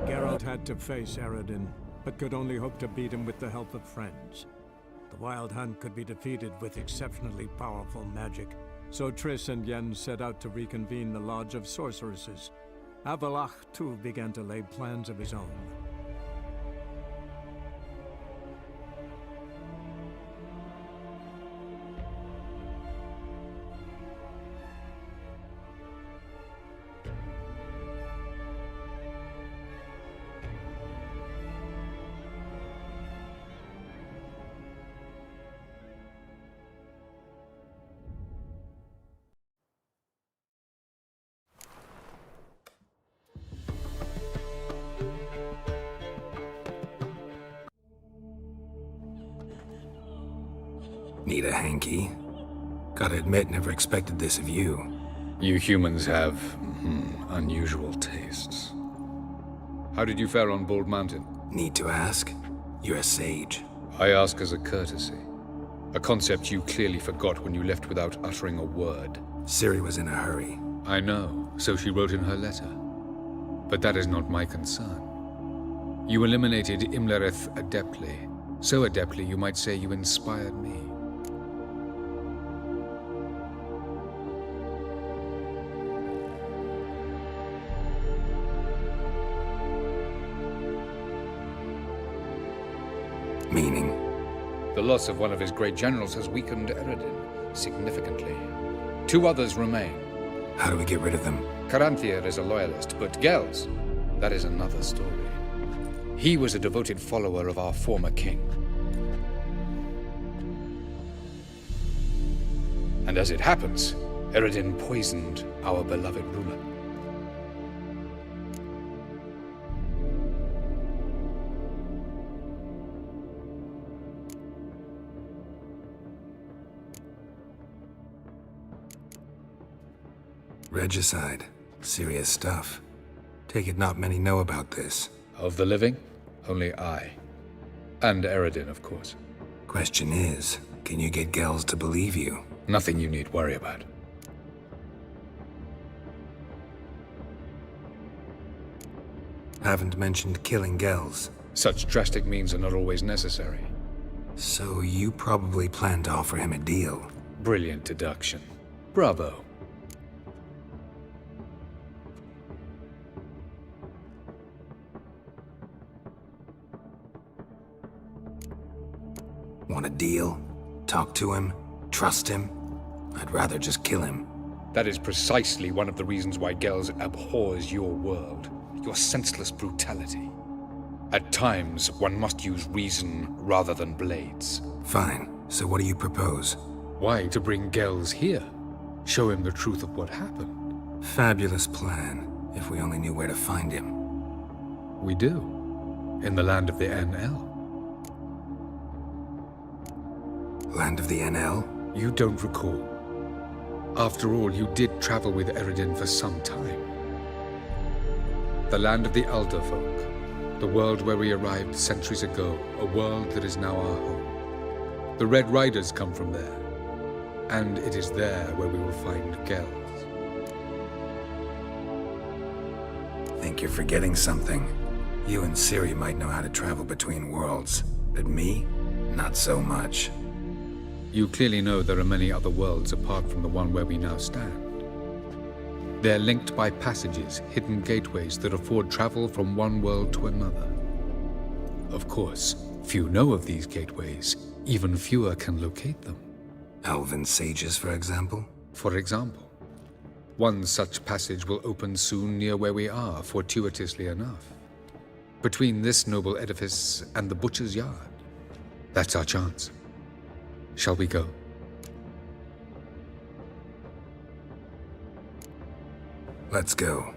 Geralt had to face Eredin, but could only hope to beat him with the help of friends. The Wild Hunt could be defeated with exceptionally powerful magic, so Triss and Yen set out to reconvene the Lodge of Sorceresses. Avallac'h, too, began to lay plans of his own. Need a hanky? Gotta admit, never expected this of you. You humans have, unusual tastes. How did you fare on Bald Mountain? Need to ask? You're a sage. I ask as a courtesy. A concept you clearly forgot when you left without uttering a word. Ciri was in a hurry. I know, so she wrote in her letter. But that is not my concern. You eliminated Imlerith adeptly. So adeptly you might say you inspired me. Meaning? The loss of one of his great generals has weakened Eredin significantly. 2 others remain. How do we get rid of them? Caranthir is a loyalist, but Gels, that is another story. He was a devoted follower of our former king. And as it happens, Eredin poisoned our beloved ruler. Regicide. Serious stuff. Take it not many know about this. Of the living, only I. And Eredin, of course. Question is, can you get Gels to believe you? Nothing you need worry about. Haven't mentioned killing Gels. Such drastic means are not always necessary. So you probably plan to offer him a deal. Brilliant deduction. Bravo. Want a deal? Talk to him? Trust him? I'd rather just kill him. That is precisely one of the reasons why Gels abhors your world. Your senseless brutality. At times, one must use reason rather than blades. Fine. So what do you propose? Why, to bring Gels here? Show him the truth of what happened. Fabulous plan, if we only knew where to find him. We do. In the land of the NL. Land of the NL? You don't recall. After all, you did travel with Eredin for some time. The land of the Alderfolk. The world where we arrived centuries ago. A world that is now our home. The Red Riders come from there. And it is there where we will find Gels. Think you're forgetting something. You and Ciri might know how to travel between worlds. But me? Not so much. You clearly know there are many other worlds apart from the one where we now stand. They're linked by passages, hidden gateways that afford travel from one world to another. Of course, few know of these gateways. Even fewer can locate them. Elven sages, for example? For example. One such passage will open soon near where we are, fortuitously enough. Between this noble edifice and the butcher's yard. That's our chance. Shall we go? Let's go.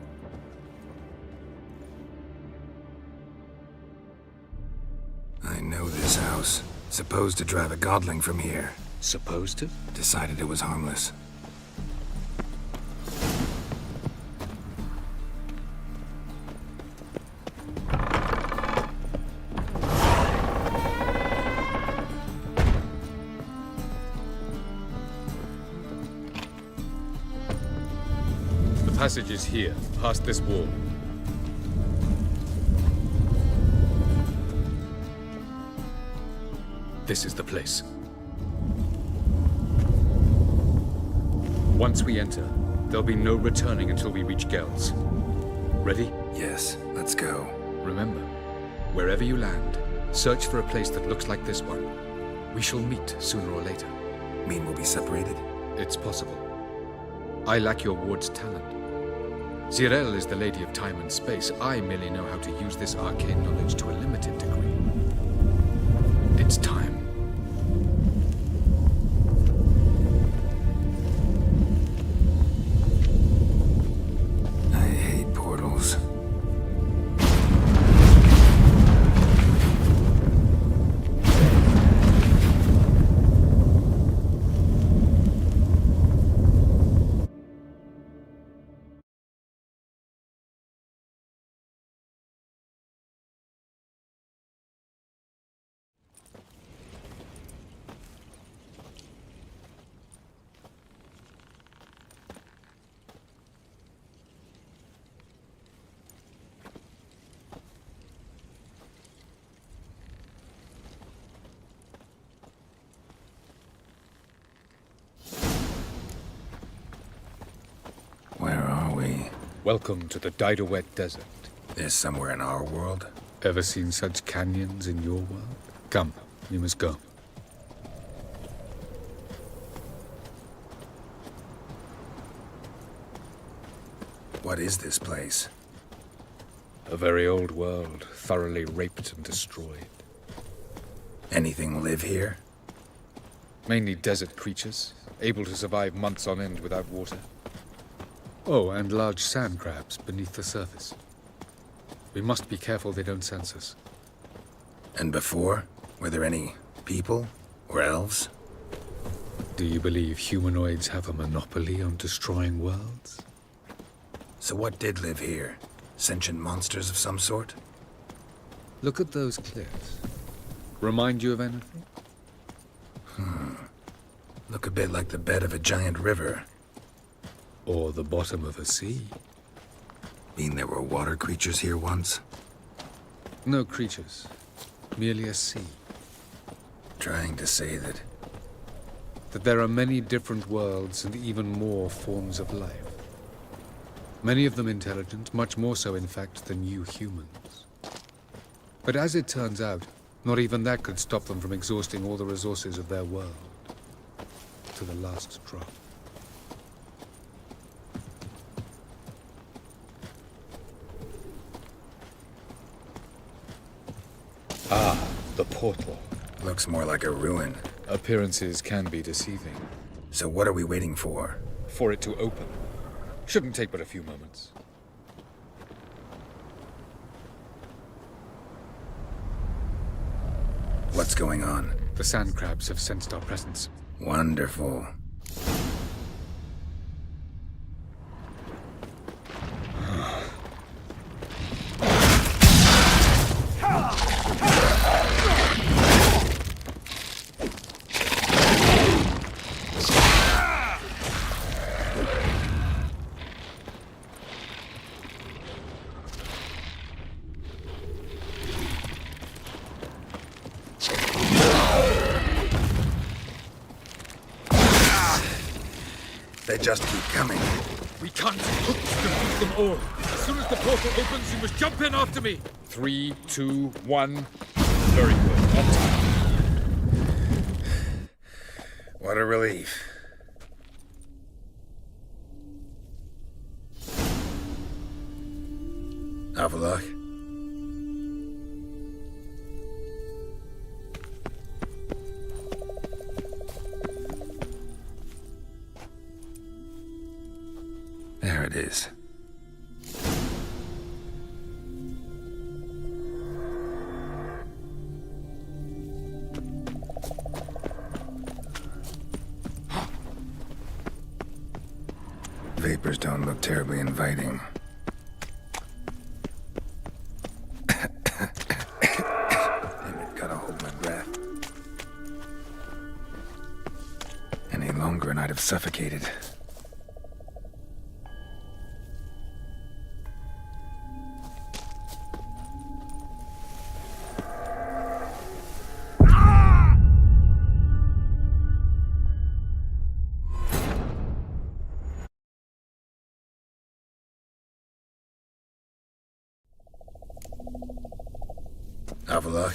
I know this house. Supposed to drive a godling from here. Supposed to? Decided it was harmless. The passage is here, past this wall. This is the place. Once we enter, there'll be no returning until we reach Gel's. Ready? Yes, let's go. Remember, wherever you land, search for a place that looks like this one. We shall meet sooner or later. Mean we'll be separated? It's possible. I lack your ward's talent. Zirel is the Lady of Time and Space. I merely know how to use this arcane knowledge to a limited degree. It's time. I hate portals. Where are we? Welcome to the Didowet Desert. This somewhere in our world? Ever seen such canyons in your world? Come, we must go. What is this place? A very old world, thoroughly raped and destroyed. Anything live here? Mainly desert creatures, able to survive months on end without water. Oh, and large sand crabs beneath the surface. We must be careful they don't sense us. And before? Were there any people? Or elves? Do you believe humanoids have a monopoly on destroying worlds? So what did live here? Sentient monsters of some sort? Look at those cliffs. Remind you of anything? Look a bit like the bed of a giant river. Or the bottom of a sea? Mean there were water creatures here once? No creatures. Merely a sea. Trying to say that... That there are many different worlds and even more forms of life. Many of them intelligent, much more so in fact than you humans. But as it turns out, not even that could stop them from exhausting all the resources of their world. To the last drop. Ah, the portal. Looks more like a ruin. Appearances can be deceiving. So what are we waiting for? For it to open. Shouldn't take but a few moments. What's going on? The sand crabs have sensed our presence. Wonderful. They just keep coming. We can't defeat them all. As soon as the portal opens, you must jump in after me. 3, 2, 1. Very good. On time. What a relief. Avalok? it is. Vapors don't look terribly inviting. Damn it, gotta hold my breath. Any longer and I'd have suffocated. Avila.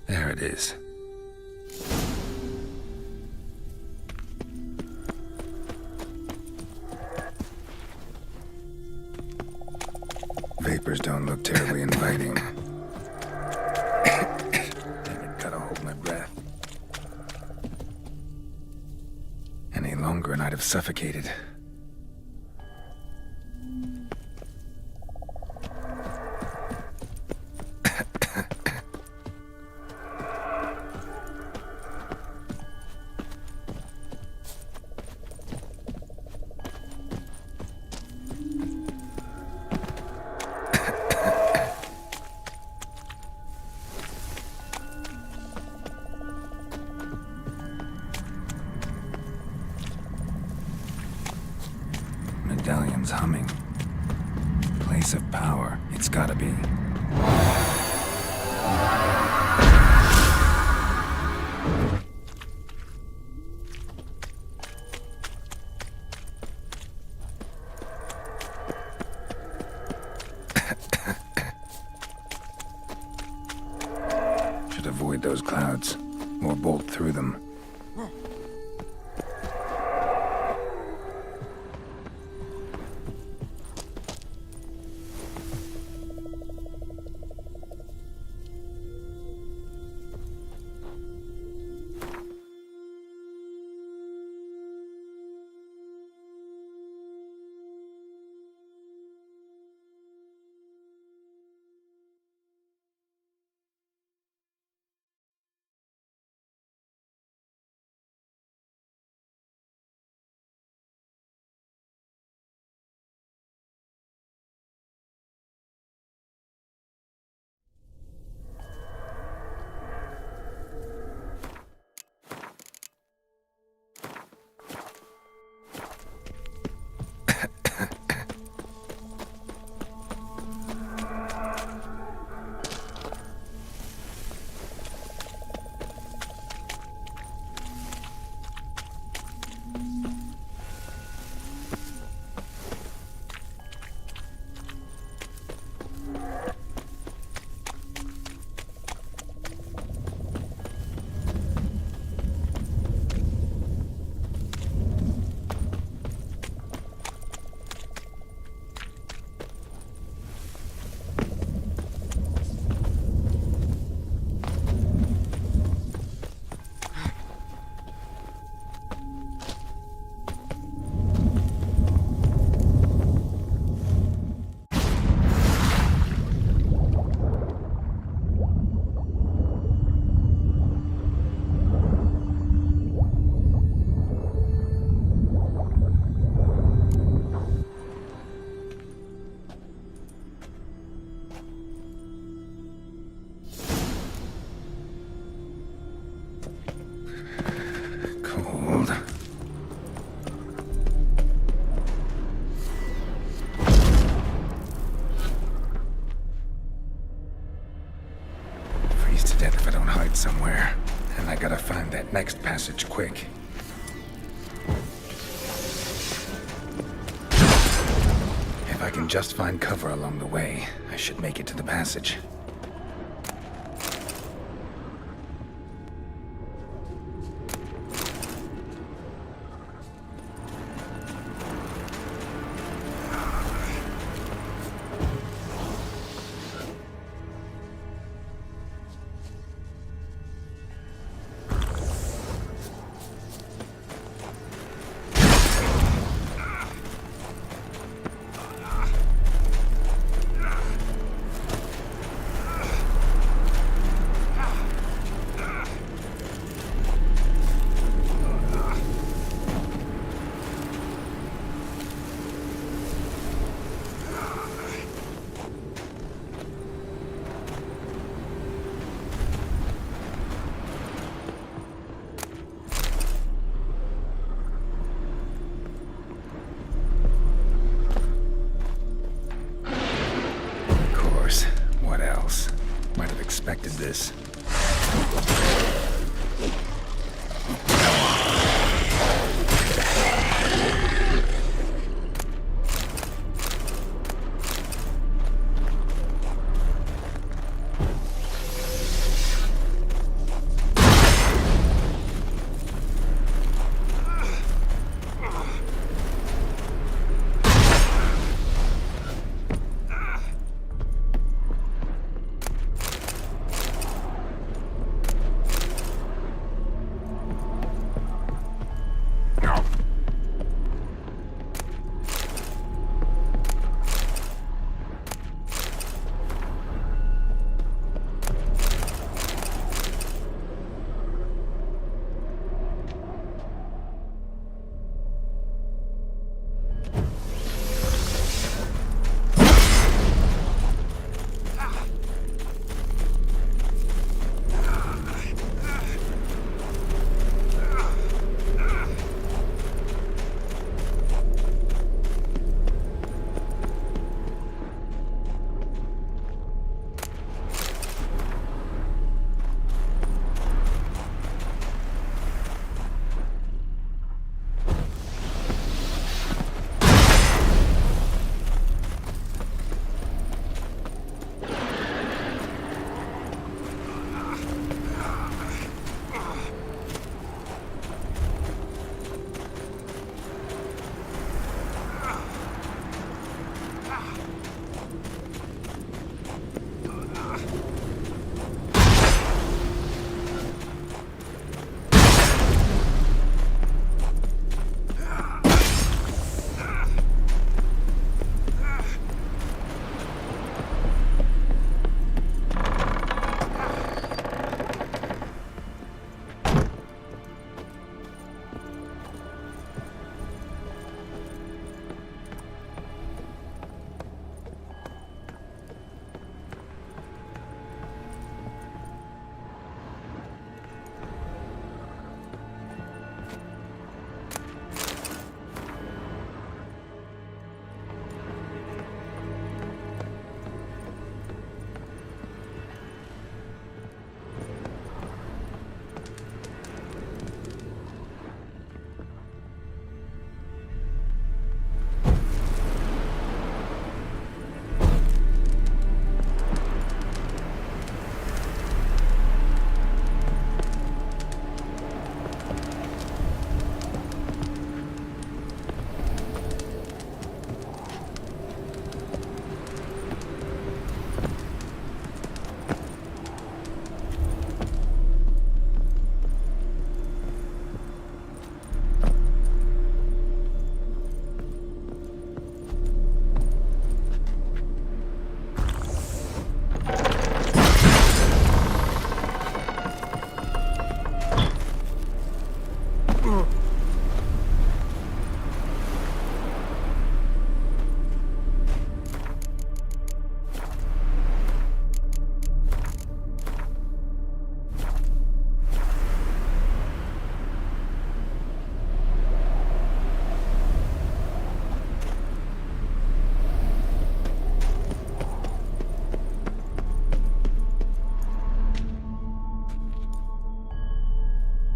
There it is. Vapors don't look terribly inviting. Damn it, gotta hold my breath. Any longer and I'd have suffocated. Medallion's humming. Place of power. It's gotta be. Should avoid those clouds, or bolt through them. Death if I don't hide somewhere. And I gotta find that next passage quick. If I can just find cover along the way, I should make it to the passage. else. Might have expected this.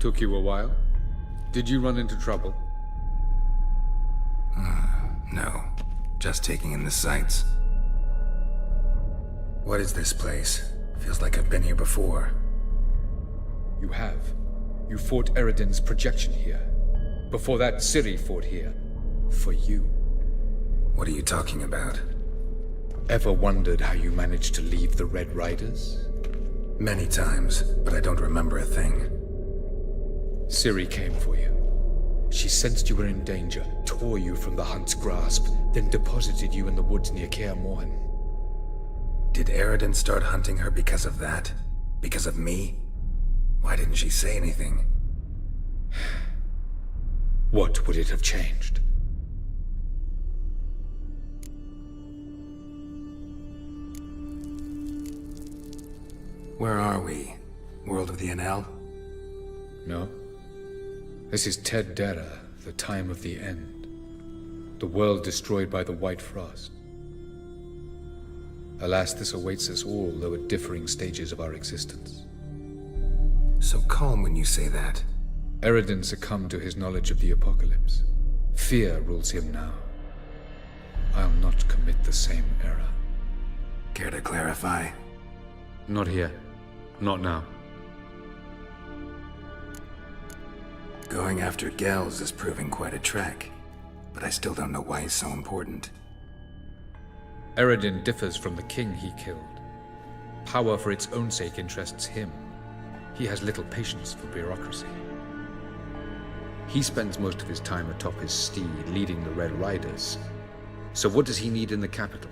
Took you a while? Did you run into trouble? No. Just taking in the sights. What is this place? Feels like I've been here before. You have. You fought Eridan's projection here. Before that, Ciri fought here. For you. What are you talking about? Ever wondered how you managed to leave the Red Riders? Many times, but I don't remember a thing. Ciri came for you. She sensed you were in danger, tore you from the Hunt's grasp, then deposited you in the woods near Kaer Morhen. Did Eridan start hunting her because of that? Because of me? Why didn't she say anything? What would it have changed? Where are we? World of the Enel? No. This is Ted Dara, the time of the end. The world destroyed by the White Frost. Alas, this awaits us all, though at differing stages of our existence. So calm when you say that. Eredin succumbed to his knowledge of the apocalypse. Fear rules him now. I'll not commit the same error. Care to clarify? Not here. Not now. Going after Gels is proving quite a trek, but I still don't know why he's so important. Eredin differs from the king he killed. Power for its own sake interests him. He has little patience for bureaucracy. He spends most of his time atop his steed, leading the Red Riders. So what does he need in the capital?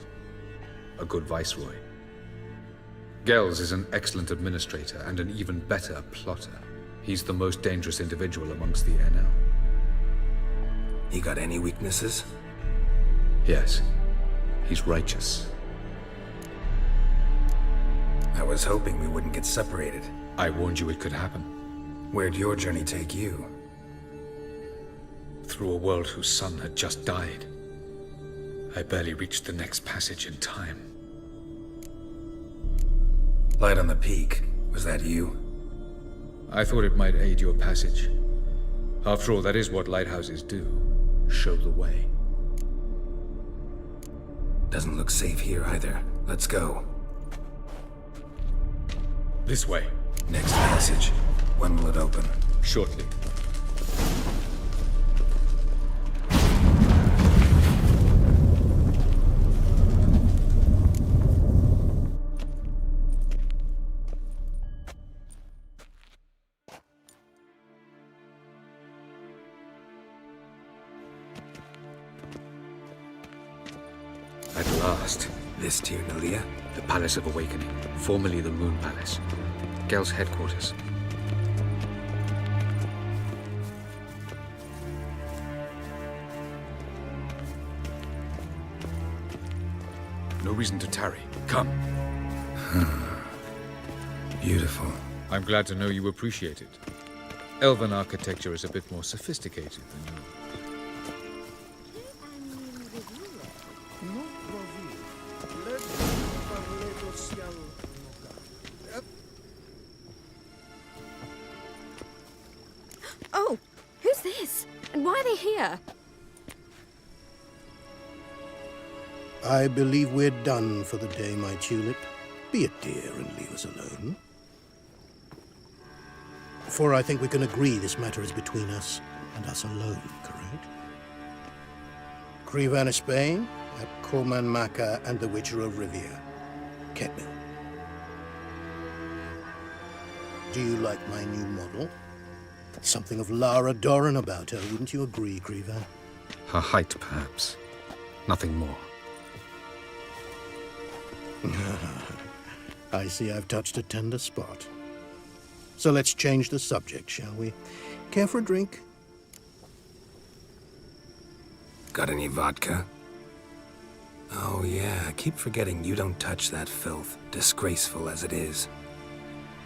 A good viceroy. Gels is an excellent administrator and an even better plotter. He's the most dangerous individual amongst the NL. He got any weaknesses? Yes. He's righteous. I was hoping we wouldn't get separated. I warned you it could happen. Where'd your journey take you? Through a world whose son had just died. I barely reached the next passage in time. Light on the Peak. Was that you? I thought it might aid your passage. After all, that is what lighthouses do. Show the way. Doesn't look safe here either. Let's go. This way. Next passage. When will it open? Shortly. At last. This Tirnalia? The Palace of Awakening, formerly the Moon Palace. Gel's headquarters. No reason to tarry. Come. Beautiful. I'm glad to know you appreciate it. Elven architecture is a bit more sophisticated than yours. Oh, who's this? And why are they here? I believe we're done for the day, my tulip. Be a dear and leave us alone. For I think we can agree this matter is between us and us alone, correct? Crevan of Spain, at Corman Maca and the Witcher of Rivia. Ketmil. Do you like my new model? Something of Lara Doran about her, wouldn't you agree, Crevan? Her height, perhaps. Nothing more. I see I've touched a tender spot. So let's change the subject, shall we? Care for a drink? Got any vodka? Oh yeah, I keep forgetting you don't touch that filth, disgraceful as it is.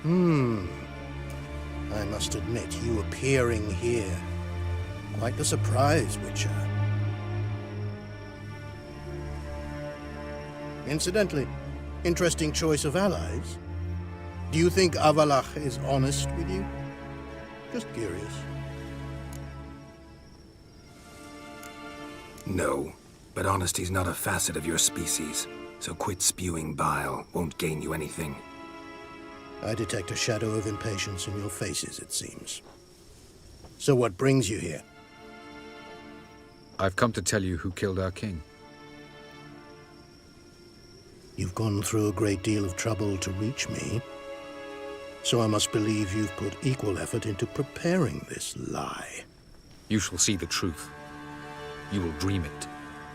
I must admit, you appearing here. Quite the surprise, Witcher. Incidentally, interesting choice of allies. Do you think Avalach is honest with you? Just curious. No, but honesty's not a facet of your species. So quit spewing bile, won't gain you anything. I detect a shadow of impatience in your faces, it seems. So what brings you here? I've come to tell you who killed our king. You've gone through a great deal of trouble to reach me. So I must believe you've put equal effort into preparing this lie. You shall see the truth. You will dream it.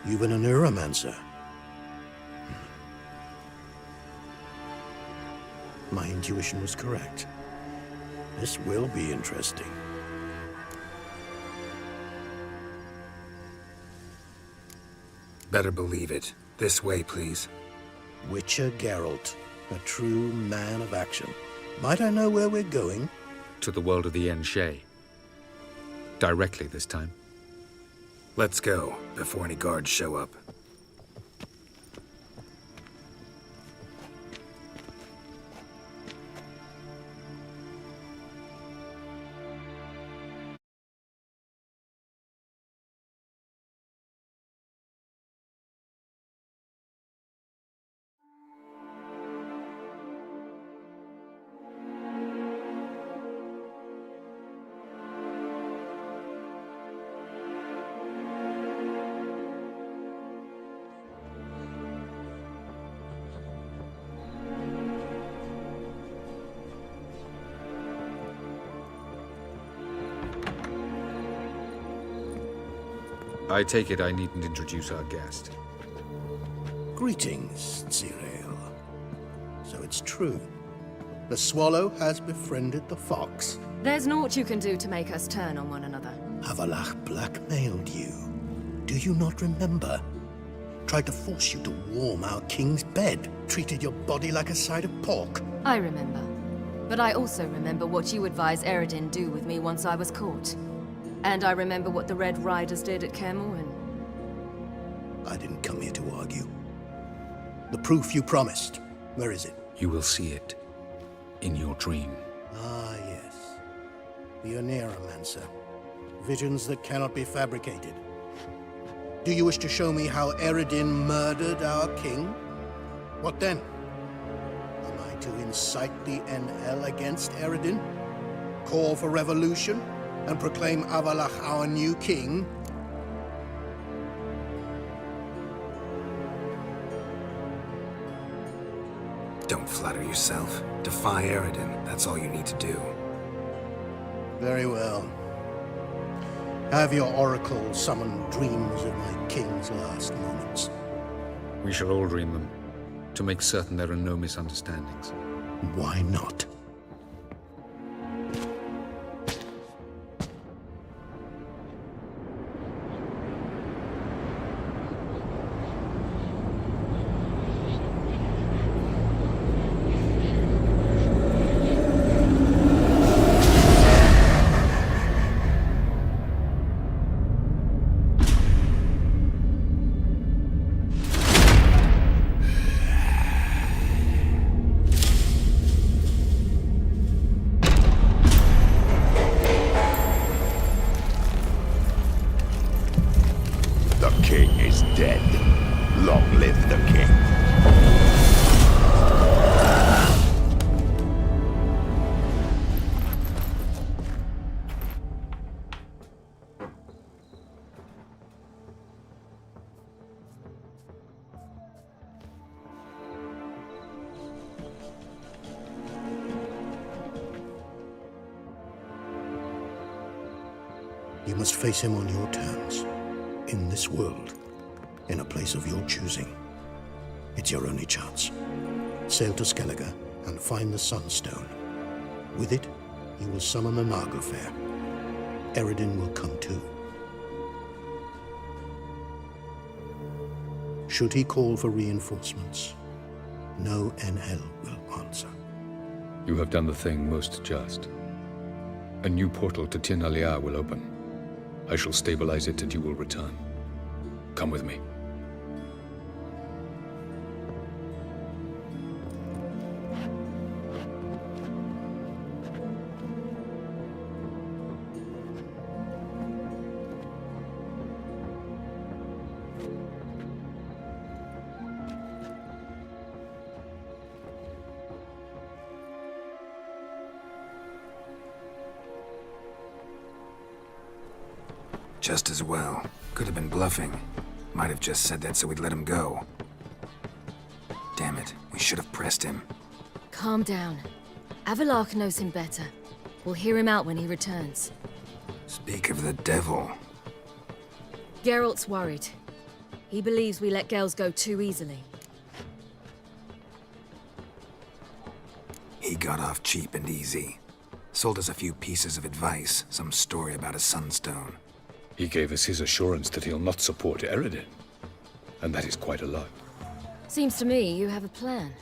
You've been a neuromancer. My intuition was correct. This will be interesting. Better believe it. This way, please. Witcher Geralt, a true man of action. Might I know where we're going? To the world of the Enshe. Directly this time. Let's go, before any guards show up. I take it I needn't introduce our guest. Greetings, Zirael. So it's true. The swallow has befriended the fox. There's naught you can do to make us turn on one another. Avalach blackmailed you. Do you not remember? Tried to force you to warm our king's bed. Treated your body like a side of pork. I remember. But I also remember what you advised Eredin do with me once I was caught. And I remember what the Red Riders did at Kaer Morhen. I didn't come here to argue. The proof you promised. Where is it? You will see it in your dream. Ah, yes. The Oneiromancer. Visions that cannot be fabricated. Do you wish to show me how Eredin murdered our king? What then? Am I to incite the NL against Eredin? Call for revolution? And proclaim Avalach our new king? Don't flatter yourself. Defy Eredin. That's all you need to do. Very well. Have your oracle summon dreams of my king's last moments. We shall all dream them, to make certain there are no misunderstandings. Why not? You must face him on your terms. In this world. In a place of your choosing. It's your only chance. Sail to Skellige and find the Sunstone. With it, you will summon the Naglfar. Eredin will come too. Should he call for reinforcements, no NL will answer. You have done the thing most just. A new portal to Tir Naliar will open. I shall stabilize it and you will return. Come with me. Just as well. Could have been bluffing. Might have just said that so we'd let him go. Damn it, we should have pressed him. Calm down. Avalach knows him better. We'll hear him out when he returns. Speak of the devil. Geralt's worried. He believes we let Gels go too easily. He got off cheap and easy. Sold us a few pieces of advice, some story about a sunstone. He gave us his assurance that he'll not support Eredin. And that is quite a lot. Seems to me you have a plan.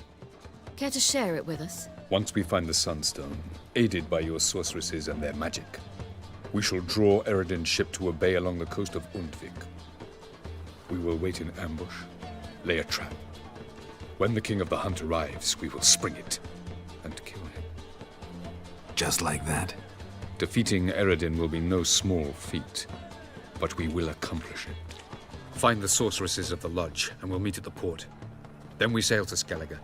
Care to share it with us? Once we find the Sunstone, aided by your sorceresses and their magic, we shall draw Eredin's ship to a bay along the coast of Undvik. We will wait in ambush, lay a trap. When the King of the Hunt arrives, we will spring it and kill him. Just like that? Defeating Eredin will be no small feat, but we will accomplish it. Find the sorceresses of the Lodge, and we'll meet at the port. Then we sail to Skellige.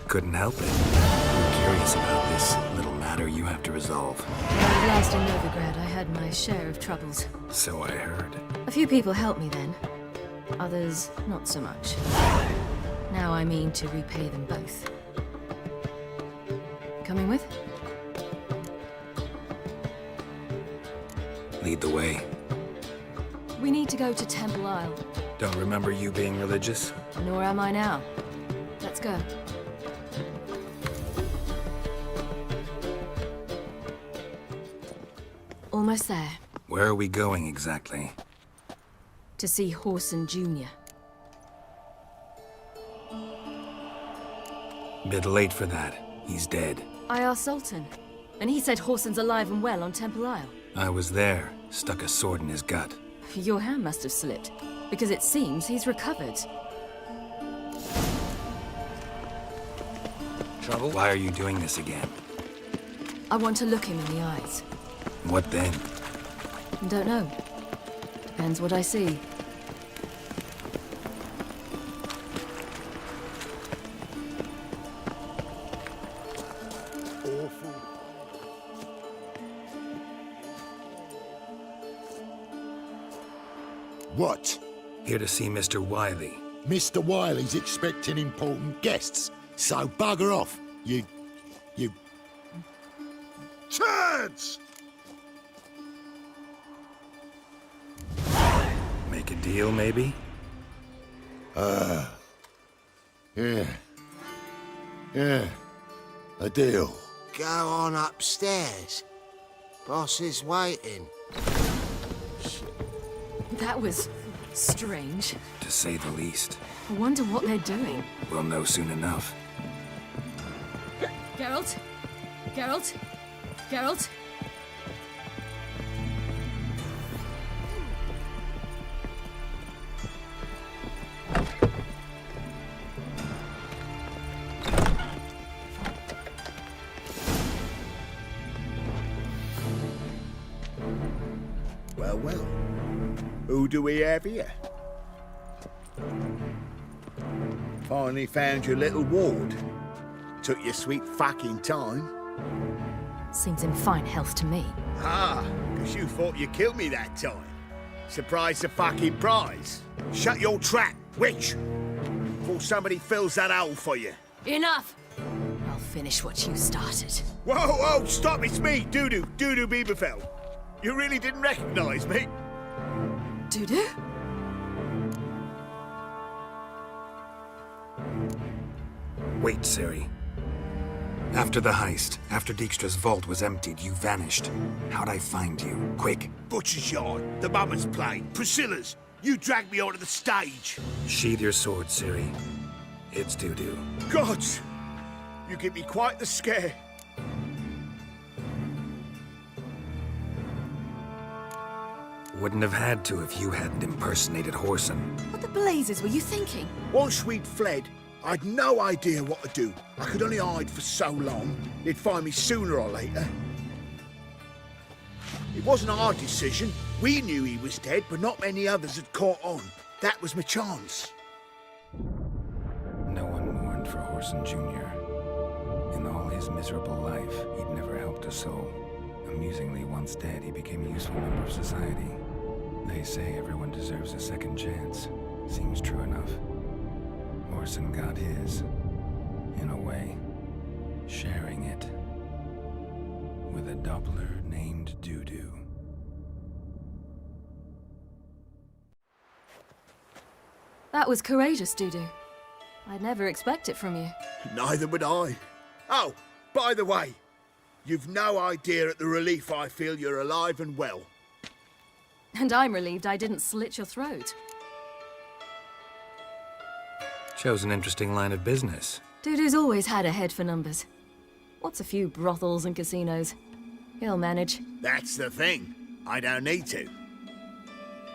Couldn't help it. I'm curious about this little matter you have to resolve. Last in Novigrad, I had my share of troubles. So I heard. A few people helped me then. Others, not so much. Now I mean to repay them both. Coming with? Lead the way. We need to go to Temple Isle. Don't remember you being religious? Nor am I now. Let's go. Almost there. Where are we going exactly? To see Whoreson Jr. Bit late for that. He's dead. I asked Sultan, and he said Whoreson's alive and well on Temple Isle. I was there, stuck a sword in his gut. Your hand must have slipped, because it seems he's recovered. Trouble? Why are you doing this again? I want to look him in the eyes. What then? Don't know. Depends what I see. Awful. What? Here to see Mr. Wiley. Mr. Wiley's expecting important guests, so bugger off, you... Turds! Make a deal, maybe? Yeah. A deal. Go on upstairs. Boss is waiting. That was strange. To say the least. I wonder what they're doing. We'll know soon enough. Geralt? Geralt? Geralt? Well, well. Who do we have here? Finally found your little ward. Took your sweet fucking time. Seems in fine health to me. Ah, because you thought you killed me that time. Surprise the fucking prize. Shut your trap, witch! Before somebody fills that hole for you. Enough! I'll finish what you started. Whoa, whoa, stop, it's me, Dudu Bieberfell. You really didn't recognize me? Dudu? Wait, Ciri. After the heist, after Dijkstra's vault was emptied, you vanished. How'd I find you? Quick. Butcher's Yard, the Mummer's Plane, Priscilla's. You dragged me onto the stage. Sheathe your sword, Ciri. It's Dudu. Gods! You give me quite the scare. Wouldn't have had to if you hadn't impersonated Whoreson. What the blazes were you thinking? Once we'd fled, I'd no idea what to do. I could only hide for so long. They'd find me sooner or later. It wasn't our decision. We knew he was dead, but not many others had caught on. That was my chance. No one mourned for Whoreson Jr. In all his miserable life, he'd never helped a soul. Amusingly, once dead, he became a useful member of society. They say everyone deserves a second chance. Seems true enough. Whoreson got his, in a way, sharing it with a Doppler named Dudu. That was courageous, Dudu. I'd never expect it from you. Neither would I. Oh, by the way, you've no idea at the relief I feel you're alive and well. And I'm relieved I didn't slit your throat. Shows an interesting line of business. Dudu's always had a head for numbers. What's a few brothels and casinos? He'll manage. That's the thing. I don't need to.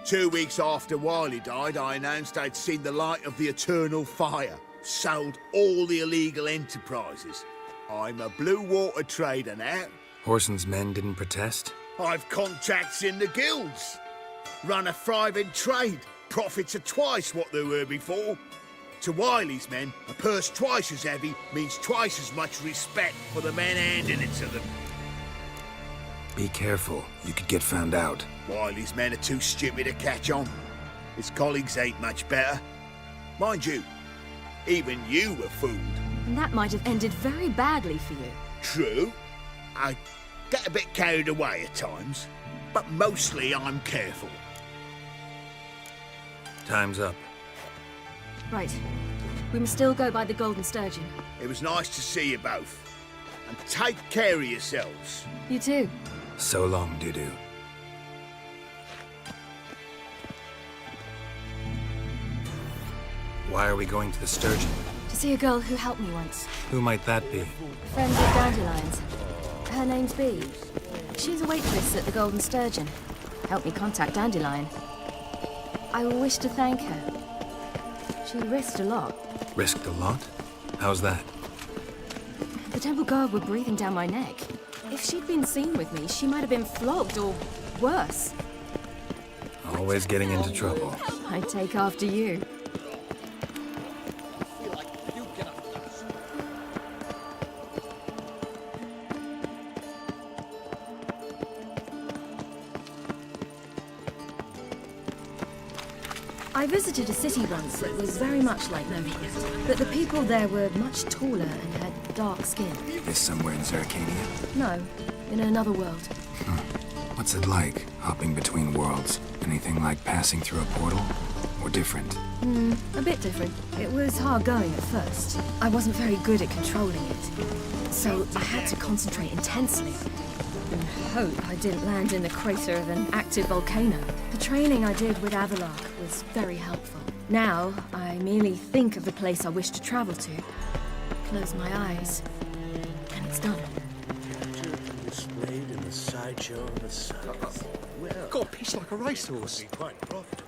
2 weeks after Wiley died, I announced I'd seen the light of the eternal fire. Sold all the illegal enterprises. I'm a blue water trader now. Whoreson's men didn't protest? I've contacts in the guilds. Run a thriving trade. Profits are twice what they were before. To Wiley's men, a purse twice as heavy means twice as much respect for the men handing it to them. Be careful. You could get found out. Wiley's men are too stupid to catch on. His colleagues ain't much better. Mind you, even you were fooled. And that might have ended very badly for you. True, I get a bit carried away at times, but mostly I'm careful. Time's up. Right. We must still go by the Golden Sturgeon. It was nice to see you both. And take care of yourselves. You too. So long, Dudu. Why are we going to the Sturgeon? To see a girl who helped me once. Who might that be? Friend of Dandelion's. Her name's Bee. She's a waitress at the Golden Sturgeon. Helped me contact Dandelion. I wish to thank her. She risked a lot. Risked a lot? How's that? The Temple Guard were breathing down my neck. If she'd been seen with me, she might have been flogged or worse. Always getting into trouble. I'd take after you. I visited a city once that was very much like Novigrad, but the people there were much taller and had dark skin. This somewhere in Zeracania? No, in another world. What's it like, hopping between worlds? Anything like passing through a portal? Or different? A bit different. It was hard going at first. I wasn't very good at controlling it, so I had to concentrate intensely and hope I didn't land in the crater of an active volcano. The training I did with Avalark was very helpful. Now, I merely think of the place I wish to travel to, close my eyes, and it's done. Displayed in the sideshow of the sun. Well, Got a piece like a racehorse. be quite profitable.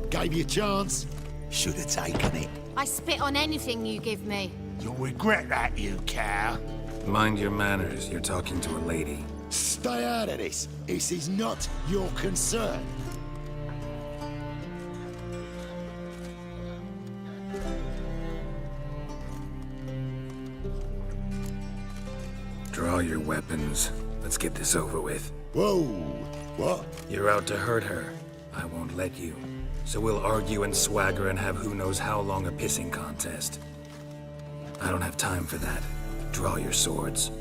Gave you a chance. Should have taken it. I spit on anything you give me. You'll regret that, you cow. Mind your manners, you're talking to a lady. Stay out of this. This is not your concern. Draw your weapons. Let's get this over with. Whoa. What? You're out to hurt her. I won't let you. So we'll argue and swagger and have who knows how long a pissing contest. I don't have time for that. Draw your swords.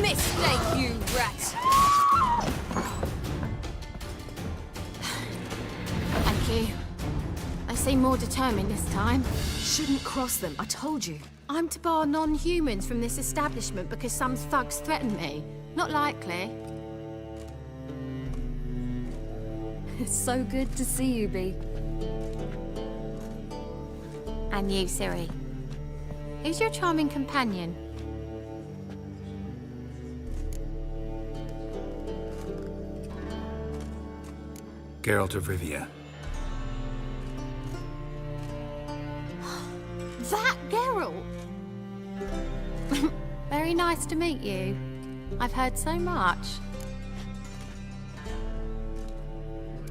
Mistake, you rat! Thank you. I seem more determined this time. Shouldn't cross them, I told you. I'm to bar non-humans from this establishment because some thugs threaten me. Not likely. It's so good to see you, Bee. And you, Ciri. Who's your charming companion? Geralt of Rivia. That Geralt! Very nice to meet you. I've heard so much.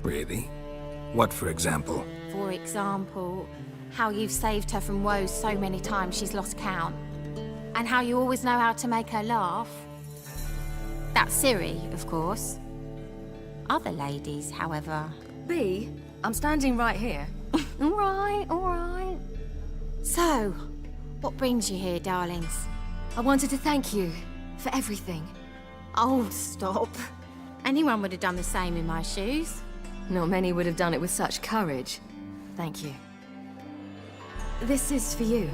Really? What, for example? For example, how you've saved her from woes so many times she's lost count. And how you always know how to make her laugh. That's Ciri, of course. Other ladies, however... Bee, I'm standing right here. All right. So, what brings you here, darlings? I wanted to thank you for everything. Oh, stop. Anyone would have done the same in my shoes. Not many would have done it with such courage. Thank you. This is for you.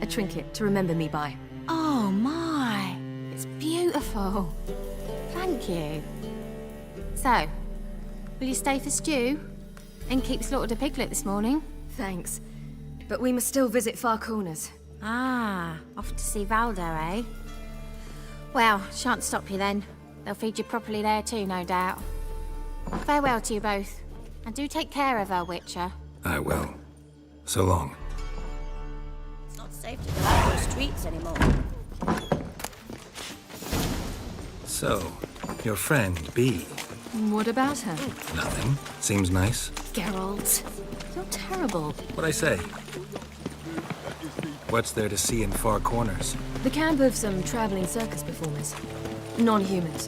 A trinket to remember me by. Oh, my. It's beautiful. Thank you. So, will you stay for stew? And keep slaughtered a piglet this morning? Thanks. But we must still visit Far Corners. Ah, off to see Valdo, eh? Well, shan't stop you then. They'll feed you properly there too, no doubt. Farewell to you both. And do take care of her, Witcher. I will. So long. safe to go out on the streets anymore. So, your friend, Bee. What about her? Nothing. Seems nice. Geralt, you're terrible. What'd I say? What's there to see in Far Corners? The camp of some traveling circus performers. Non-humans.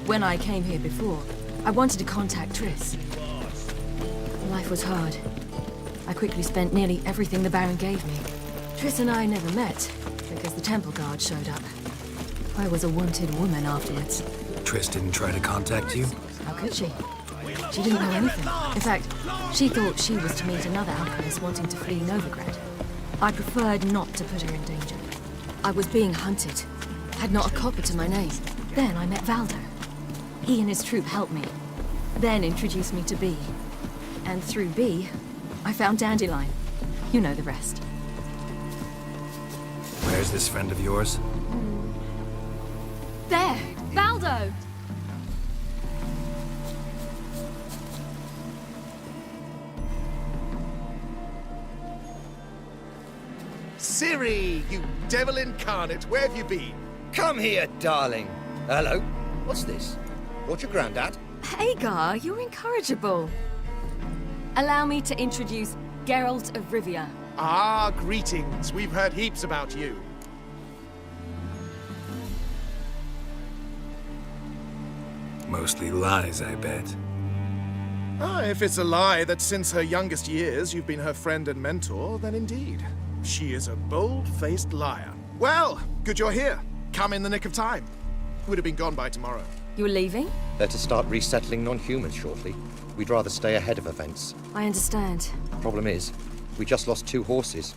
When I came here before, I wanted to contact Triss. Life was hard. I quickly spent nearly everything the Baron gave me. Triss and I never met, because the Temple Guard showed up. I was a wanted woman afterwards. Triss didn't try to contact you? How could she? She didn't know anything. In fact, she thought she was to meet another alchemist wanting to flee Novigrad. I preferred not to put her in danger. I was being hunted. Had not a copper to my name. Then I met Valdo. He and his troop helped me. Then introduced me to Bee. And through Bee, I found Dandelion. You know the rest. Where's this friend of yours? There! Valdo! Ciri, you devil incarnate, where have you been? Come here, darling. Hello. What's this? Brought your granddad? Hagar, you're incorrigible. Allow me to introduce Geralt of Rivia. Ah, greetings. We've heard heaps about you. Mostly lies, I bet. Ah, if it's a lie that since her youngest years you've been her friend and mentor, then indeed. She is a bold-faced liar. Well, good you're here. Come in the nick of time. Would have been gone by tomorrow. You're leaving? They're to start resettling non-humans shortly. We'd rather stay ahead of events. I understand. Problem is, we just lost 2 horses.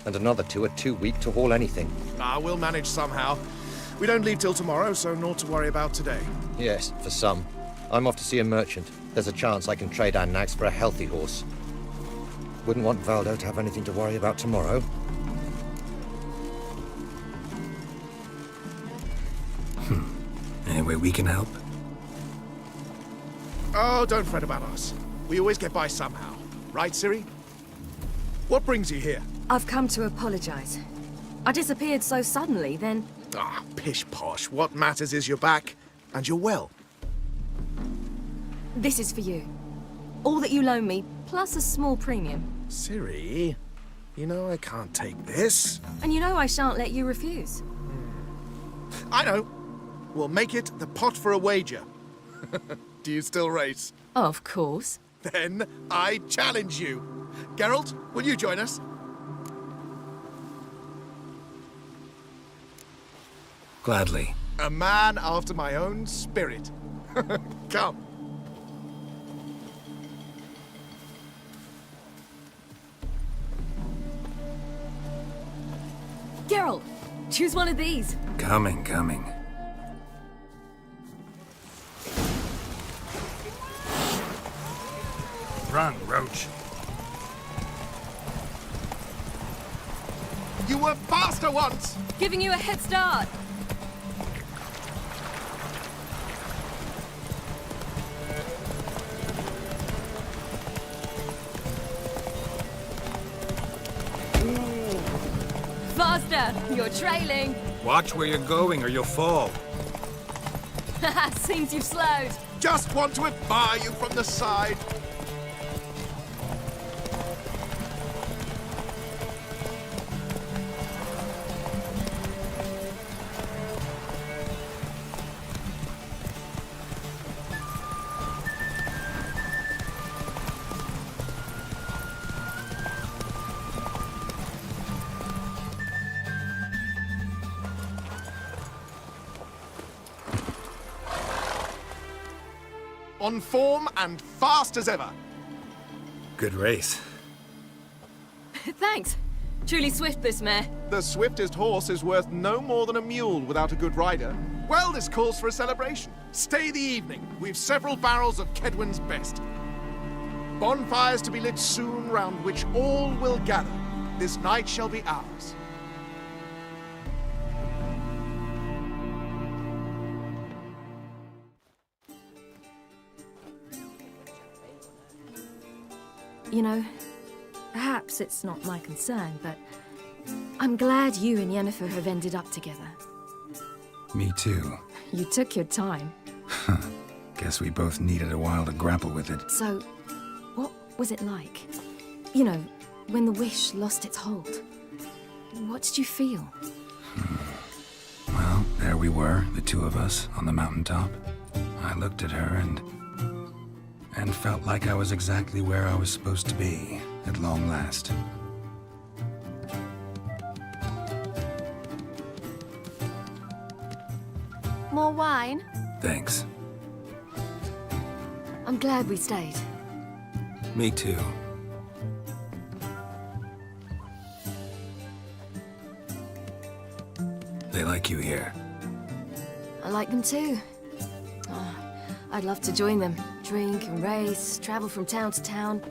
And another 2 are too weak to haul anything. Ah, we'll manage somehow. We don't leave till tomorrow, so naught to worry about today. Yes, for some. I'm off to see a merchant. There's a chance I can trade our nags for a healthy horse. Wouldn't want Valdo to have anything to worry about tomorrow. Any way we can help? Oh, don't fret about us. We always get by somehow. Right, Ciri? What brings you here? I've come to apologize. I disappeared so suddenly, then... Ah, pish-posh. What matters is you're back, and you're well. This is for you. All that you loan me, plus a small premium. Ciri, you know I can't take this. And you know I shan't let you refuse. I know. We'll make it the pot for a wager. Do you still race? Of course. Then I challenge you. Geralt, will you join us? Gladly. A man after my own spirit. Come. Geralt, choose one of these. Coming. Run, Roach. You were faster once! Giving you a head start. Faster! You're trailing. Watch where you're going or you'll fall. Seems you've slowed. Just want to admire you from the side. On form and fast as ever. Good race. Thanks. Truly swift, this mare. The swiftest horse is worth no more than a mule without a good rider. Well, this calls for a celebration. Stay the evening. We've several barrels of Kedwen's best. Bonfires to be lit soon, round which all will gather. This night shall be ours. You know, perhaps it's not my concern, but I'm glad you and Yennefer have ended up together. Me too. You took your time. Guess we both needed a while to grapple with it. So, what was it like? You know, when the wish lost its hold. What did you feel? Well, there we were, the two of us, on the mountaintop. I looked at her and felt like I was exactly where I was supposed to be, at long last. More wine? Thanks. I'm glad we stayed. Me too. They like you here. I like them too. Oh, I'd love to join them. Drink and race, travel from town to town.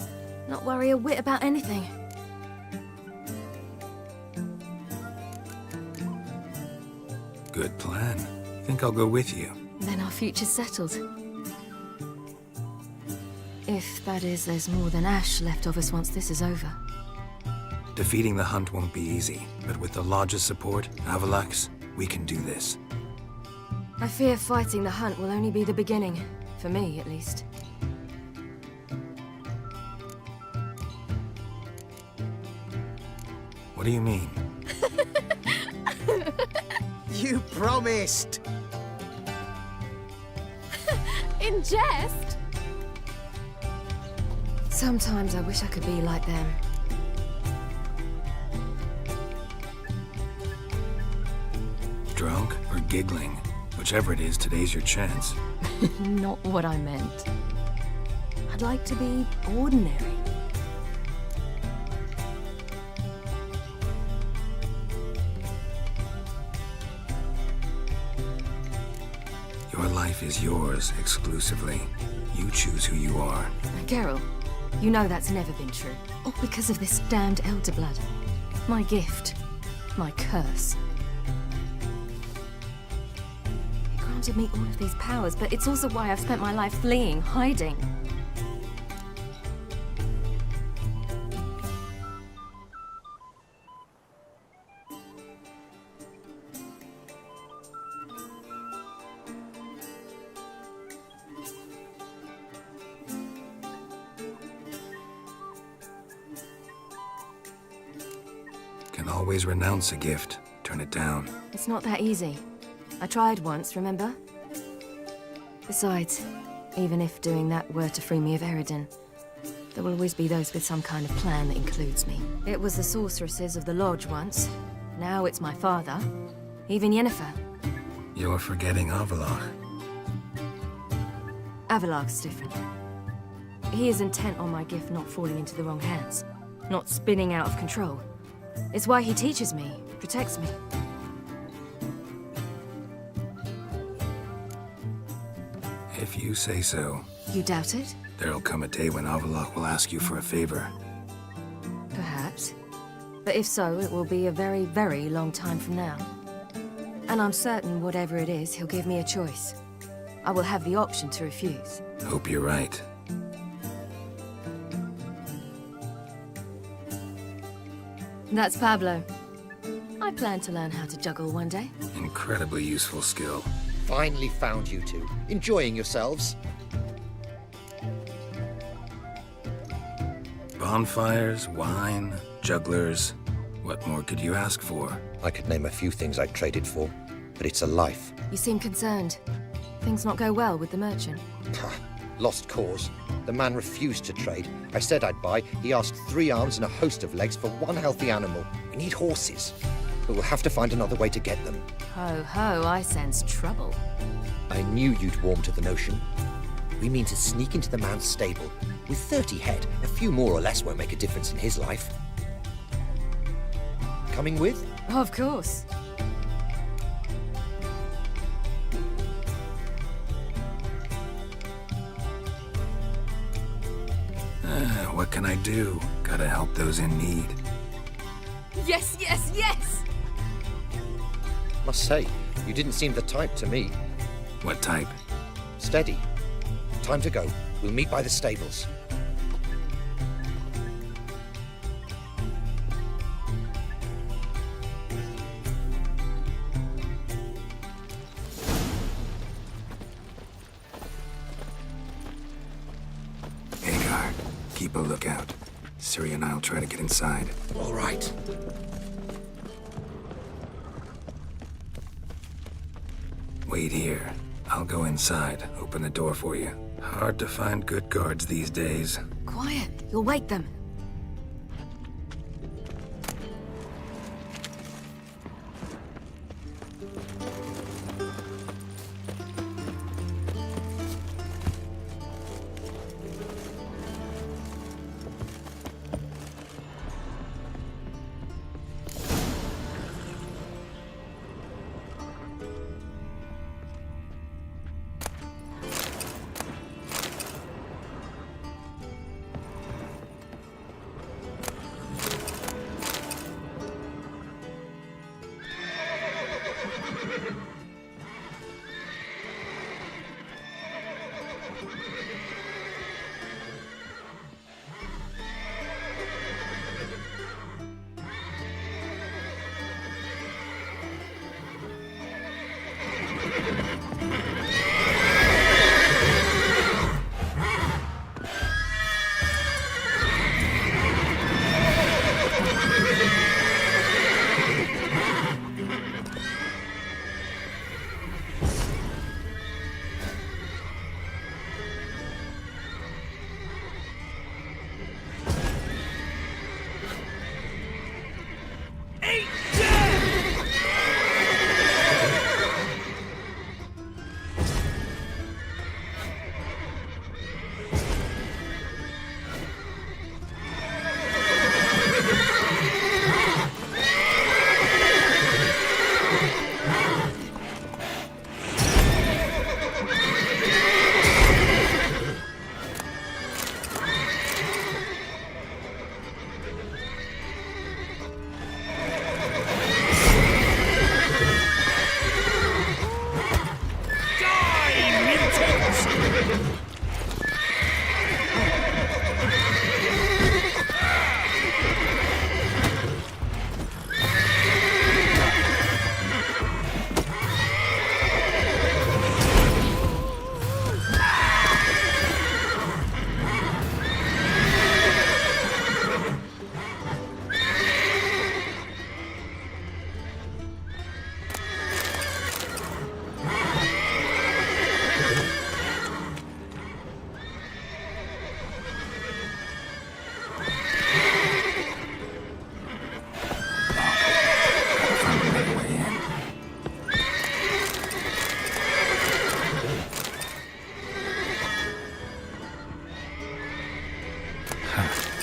Not worry a whit about anything. Good plan. Think I'll go with you. Then our future's settled. If, that is, there's more than ash left of us once this is over. Defeating the Hunt won't be easy, but with the Lodge's support, Avalax, we can do this. I fear fighting the Hunt will only be the beginning. For me, at least. What do you mean? You promised! In jest? Sometimes I wish I could be like them. Drunk or giggling? Whichever it is, today's your chance. Not what I meant. I'd like to be ordinary. Your life is yours exclusively. You choose who you are. Geralt, you know that's never been true. All because of this damned Elder Blood. My gift. My curse. It granted me all of these powers, but it's also why I've spent my life fleeing, hiding. Can always renounce a gift, turn it down. It's not that easy. I tried once, remember? Besides, even if doing that were to free me of Eredin, there will always be those with some kind of plan that includes me. It was the sorceresses of the Lodge once. Now it's my father. Even Yennefer. You're forgetting Avallac'h. Avallac'h's different. He is intent on my gift not falling into the wrong hands. Not spinning out of control. It's why he teaches me, protects me. If you say so. You doubt it? There'll come a day when Avallac'h will ask you for a favor. Perhaps. But if so, it will be a very, very long time from now. And I'm certain whatever it is, he'll give me a choice. I will have the option to refuse. Hope you're right. That's Pablo. I plan to learn how to juggle one day. Incredibly useful skill. Finally found you two. Enjoying yourselves? Bonfires, wine, jugglers. What more could you ask for? I could name a few things I'd trade it for, but it's a life. You seem concerned. Things not go well with the merchant. Lost cause. The man refused to trade. I said I'd buy. He asked 3 arms and a host of legs for one healthy animal. We need horses. But we'll have to find another way to get them. Ho ho, I sense trouble. I knew you'd warm to the notion. We mean to sneak into the man's stable. With 30 head, a few more or less won't make a difference in his life. Coming with? Of course. What can I do? Gotta help those in need. Yes, yes, yes! Must say, you didn't seem the type to me. What type? Steady. Time to go. We'll meet by the stables. are. Keep a lookout. Ciri and I'll try to get inside. All right. Wait here. I'll go inside, open the door for you. Hard to find good guards these days. Quiet. You'll wake them.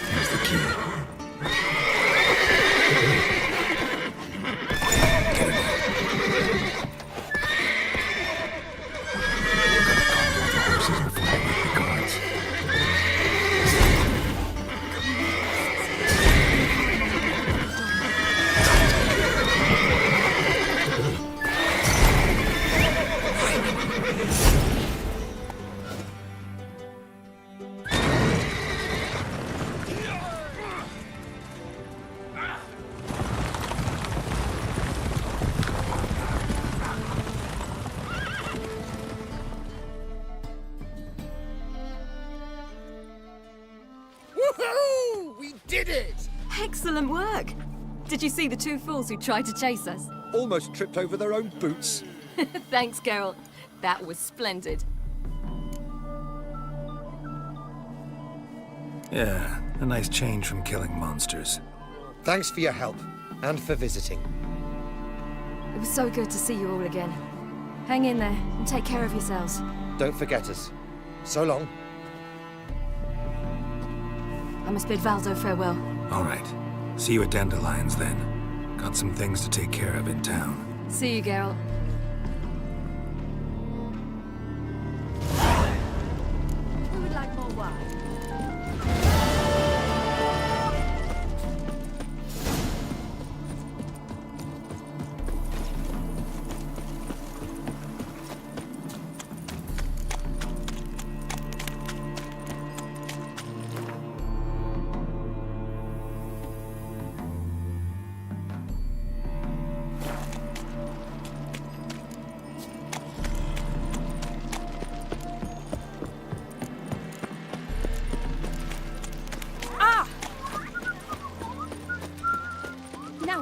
Here's the key. Get in there. Gotta calm down the horses before I wake the guards. Woohoo! We did it! Excellent work! Did you see the two fools who tried to chase us? Almost tripped over their own boots. Thanks, Geralt. That was splendid. Yeah, a nice change from killing monsters. Thanks for your help, and for visiting. It was so good to see you all again. Hang in there, and take care of yourselves. Don't forget us. So long. I must bid Valdo farewell. All right. See you at Dandelions, then. Got some things to take care of in town. See you, Geralt. Who would like more wine?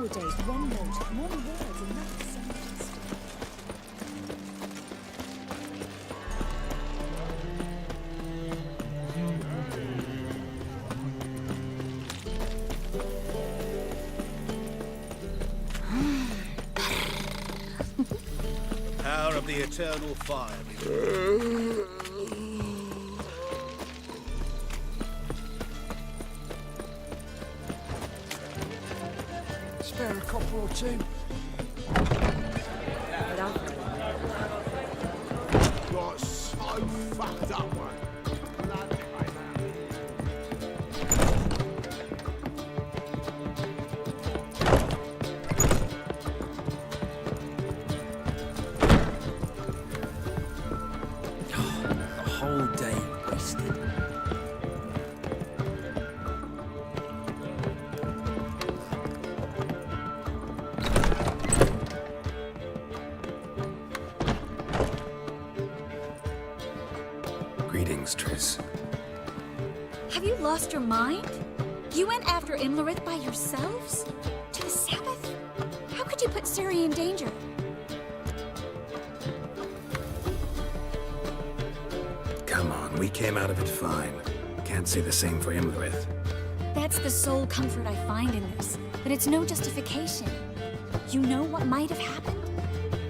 Nowadays, one note, one word, and that's sentence. Power of the eternal fire. Spare a copper or two. Got so fucked up, man. The whole day wasted. Greetings, Triss. Have you lost your mind? You went after Imlerith by yourselves? To the Sabbath? How could you put Ciri in danger? Come on, we came out of it fine. Can't say the same for Imlerith. That's the sole comfort I find in this, but it's no justification. You know what might have happened?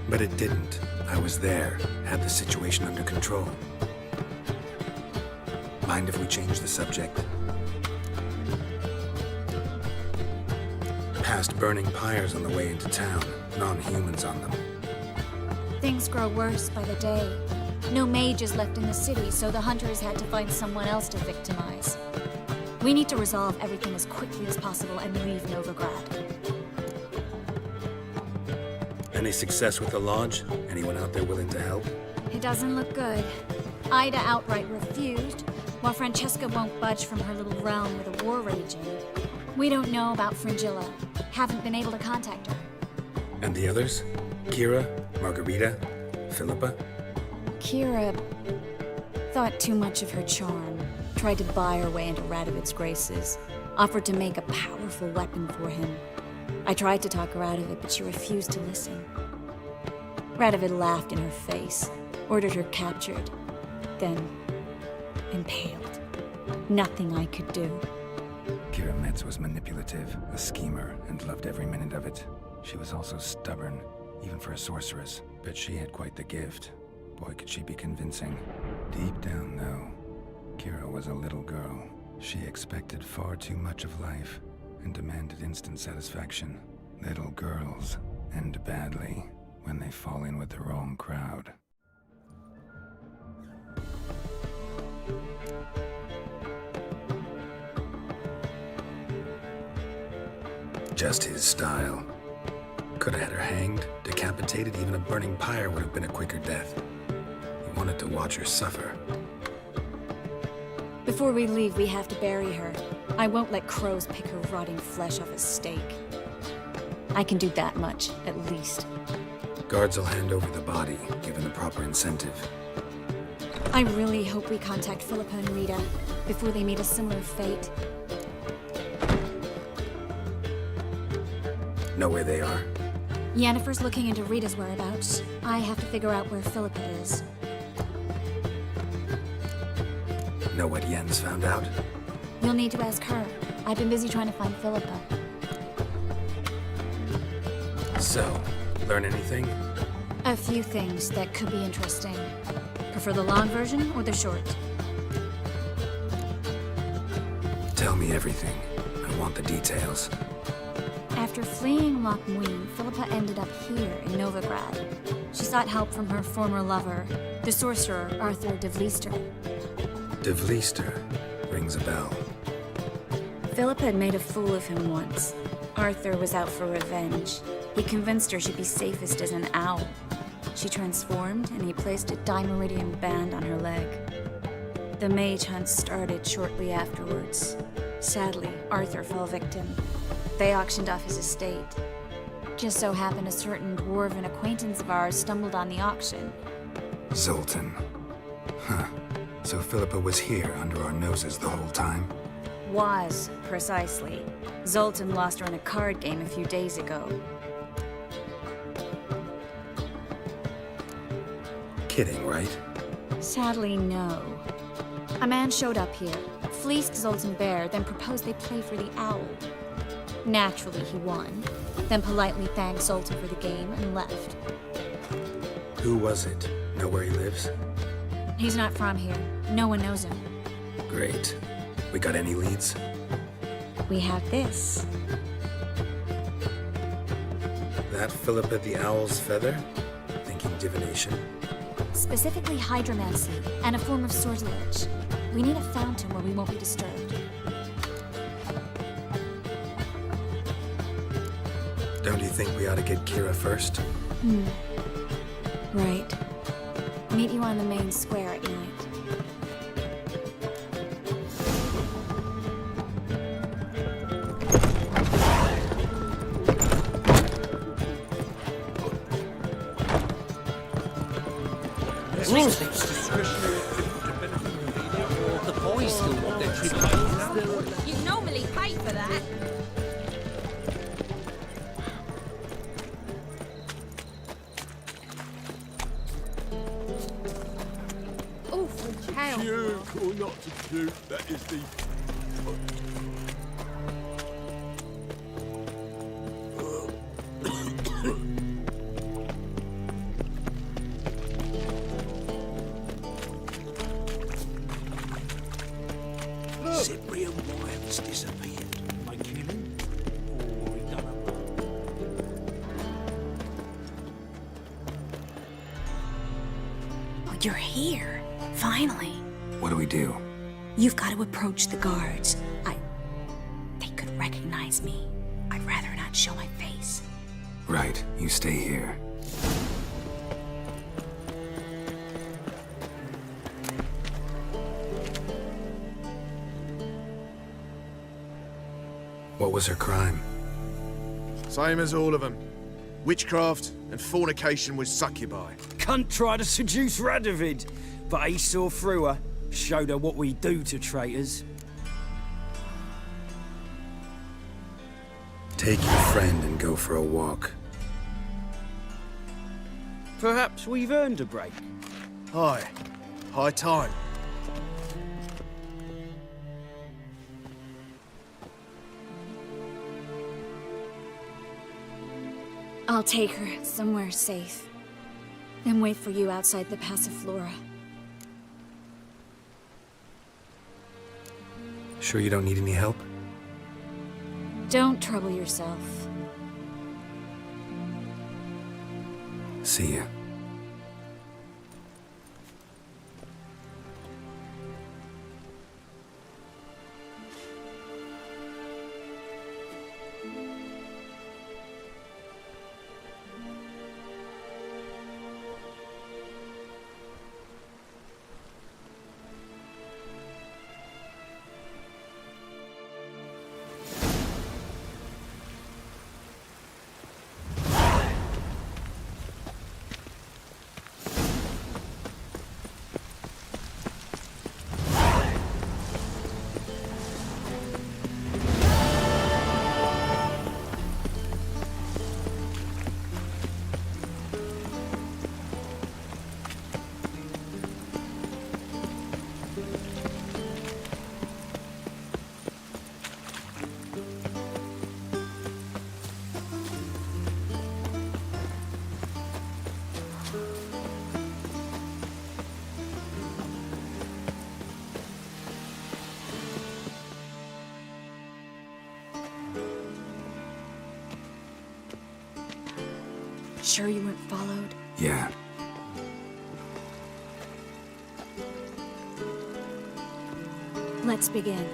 But it didn't. I was there, had the situation under control. Mind if we change the subject? Past burning pyres on the way into town, non-humans on them. Things grow worse by the day. No mages left in the city, so the hunters had to find someone else to victimize. We need to resolve everything as quickly as possible and leave Novigrad. Any success with the Lodge? Anyone out there willing to help? It doesn't look good. Ida outright refused, while Francesca won't budge from her little realm with a war raging. We don't know about Fringilla. Haven't been able to contact her. And the others? Kira? Margarita? Philippa? Kira thought too much of her charm, tried to buy her way into Radovid's graces, offered to make a powerful weapon for him. I tried to talk her out of it, but she refused to listen. Radovid laughed in her face, ordered her captured, then impaled. Nothing I could do. Kira Metz was manipulative, a schemer, and loved every minute of it. She was also stubborn, even for a sorceress, but she had quite the gift. Boy, could she be convincing. Deep down, though, Kira was a little girl. She expected far too much of life and demanded instant satisfaction. Little girls end badly when they fall in with the wrong crowd. Just his style. Could have had her hanged, decapitated, even a burning pyre would have been a quicker death. He wanted to watch her suffer. Before we leave, we have to bury her. I won't let crows pick her rotting flesh off a stake. I can do that much, at least. Guards will hand over the body, given the proper incentive. I really hope we contact Philippa and Rita before they meet a similar fate. Know where they are? Yennefer's looking into Rita's whereabouts. I have to figure out where Philippa is. Know what Yen's found out? You'll need to ask her. I've been busy trying to find Philippa. So, learn anything? A few things that could be interesting. Prefer the long version or the short? Tell me everything. I want the details. After fleeing Loch Muin, Philippa ended up here in Novigrad. She sought help from her former lover, the sorcerer Arthur de Vlister. De Vlister rings a bell. Philippa had made a fool of him once. Arthur was out for revenge. He convinced her she'd be safest as an owl. She transformed, and he placed a Dimeridian band on her leg. The mage hunt started shortly afterwards. Sadly, Arthur fell victim. They auctioned off his estate. Just so happened a certain dwarven acquaintance of ours stumbled on the auction. Zoltan. Huh. So Philippa was here under our noses the whole time? Was, precisely. Zoltan lost her in a card game a few days ago. Kidding, right? Sadly, no. A man showed up here, fleeced Zoltan bare, then proposed they play for the owl. Naturally, he won, then politely thanked Zoltan for the game and left. Who was it? Know where he lives? He's not from here. No one knows him. Great. We got any leads? We have this. That Philippa the Owl's feather? Thinking divination? Specifically hydromancy, and a form of sortilege. We need a fountain where we won't be disturbed. Don't you think we ought to get Kira first? Right. Meet you on the main square at night. The boys still want their tribute. You normally pay for that. Awful hell. Duke or not to Duke, that is the... Cyprian Wilde's disappeared. By killing? Or he done a... Oh, you're here. Finally. What do we do? You've got to approach the guards. They could recognize me. I'd rather not show my face. Right, you stay here. What was her crime? Same as all of them. Witchcraft and fornication with succubi. Cunt tried to seduce Radovid, but he saw through her. Showed her what we do to traitors. Take your friend and go for a walk. Perhaps we've earned a break. Aye. High time. I'll take her somewhere safe. Then wait for you outside the Passiflora. Sure you don't need any help? Don't trouble yourself. See ya. Sure you weren't followed? Yeah. Let's begin.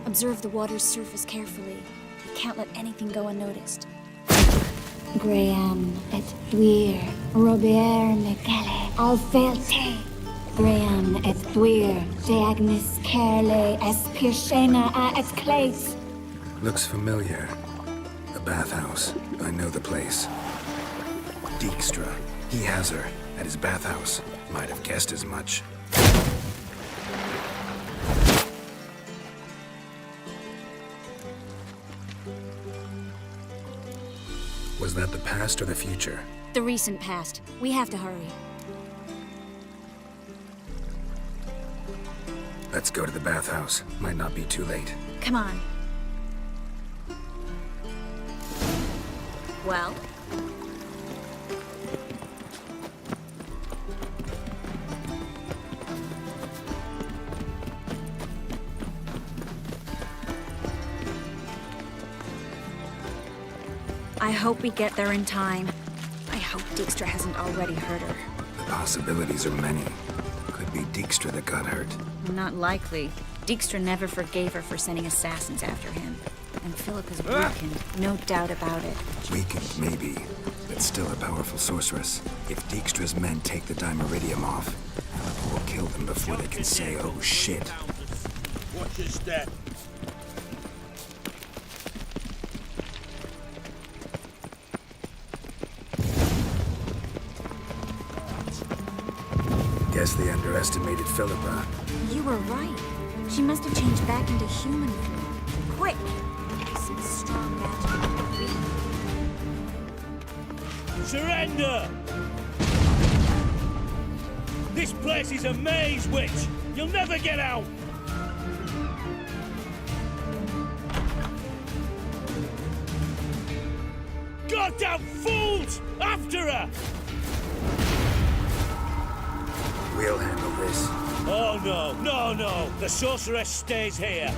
Observe the water's surface carefully. You can't let anything go unnoticed. Graham et thuir, Robert Mekele, Alfelte. Graham et thuir, Deagnis Kerle, es Pirshena a et Clace. Looks familiar. The bathhouse. I know the place. Dijkstra. He has her. At his bathhouse. Might have guessed as much. Was that the past or the future? The recent past. We have to hurry. Let's go to the bathhouse. Might not be too late. Come on. Well? I hope we get there in time. I hope Dijkstra hasn't already hurt her. The possibilities are many. Could be Dijkstra that got hurt. Not likely. Dijkstra never forgave her for sending assassins after him. And Philip is weakened, no doubt about it. Weakened, maybe, but still a powerful sorceress. If Dijkstra's men take the Dimeridium off, Philip will kill them before they can say, oh shit. Watch your step. Guess they underestimated Philippa. You were right. She must have changed back into human form. Quick! Some strong magic. Surrender! This place is a maze, witch! You'll never get out! Goddamn fools! After her! We'll handle this. Oh no, no, no! The sorceress stays here.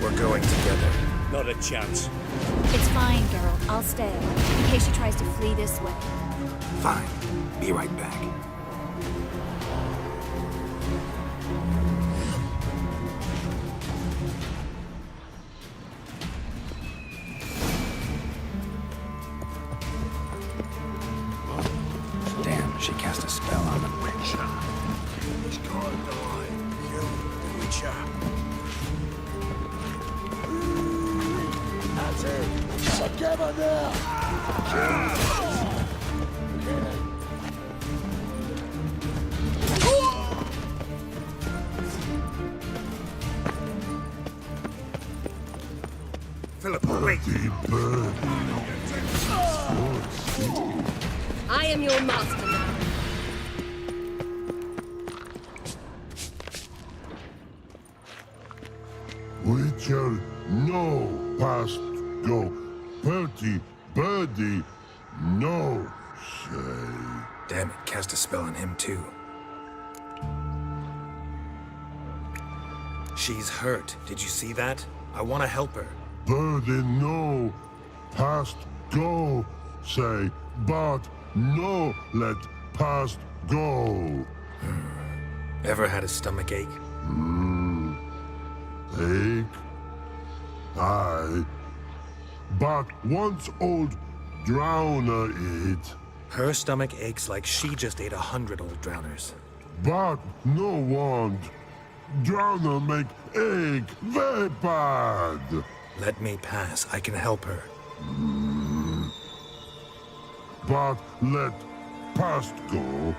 We're going together. Not a chance. It's fine, girl. I'll stay. In case she tries to flee this way. Fine. Be right back. Damn, she cast a spell on the Witcher. It's gone die. Kill the Witcher. That's it. Together now. Philippa, wait. I am your master now. Witcher, no past go. Bertie, birdie, no say. Damn it, cast a spell on him too. She's hurt. Did you see that? I want to help her. Birdie, no past go say, but no let past go. Ever had a stomach ache? Ache? Aye. But once old drowner eat. Her stomach aches like she just ate 100 old drowners. But no want. Drowner make ache very bad. Let me pass. I can help her. But let past go.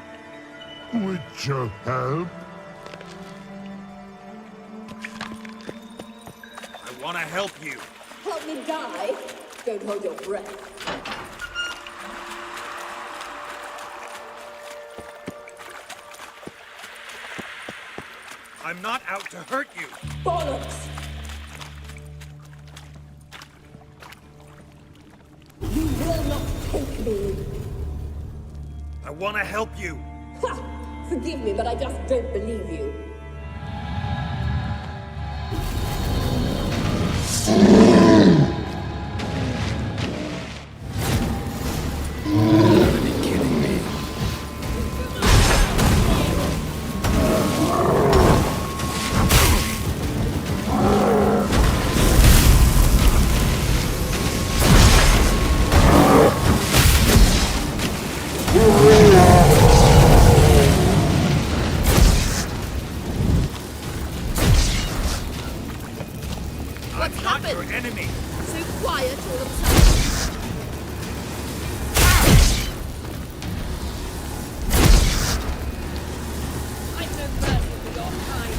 Witcher help? I want to help you. Help me die? Don't hold your breath. I'm not out to hurt you. Bollocks! You will not take me. I want to help you. Ha! Forgive me, but I just don't believe you. What's happened? Your enemy. So quiet all of a sudden. I've no mercy for your kind.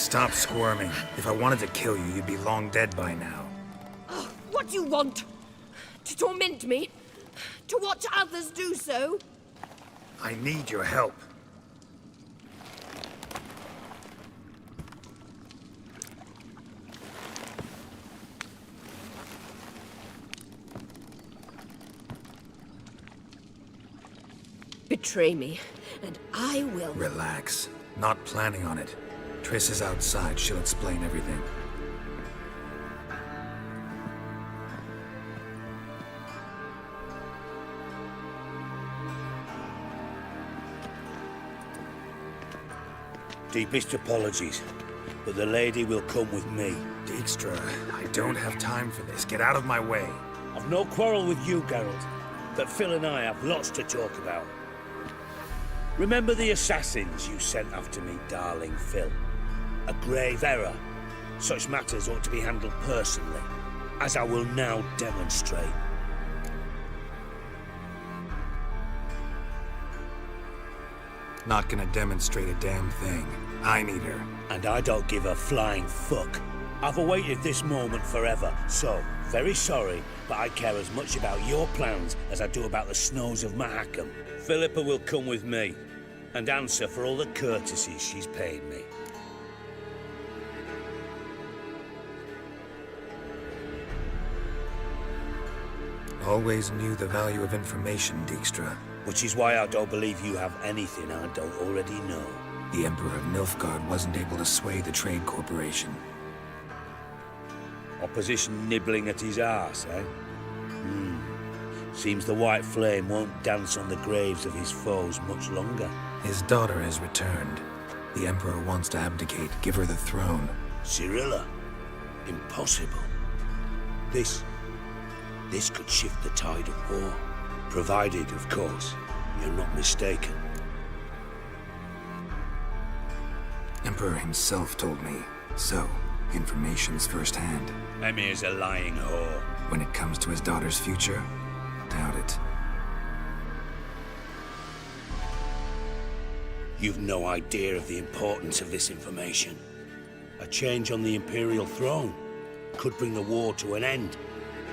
Stop squirming. If I wanted to kill you, you'd be long dead by now. Oh, what do you want? To torment me? To watch others do so? I need your help. Betray me, and I will... Relax. Not planning on it. Triss is outside. She'll explain everything. Deepest apologies, but the lady will come with me. Dijkstra, I don't have time for this. Get out of my way. I've no quarrel with you, Geralt, but Phil and I have lots to talk about. Remember the assassins you sent after me, darling Phil? A grave error. Such matters ought to be handled personally, as I will now demonstrate. Not gonna demonstrate a damn thing. I need her. And I don't give a flying fuck. I've awaited this moment forever, so, very sorry, but I care as much about your plans as I do about the snows of Mahakam. Philippa will come with me, and answer for all the courtesies she's paid me. Always knew the value of information, Dijkstra. Which is why I don't believe you have anything I don't already know. The Emperor of Nilfgaard wasn't able to sway the Trade Corporation. Opposition nibbling at his arse, eh? Seems the White Flame won't dance on the graves of his foes much longer. His daughter has returned. The Emperor wants to abdicate, give her the throne. Cirilla? Impossible. This could shift the tide of war. Provided, of course, you're not mistaken. Emperor himself told me. So, information's firsthand. Emir's a lying whore. When it comes to his daughter's future, doubt it. You've no idea of the importance of this information. A change on the Imperial throne could bring the war to an end.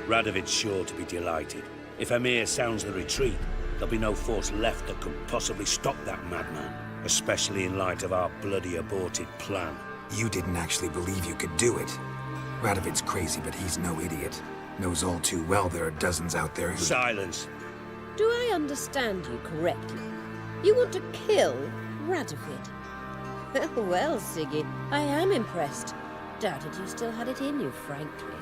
Radovid's sure to be delighted. If Emir sounds the retreat, there'll be no force left that could possibly stop that madman, especially in light of our bloody aborted plan. You didn't actually believe you could do it. Radovid's crazy, but he's no idiot. Knows all too well there are dozens out there who... Silence! Do I understand you correctly? You want to kill Radovid? Well, Siggy, I am impressed. Doubted you still had it in you, frankly.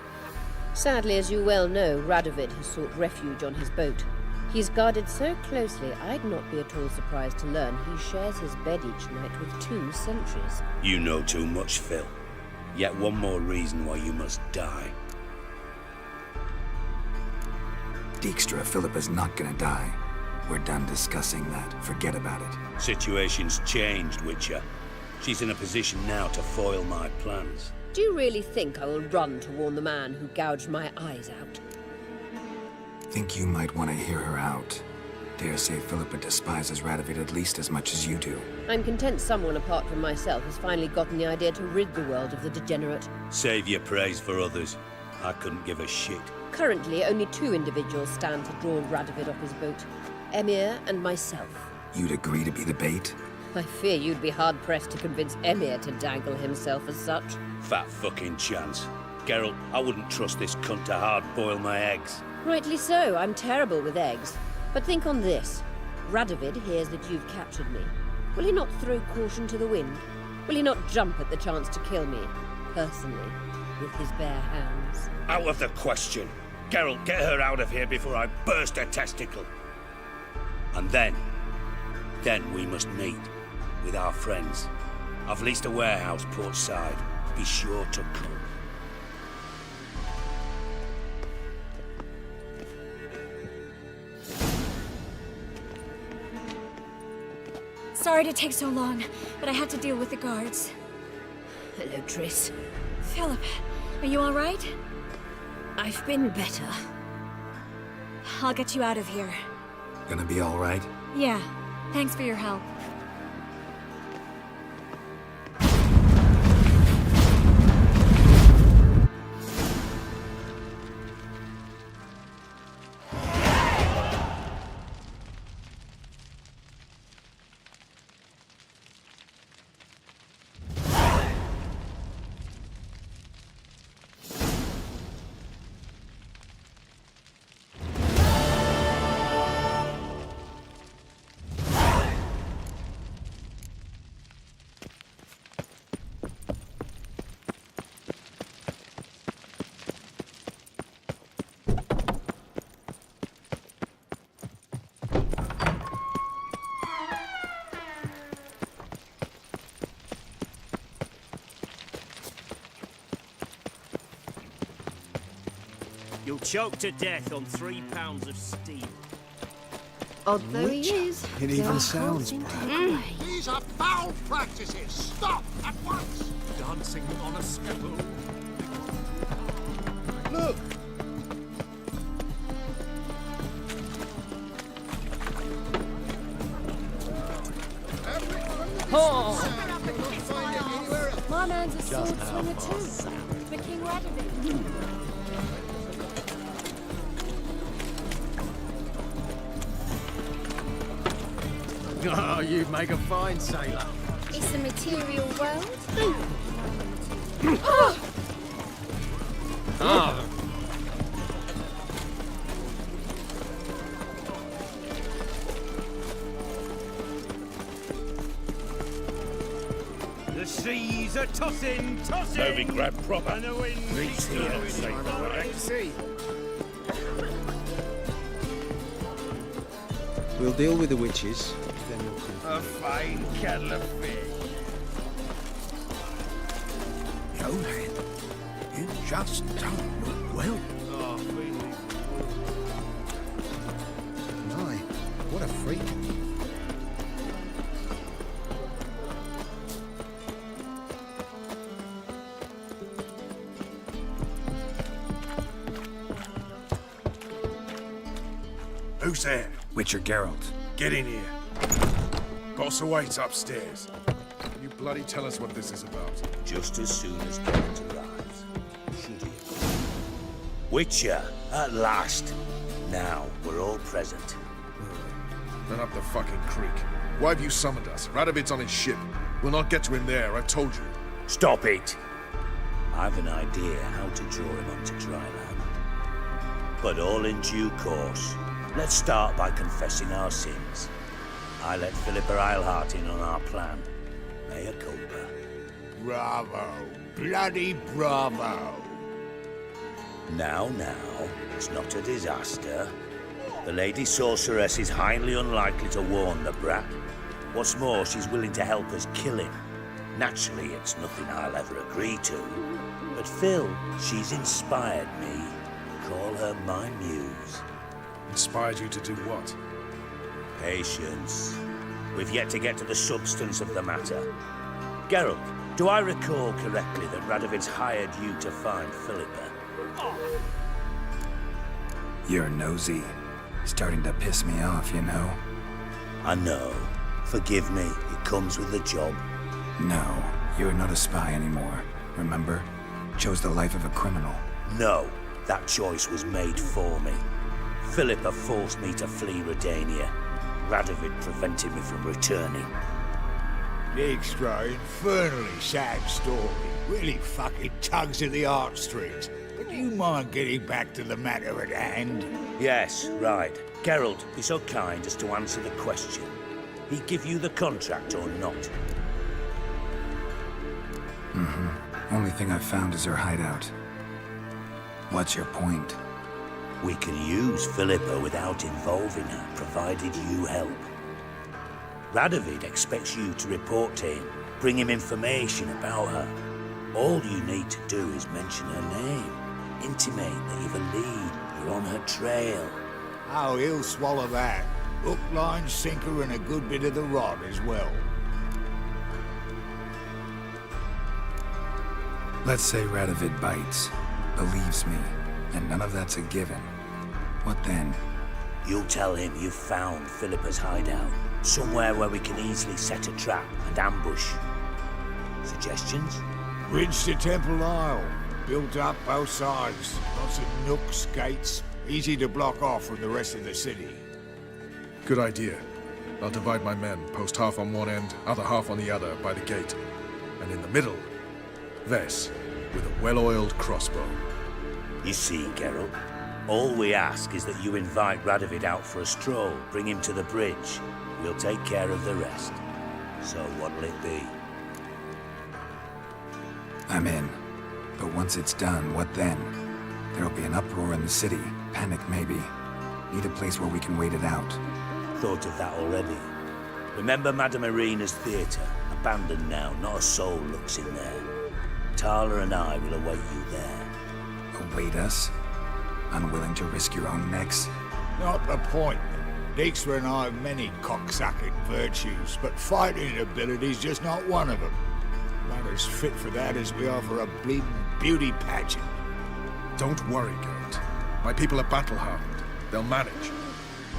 Sadly, as you well know, Radovid has sought refuge on his boat. He's guarded so closely, I'd not be at all surprised to learn he shares his bed each night with 2 sentries. You know too much, Phil. Yet one more reason why you must die. Dijkstra, Philippa's not gonna die. We're done discussing that. Forget about it. Situation's changed, Witcher. She's in a position now to foil my plans. Do you really think I will run to warn the man who gouged my eyes out? Think you might want to hear her out. Dare say Philippa despises Radovid at least as much as you do. I'm content someone apart from myself has finally gotten the idea to rid the world of the degenerate. Save your praise for others. I couldn't give a shit. Currently, only 2 individuals stand to draw Radovid off his boat. Emir and myself. You'd agree to be the bait? I fear you'd be hard-pressed to convince Emir to dangle himself as such. Fat fucking chance. Geralt, I wouldn't trust this cunt to hard-boil my eggs. Rightly so, I'm terrible with eggs. But think on this. Radovid hears that you've captured me. Will he not throw caution to the wind? Will he not jump at the chance to kill me, personally, with his bare hands? Out of the question. Geralt, get her out of here before I burst her testicle. And then we must meet with our friends. I've leased a warehouse port side. Be sure to come. Sorry to take so long, but I had to deal with the guards. Hello, Triss. Philip, are you all right? I've been better. I'll get you out of here. Gonna be all right? Yeah, thanks for your help. You'll choke to death on 3 pounds of steel. Odd though he is. It even sounds These are foul practices! Stop at once! Dancing on a scaffold. Look! My man's a sword swinger too. The King Radovid. Oh, you'd make a fine sailor. It's a material world. Ah. The seas are tossing, tossing. Moving grab proper. And the wind Reach here, safe. We'll deal with the witches. A fine kettle of fish. Johan, you just don't look well. My, what a freak. Who's there? Witcher Geralt. Get in here. Boss awaits upstairs. Can you bloody tell us what this is about? Just as soon as Geralt arrives. Should he? Witcher, at last. Now we're all present. Then up the fucking creek. Why have you summoned us? Radovid's on his ship. We'll not get to him there, I've told you. Stop it! I've an idea how to draw him onto dry land. But all in due course. Let's start by confessing our sins. I let Philippa Eilhart in on our plan. Mea culpa. Bravo. Bloody bravo. Now, it's not a disaster. The Lady Sorceress is highly unlikely to warn the brat. What's more, she's willing to help us kill him. Naturally, it's nothing I'll ever agree to. But Phil, she's inspired me. Call her my muse. Inspired you to do what? Patience. We've yet to get to the substance of the matter. Geralt, do I recall correctly that Radovid's hired you to find Philippa? You're nosy. Starting to piss me off, you know? I know. Forgive me, it comes with the job. No, you're not a spy anymore. Remember? Chose the life of a criminal. No, that choice was made for me. Philippa forced me to flee Redania. Radovid prevented me from returning. Extra infernally sad story. Really fucking tugs at the heartstrings. But do you mind getting back to the matter at hand? Yes, right. Geralt, be so kind as to answer the question. He give you the contract or not? Mm-hmm. Only thing I've found is her hideout. What's your point? We can use Philippa without involving her, provided you help. Radovid expects you to report to him, bring him information about her. All you need to do is mention her name, intimate that you've a lead, you're on her trail. Oh, he'll swallow that. Hook, line, sinker, and a good bit of the rod as well. Let's say Radovid bites, believes me, and none of that's a given. What then? You'll tell him you've found Philippa's hideout, somewhere where we can easily set a trap and ambush. Suggestions? Bridge to Temple Isle. Built up both sides. Lots of nooks, gates. Easy to block off from the rest of the city. Good idea. I'll divide my men, post half on one end, other half on the other, by the gate. And in the middle, Ves, with a well-oiled crossbow. You see, Geralt, all we ask is that you invite Radovid out for a stroll, bring him to the bridge. We'll take care of the rest. So what'll it be? I'm in. But once it's done, what then? There'll be an uproar in the city. Panic, maybe. Need a place where we can wait it out. Thought of that already. Remember Madame Irina's theatre? Abandoned now, not a soul looks in there. Tala and I will await you there. Await us? Unwilling to risk your own necks? Not the point. Dijkstra and I have many cocksucking virtues, but fighting ability's just not one of them. About as fit for that as we are for a bleeding beauty pageant. Don't worry, Geralt. My people are battle-hardened. They'll manage.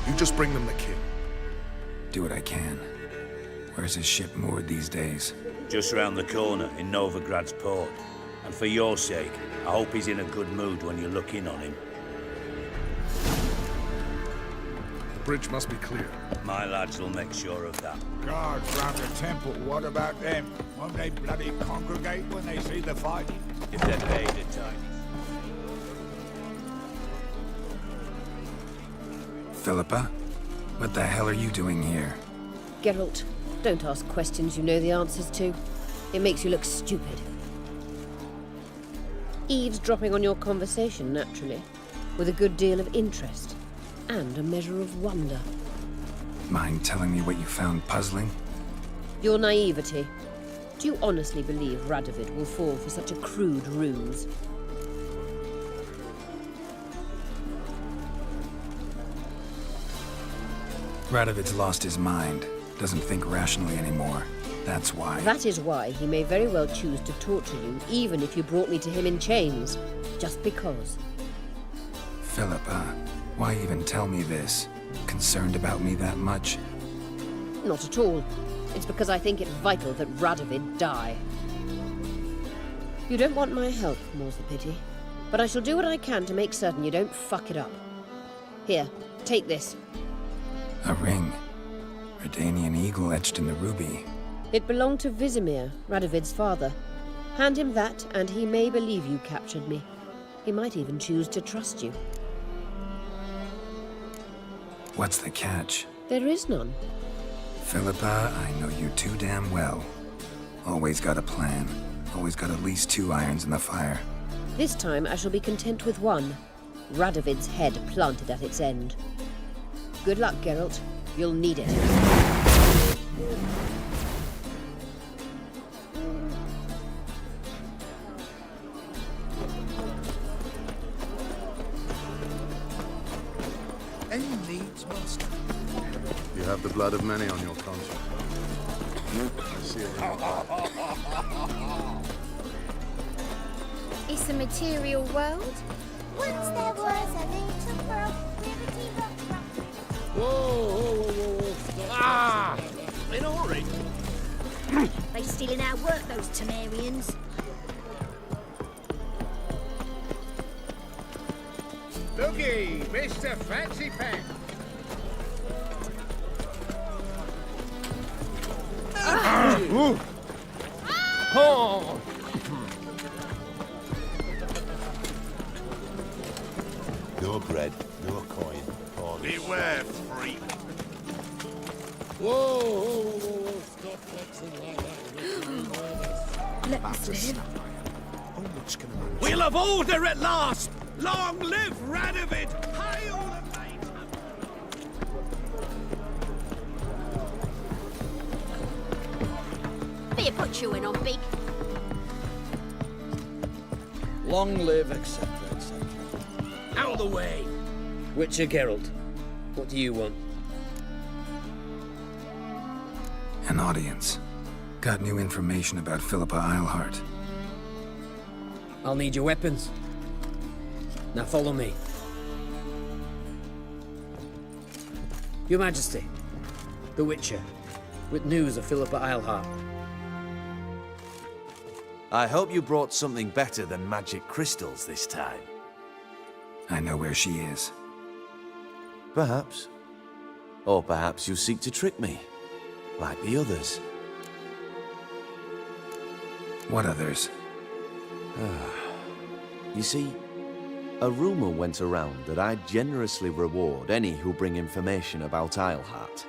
You just bring them the king. Do what I can. Where's his ship moored these days? Just round the corner in Novigrad's port. And for your sake, I hope he's in a good mood when you look in on him. The bridge must be clear. My lads will make sure of that. Guards round the temple, what about them? Won't they bloody congregate when they see the fighting? If they're paid a time. Philippa? What the hell are you doing here? Geralt, don't ask questions you know the answers to. It makes you look stupid. Eavesdropping on your conversation, naturally, with a good deal of interest and a measure of wonder. Mind telling me what you found puzzling? Your naivety. Do you honestly believe Radovid will fall for such a crude ruse? Radovid's lost his mind. Doesn't think rationally anymore. That's why. That is why he may very well choose to torture you, even if you brought me to him in chains. Just because. Philippa, why even tell me this? Concerned about me that much? Not at all. It's because I think it vital that Radovid die. You don't want my help, more's the pity. But I shall do what I can to make certain you don't fuck it up. Here, take this. A ring. Redanian eagle etched in the ruby. It belonged to Vizimir, Radovid's father. Hand him that, and he may believe you captured me. He might even choose to trust you. What's the catch? There is none. Philippa, I know you too damn well. Always got a plan. Always got at least 2 irons in the fire. This time I shall be content with one. Radovid's head planted at its end. Good luck, Geralt. You'll need it. Any needs, master? You have the blood of many on your conscience. I see it. It's a material world. Once there was a little girl, liberty rock. Whoa. Ah! In a hurry. They stealing our work, those Temerians. Looky, Mr. Fancy Pants. Oh! No bread, no coin. Beware, freak. Whoa. Stop flexing like that. Let us live. We'll have order at last! Long live Radovid! Hail the mate! Be a put you in on big. Long live, etc., etc. Out of the way! Witcher Geralt, what do you want? An audience. Got new information about Philippa Eilhart. I'll need your weapons. Now follow me. Your Majesty, the Witcher, with news of Philippa Eilhart. I hope you brought something better than magic crystals this time. I know where she is. Perhaps. Or perhaps you seek to trick me, like the others. What others? You see, a rumor went around that I generously reward any who bring information about Eilhart.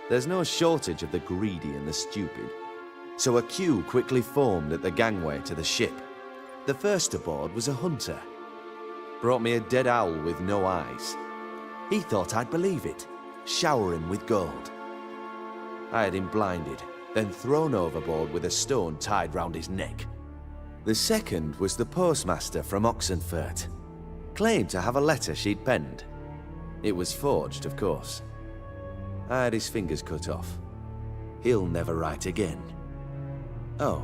There's no shortage of the greedy and the stupid, so a queue quickly formed at the gangway to the ship. The first aboard was a hunter. Brought me a dead owl with no eyes. He thought I'd believe it, shower him with gold. I had him blinded, then thrown overboard with a stone tied round his neck. The second was the postmaster from Oxenfurt. claimed to have a letter she'd penned. It was forged, of course. I had his fingers cut off. He'll never write again. Oh,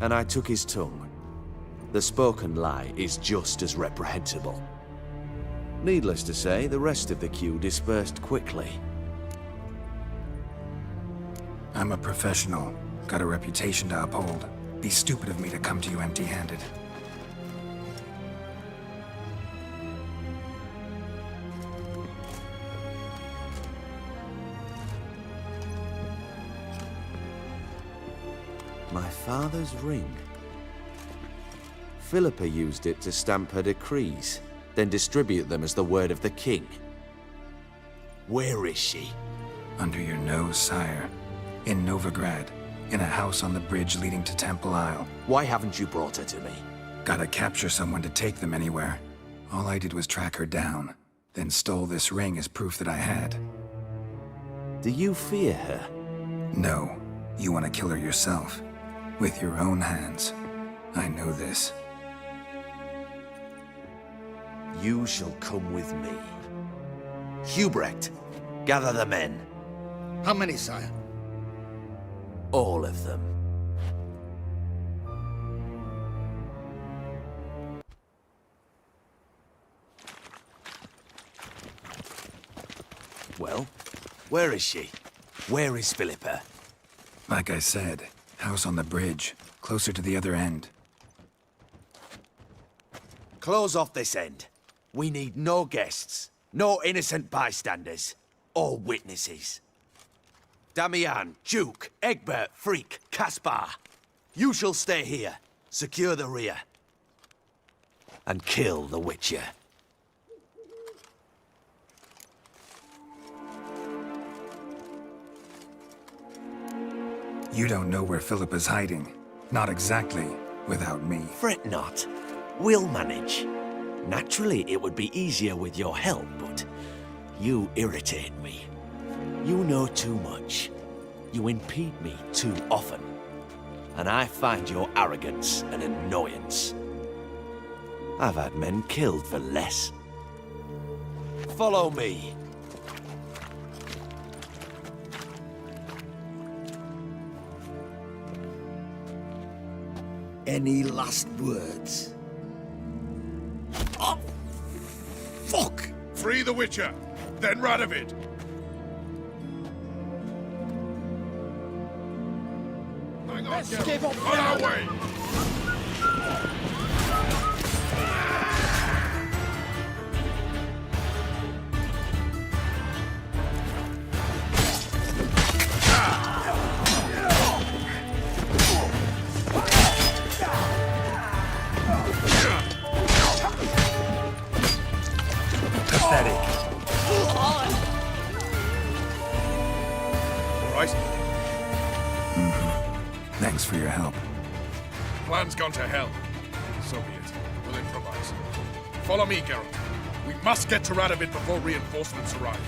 and I took his tongue. The spoken lie is just as reprehensible. Needless to say, the rest of the queue dispersed quickly. I'm a professional. Got a reputation to uphold. Be stupid of me to come to you empty-handed. My father's ring. Philippa used it to stamp her decrees, then distribute them as the word of the king. Where is she? Under your nose, sire. In Novigrad. In a house on the bridge leading to Temple Isle. Why haven't you brought her to me? Gotta capture someone to take them anywhere. All I did was track her down, then stole this ring as proof that I had. Do you fear her? No. You want to kill her yourself. With your own hands. I know this. You shall come with me. Hubrecht, gather the men. How many, sire? All of them. Well, where is she? Where is Philippa? Like I said, house on the bridge, closer to the other end. Close off this end. We need no guests, no innocent bystanders, or witnesses. Damian, Duke, Egbert, Freak, Caspar. You shall stay here, secure the rear, and kill the Witcher. You don't know where Philippa's hiding. Not exactly, without me. Fret not. We'll manage. Naturally, it would be easier with your help, but you irritate me. You know too much. You impede me too often. And I find your arrogance an annoyance. I've had men killed for less. Follow me. Any last words? Oh, fuck! Free the Witcher, then Radovid. Hang on, Geralt. On our way! Thanks for your help. Plan's gone to hell. So be it. We'll improvise. Follow me, Geralt. We must get to Radovid before reinforcements arrive.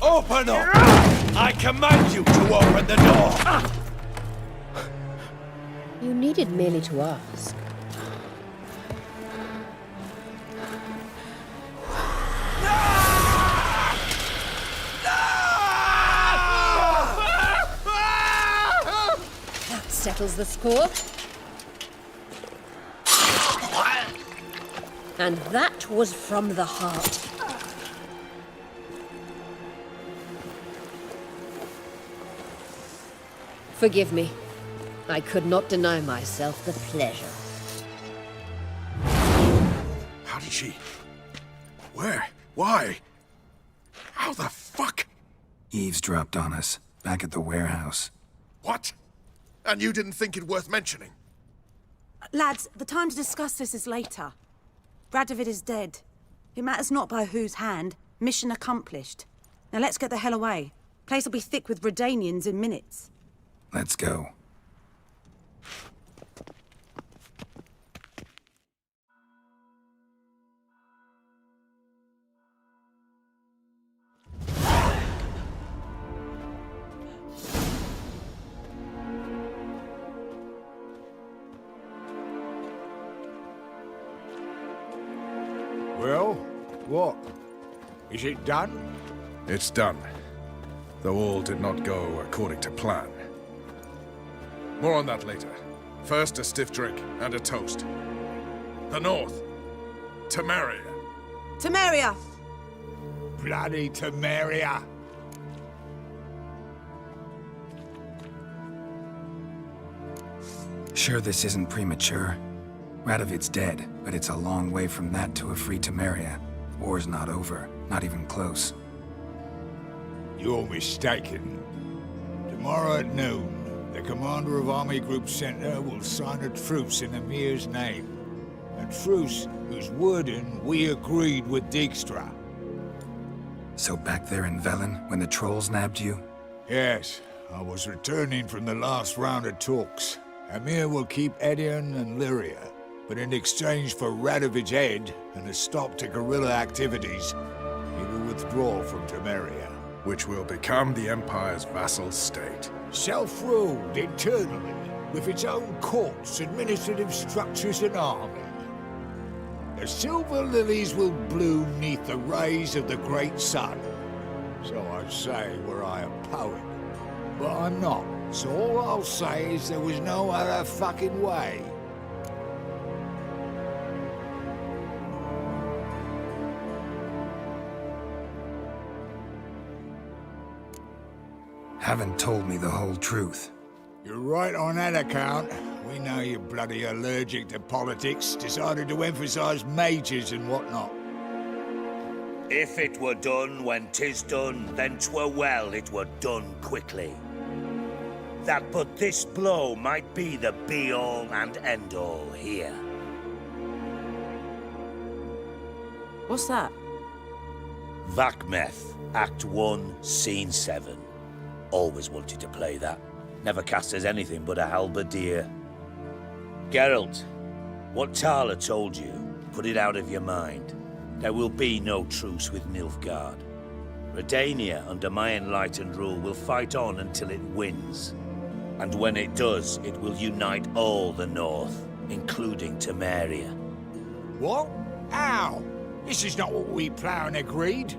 Open up! I command you to open the door! You needed merely to ask. That settles the score. And that was from the heart. Forgive me. I could not deny myself the pleasure. How did she... Where? Why? How the fuck? Eavesdropped on us, back at the warehouse. What? And you didn't think it worth mentioning? Lads, the time to discuss this is later. Radovid is dead. It matters not by whose hand. Mission accomplished. Now let's get the hell away. Place will be thick with Redanians in minutes. Let's go. Well, what? Is it done? It's done. Though all did not go according to plan. More on that later. First, a stiff drink and a toast. The North. Temeria. Temeria! Bloody Temeria! Sure this isn't premature? Radovid's dead, but it's a long way from that to a free Temeria. War's not over, not even close. You're mistaken. Tomorrow at noon, the commander of Army Group Center will sign a truce in Emir's name. A truce whose wording we agreed with Dijkstra. So back there in Velen, when the trolls nabbed you? Yes, I was returning from the last round of talks. Emir will keep Edion and Lyria, but in exchange for Radovid's head and a stop to guerrilla activities, he will withdraw from Temeria. Which will become the Empire's vassal state. Self-ruled internally, with its own courts, administrative structures and army. The silver lilies will bloom neath the rays of the great sun. So I say were I a poet. But I'm not, so all I'll say is there was no other fucking way. Haven't told me the whole truth. You're right on that account. We know you're bloody allergic to politics, decided to emphasize majors and whatnot. If it were done when 'tis done, then 'twere well it were done quickly. That but this blow might be the be-all and end-all here. What's that? Vakmeth, Act 1, Scene 7. Always wanted to play that. Never cast as anything but a halberdier. Geralt, what Tala told you, put it out of your mind. There will be no truce with Nilfgaard. Redania, under my enlightened rule, will fight on until it wins. And when it does, it will unite all the North, including Temeria. What? How? This is not what we planned and agreed.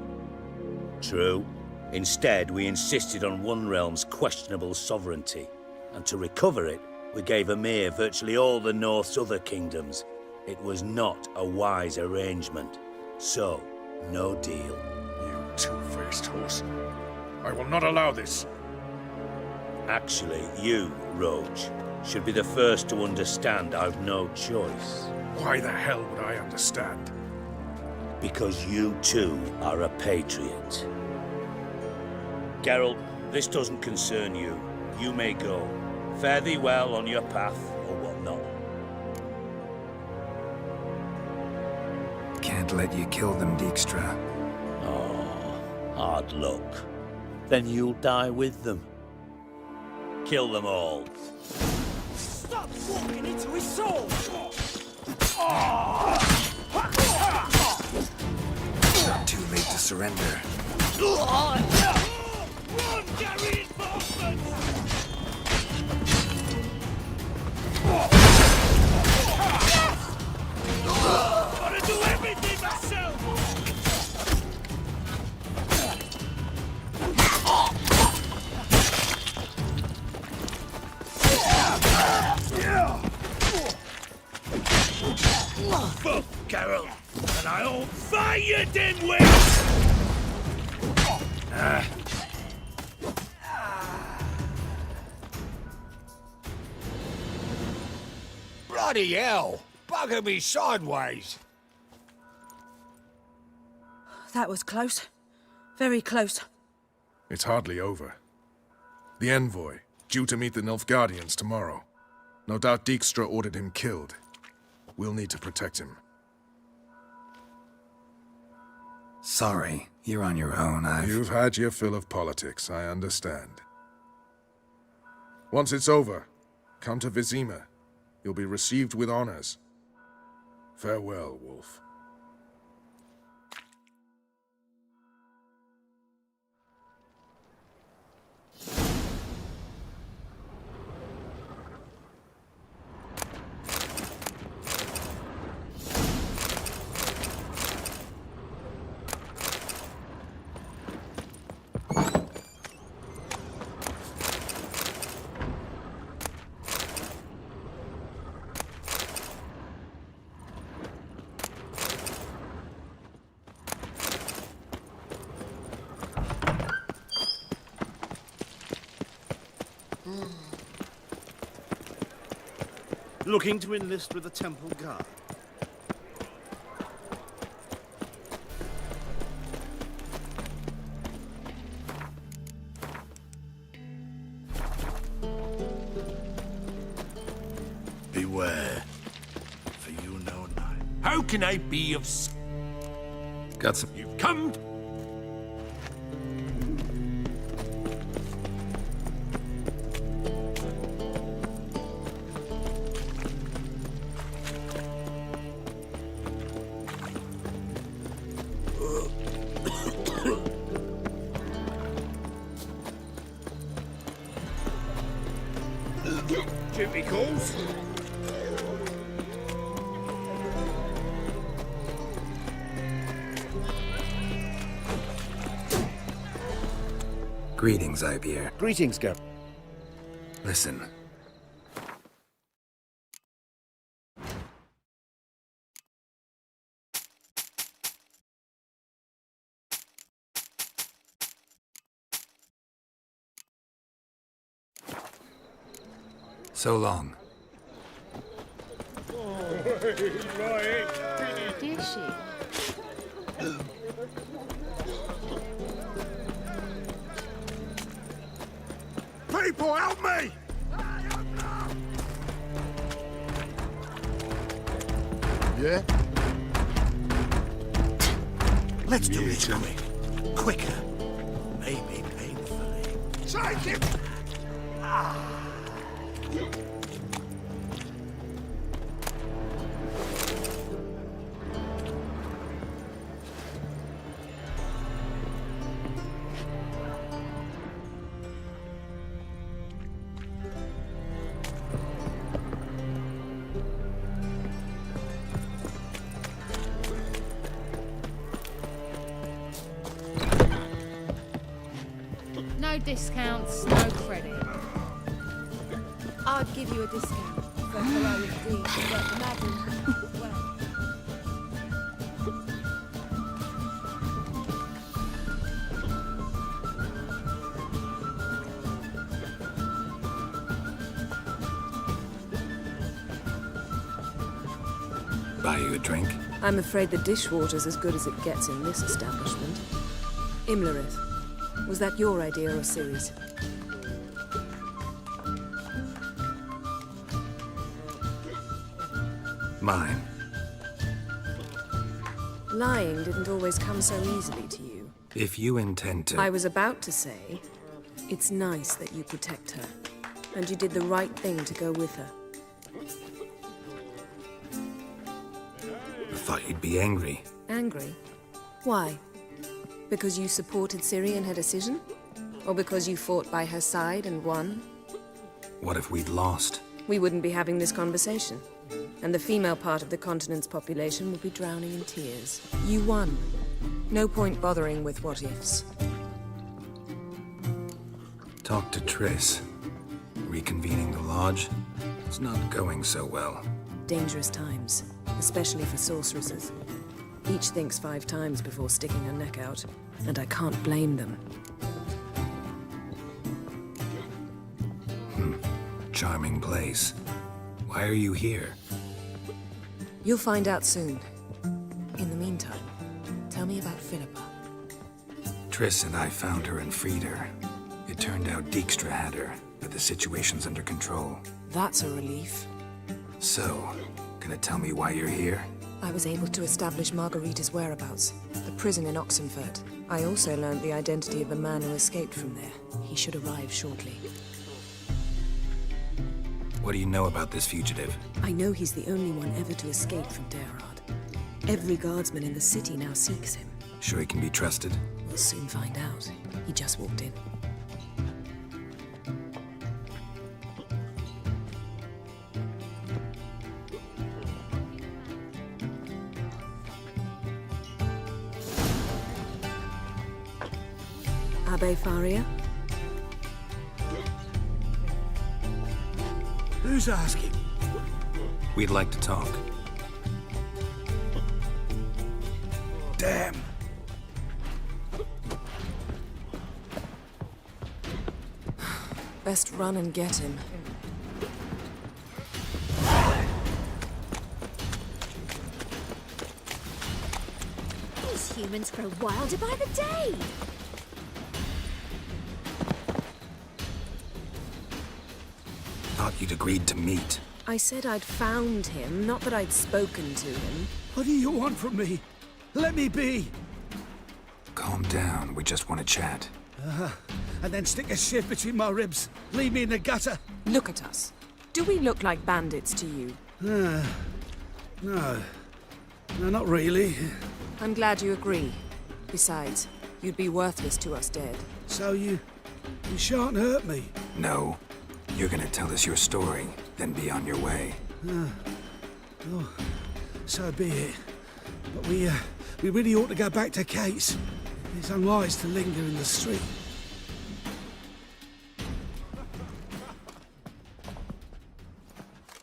True. Instead, we insisted on one realm's questionable sovereignty, and to recover it, we gave Emir virtually all the North's other kingdoms. It was not a wise arrangement. So, no deal. You two-faced horse. I will not allow this. Actually, you, Roach, should be the first to understand I've no choice. Why the hell would I understand? Because you too are a patriot. Geralt, this doesn't concern you. You may go. Fare thee well on your path, or whatnot. Can't let you kill them, Dijkstra. Oh, hard luck. Then you'll die with them. Kill them all. Stop walking into his soul! Not too late to surrender. Gotta do everything myself! Fuck, Carol, and I'll fight you, dimwit! Bloody hell! Bugger me sideways! That was close. Very close. It's hardly over. The envoy, due to meet the Nilfgaardians tomorrow. No doubt Dijkstra ordered him killed. We'll need to protect him. Sorry, you're on your own. You've had your fill of politics, I understand. Once it's over, come to Vizima. You'll be received with honors. Farewell, Wolf. Looking to enlist with the Temple Guard. Beware, for you know not. How can I be of Got some. You've come. Duty calls. Greetings, Ivier. Greetings, Ger. Listen. So long. Did she? People, help me! Yeah? Let's do this quicker. Maybe painfully. Take him! No discounts, no credit. I'd give you a discount for heroic deeds, but madam, well. Buy you a drink? I'm afraid the dishwater's as good as it gets in this establishment. Imlerith, was that your idea or Ciri's? Mine. Lying didn't always come so easily to you. If you intend to... I was about to say, it's nice that you protect her. And you did the right thing to go with her. I thought you'd be angry. Angry? Why? Because you supported Ciri in her decision? Or because you fought by her side and won? What if we'd lost? We wouldn't be having this conversation. And the female part of the continent's population would be drowning in tears. You won. No point bothering with what-ifs. Talk to Triss. Reconvening the lodge? It's not going so well. Dangerous times, especially for sorceresses. Each thinks 5 times before sticking her neck out, and I can't blame them. Charming place. Why are you here? You'll find out soon. In the meantime, tell me about Philippa. Triss and I found her and freed her. It turned out Dijkstra had her, but the situation's under control. That's a relief. So, gonna tell me why you're here? I was able to establish Margarita's whereabouts, the prison in Oxenfurt. I also learned the identity of the man who escaped from there. He should arrive shortly. What do you know about this fugitive? I know he's the only one ever to escape from Daerad. Every guardsman in the city now seeks him. Sure he can be trusted? We'll soon find out. He just walked in. Abbe Faria? Who's asking? We'd like to talk. Damn. Best run and get him. These humans grow wilder by the day. Thought you'd agreed to meet. I said I'd found him, not that I'd spoken to him. What do you want from me? Let me be. Calm down, we just want to chat. And then stick a shiv between my ribs. Leave me in the gutter. Look at us. Do we look like bandits to you? No. No, not really. I'm glad you agree. Besides, you'd be worthless to us dead. So you shan't hurt me? No. You're gonna tell us your story, then be on your way. Oh, so be it. But we really ought to go back to Kate's. It's unwise to linger in the street.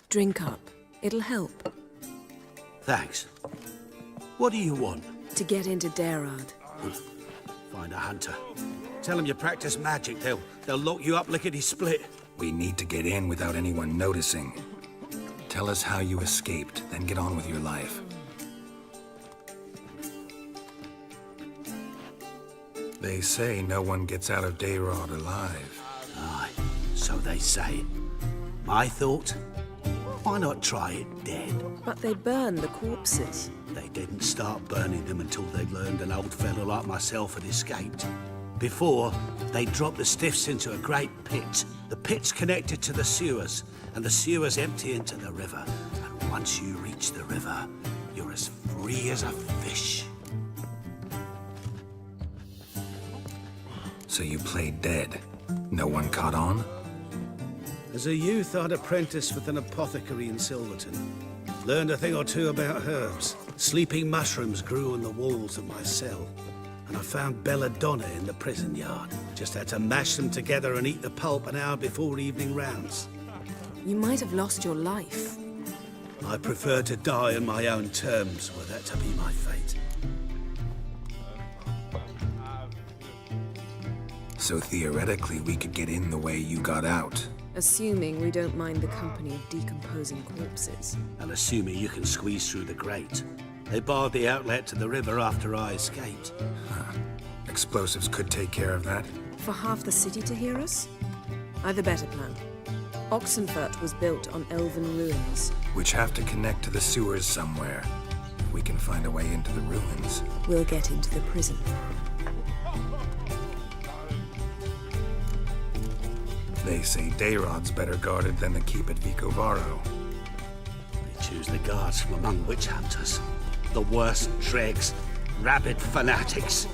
Drink up. It'll help. Thanks. What do you want? To get into Daerad. Find a hunter. Tell them you practice magic. They'll lock you up lickety-split. We need to get in without anyone noticing. Tell us how you escaped, then get on with your life. They say no one gets out of Daerad alive. Aye, so they say. My thought? Why not try it dead? But they burn the corpses. They didn't start burning them until they'd learned an old fellow like myself had escaped. Before, they dropped the stiffs into a great pit. The pit's connected to the sewers, and the sewers empty into the river. And once you reach the river, you're as free as a fish. So you played dead. No one caught on? As a youth, I'd apprenticed with an apothecary in Silverton. Learned a thing or two about herbs. Sleeping mushrooms grew on the walls of my cell. And I found belladonna in the prison yard. Just had to mash them together and eat the pulp an hour before evening rounds. You might have lost your life. I prefer to die on my own terms, were that to be my fate. So theoretically, we could get in the way you got out. Assuming we don't mind the company of decomposing corpses. And assuming you can squeeze through the grate. They barred the outlet to the river after I escaped. Explosives could take care of that. For half the city to hear us? I've a better plan. Oxenfurt was built on elven ruins. Which have to connect to the sewers somewhere. If we can find a way into the ruins. We'll get into the prison. They say Daerad's better guarded than the keep at Vicovaro. They choose the guards from among witch hunters. The worst dregs, rabid fanatics.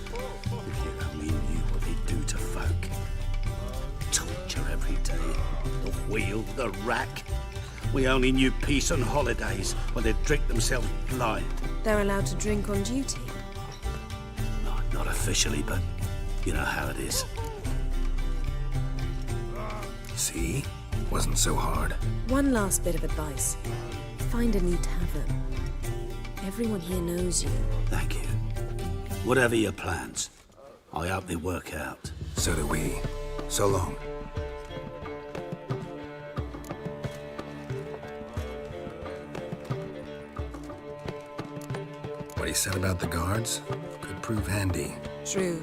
If you only knew what they do to folk. wheel, the rack. We only knew peace on holidays when they'd drink themselves blind. They're allowed to drink on duty. Not officially, but you know how it is. See? Wasn't so hard. One last bit of advice. Find a new tavern. Everyone here knows you. Thank you. Whatever your plans, I hope they work out. So do we. So long. What he said about the guards could prove handy. True.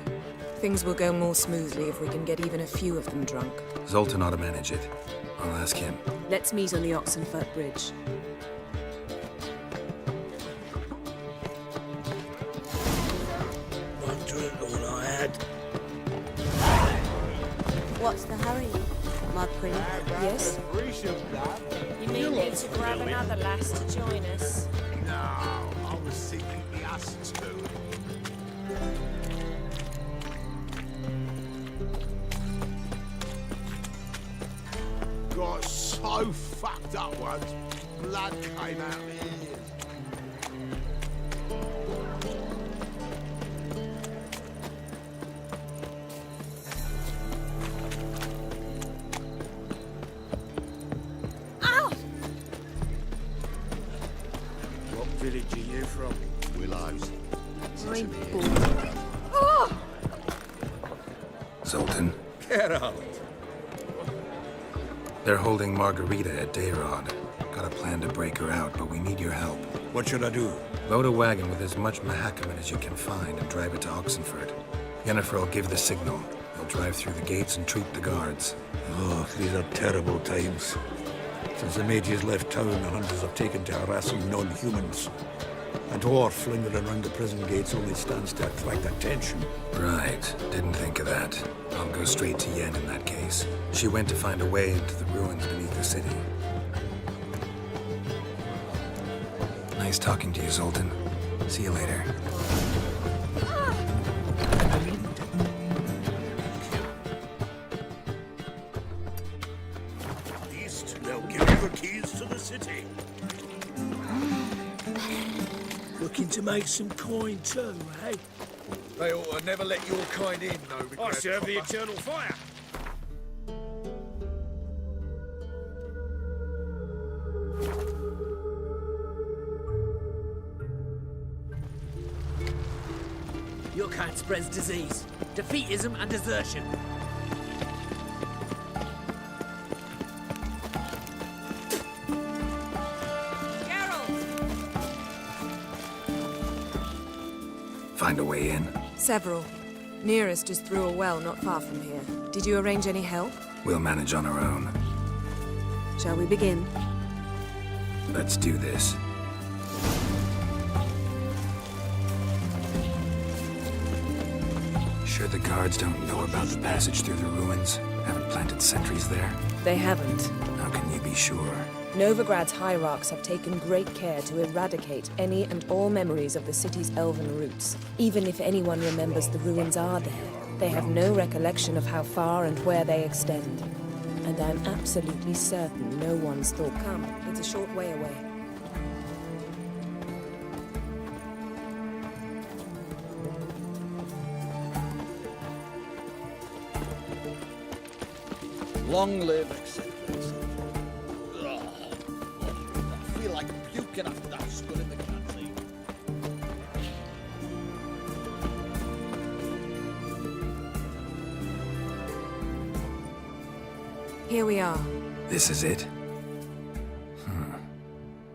Things will go more smoothly if we can get even a few of them drunk. Zoltan ought to manage it. I'll ask him. Let's meet on the Oxenfurt Bridge. One drink all I had. What's the hurry, my prince? Yes? You mean you to grab another lass to join us? No, I was seeking the assets too. Got so fucked up once, blood came out of my ears. What village are you from? Willows. Zoltan, Get out. they're holding Margarita at Dayrod. Got a plan to break her out, but we need your help. What should I do? Load a wagon with as much Mahakaman as you can find and drive it to Oxenfurt. Yennefer will give the signal. They'll drive through the gates and treat the guards. Oh, these are terrible times. Since the mages left town, the hunters have taken to harassing non-humans. A dwarf lingering around the prison gates only stands to attract attention. Right. Didn't think of that. I'll go straight to Yen in that case. She went to find a way into the ruins beneath the city. Nice talking to you, Zoltan. See you later. East, they'll give you the keys to the city. Looking to make some coin too, eh? They ought to never let your kind in, though. I serve the eternal fire. Your kind spreads disease, defeatism and desertion. Find a way in? Several. Nearest is through a well not far from here. Did you arrange any help? We'll manage on our own. Shall we begin? Let's do this. Sure the guards don't know about the passage through the ruins? Haven't planted sentries there? They haven't. How can you be sure? Novigrad's hierarchs have taken great care to eradicate any and all memories of the city's elven roots. Even if anyone remembers the ruins are there, they have no recollection of how far and where they extend. And I'm absolutely certain no one's thought, come, it's a short way away. Long live, etc., etc. I feel like puking after that skull in the canteen. Here we are. This is it?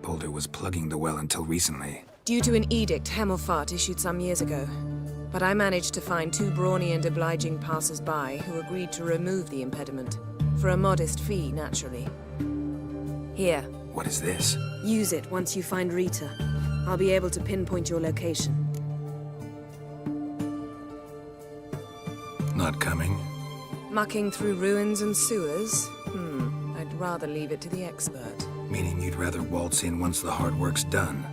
Boulder was plugging the well until recently. Due to an edict Hemelfart issued some years ago. But I managed to find two brawny and obliging passers-by who agreed to remove the impediment. For a modest fee, naturally. Here. What is this? Use it once you find Rita. I'll be able to pinpoint your location. Not coming? Mucking through ruins and sewers? I'd rather leave it to the expert. Meaning you'd rather waltz in once the hard work's done.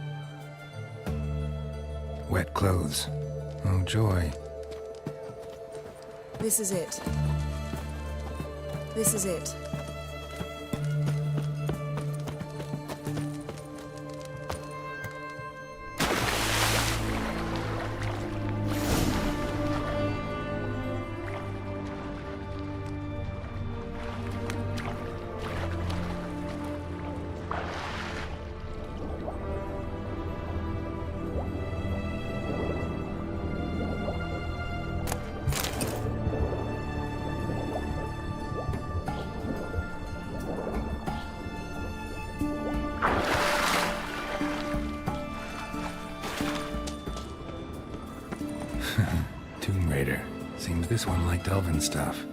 Wet clothes. Oh, joy. This is it. This is it. Tomb Raider. Seems this one liked elven stuff.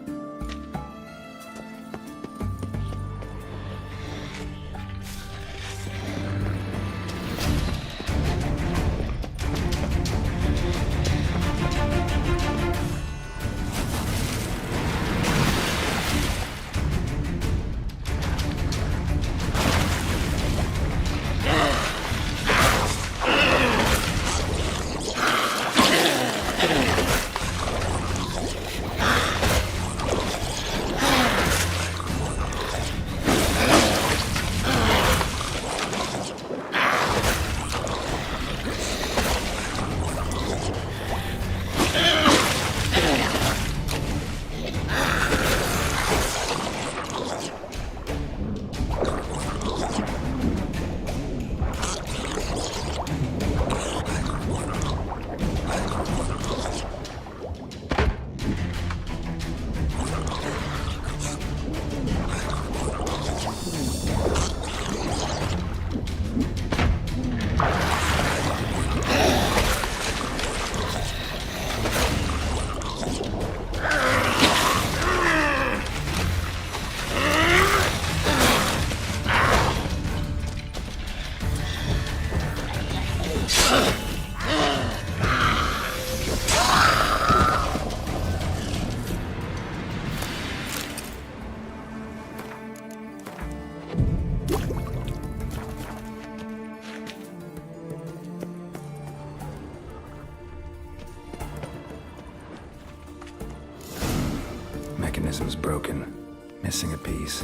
Mechanism's broken. Missing a piece.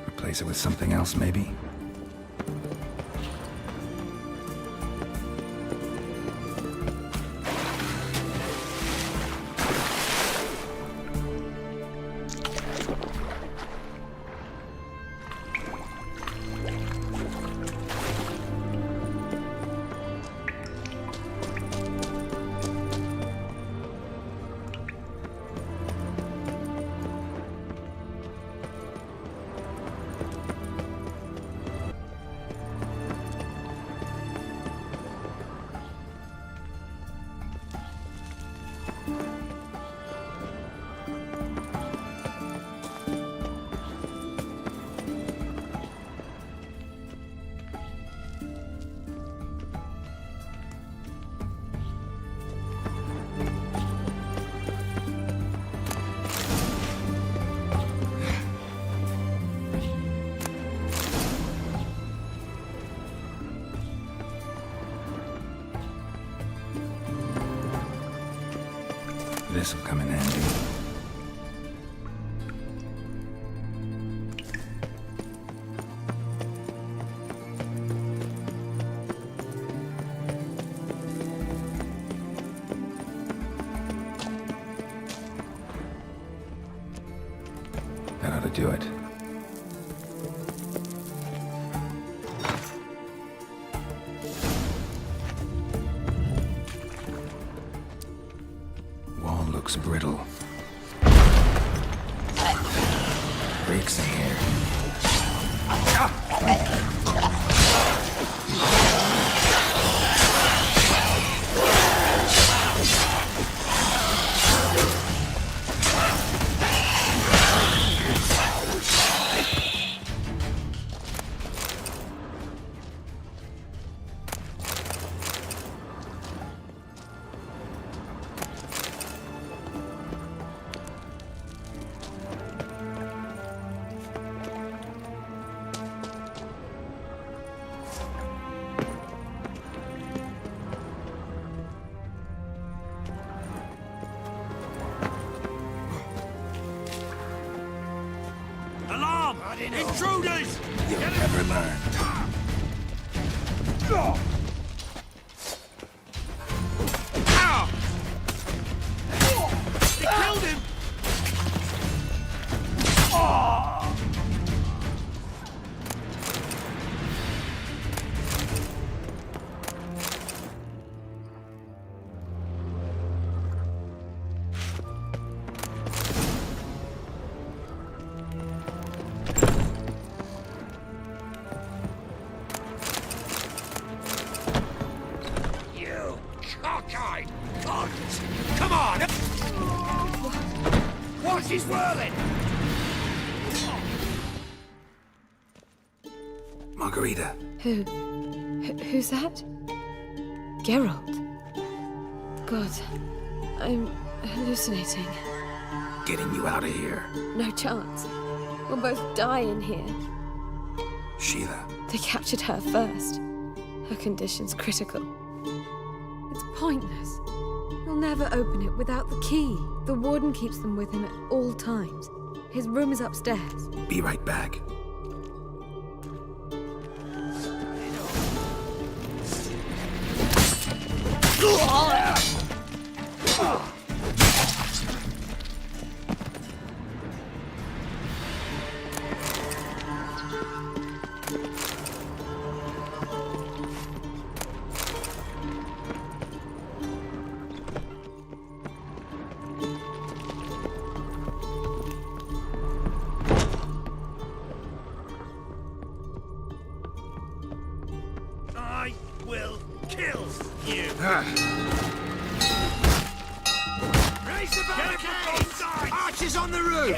Replace it with something else, maybe? This'll come in handy. That ought to do it. Looks brittle. Breaks in here. Alarm! Intruders! You'll never learn. They killed him! You cockeyed, tons! Come on! Watch his whirling! Margarita. Who's that? Geralt. God, I'm hallucinating. Getting you out of here. No chance. We'll both die in here. Sheila. They captured her first. Her condition's critical. It's pointless. We'll never open it without the key. The warden keeps them with him at all times. His room is upstairs. Be right back. I will kill you! Raise the barricade! Archers on the roof!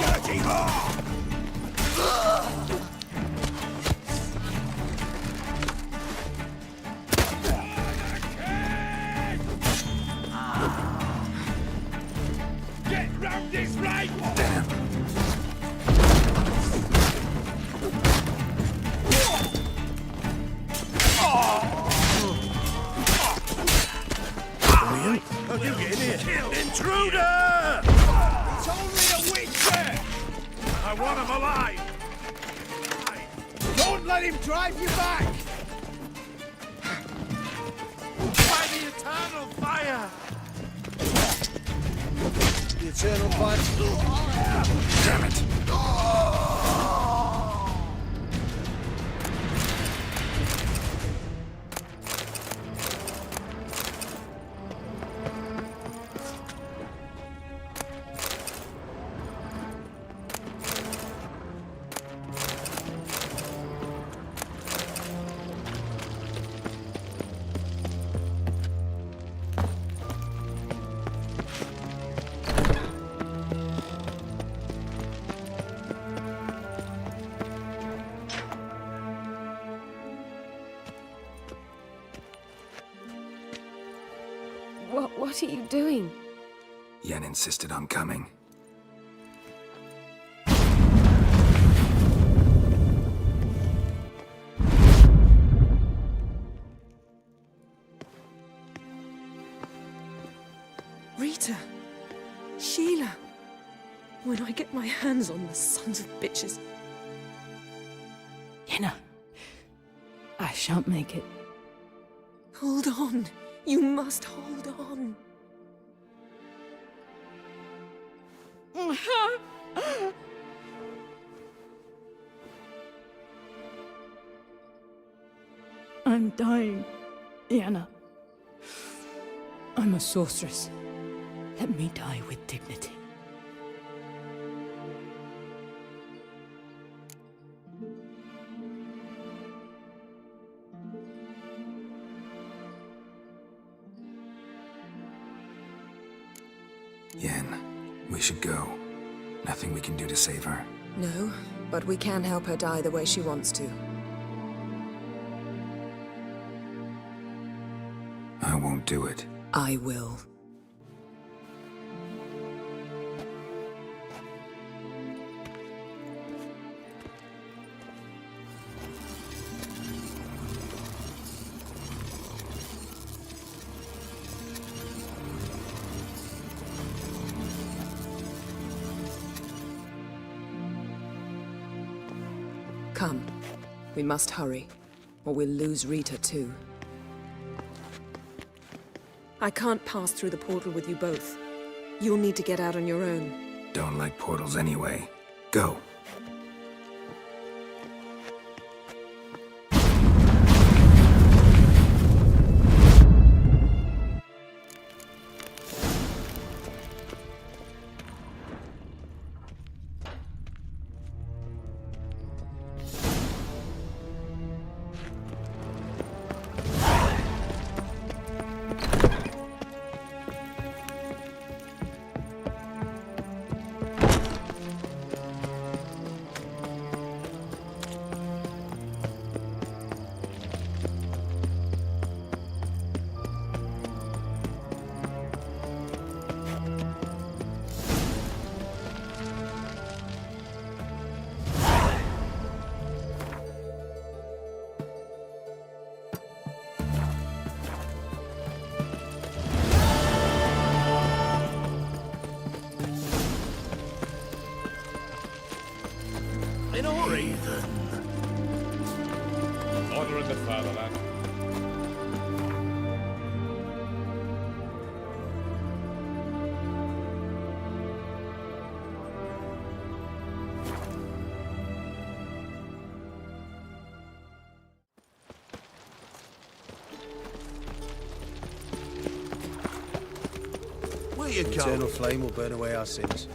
Dirty whore! Get round this right! Damn. Oh, you get in here! Kill intruder! It's only a witcher! I want him alive! Don't let him drive you back! By the eternal fire! The eternal fire. Damn it. What are you doing? Yen insisted on coming. Rita! Sheila! When I get my hands on the sons of bitches. Yenna, I shan't make it. Hold on. You must hold on. I'm dying, Yenna. I'm a sorceress. Let me die with dignity. Yen, we should go. Nothing we can do to save her. No, but we can help her die the way she wants to. I won't do it. I will. Come. We must hurry, or we'll lose Rita too. I can't pass through the portal with you both. You'll need to get out on your own. Don't like portals anyway. Go. In a hurry. Honor in the fatherland. Where you The going? eternal flame will burn away our sins.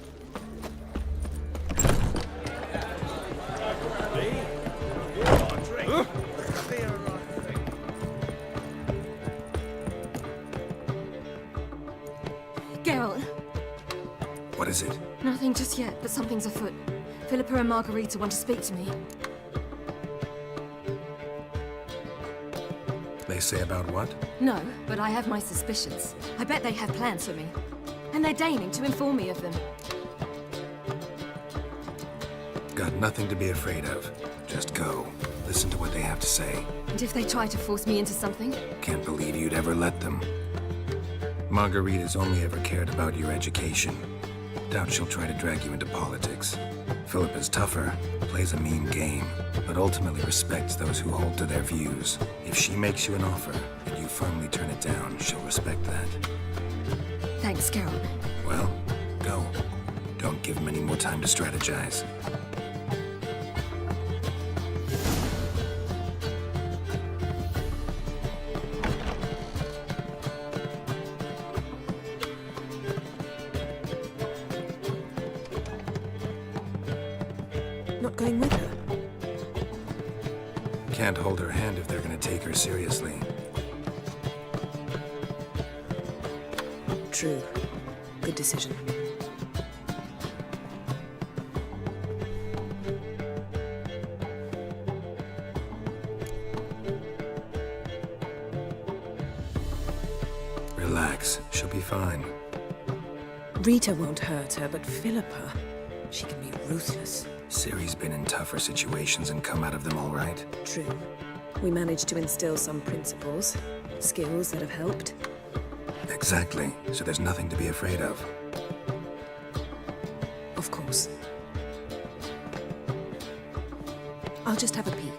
Geralt, What is it? nothing just yet, but something's afoot. Philippa and Margarita want to speak to me. They say about what? No, but I have my suspicions. I bet they have plans for me. And they're deigning to inform me of them. Got nothing to be afraid of. Just go. Listen to what they have to say. And if they try to force me into something? Can't believe you'd ever let them. Margarita's only ever cared about your education. Doubt she'll try to drag you into politics. Philippa's tougher, plays a mean game, but ultimately respects those who hold to their views. If she makes you an offer and you firmly turn it down, she'll respect that. Thanks, Geralt. Well, go. Don't give them any more time to strategize. Not going with her? Can't hold her hand if they're gonna take her seriously. True. Good decision. Relax. She'll be fine. Rita won't hurt her, but Philippa, she can be ruthless. Ciri's been in tougher situations and come out of them all right. True. We managed to instill some principles, skills that have helped. Exactly. So there's nothing to be afraid of. Of course. I'll just have a peek.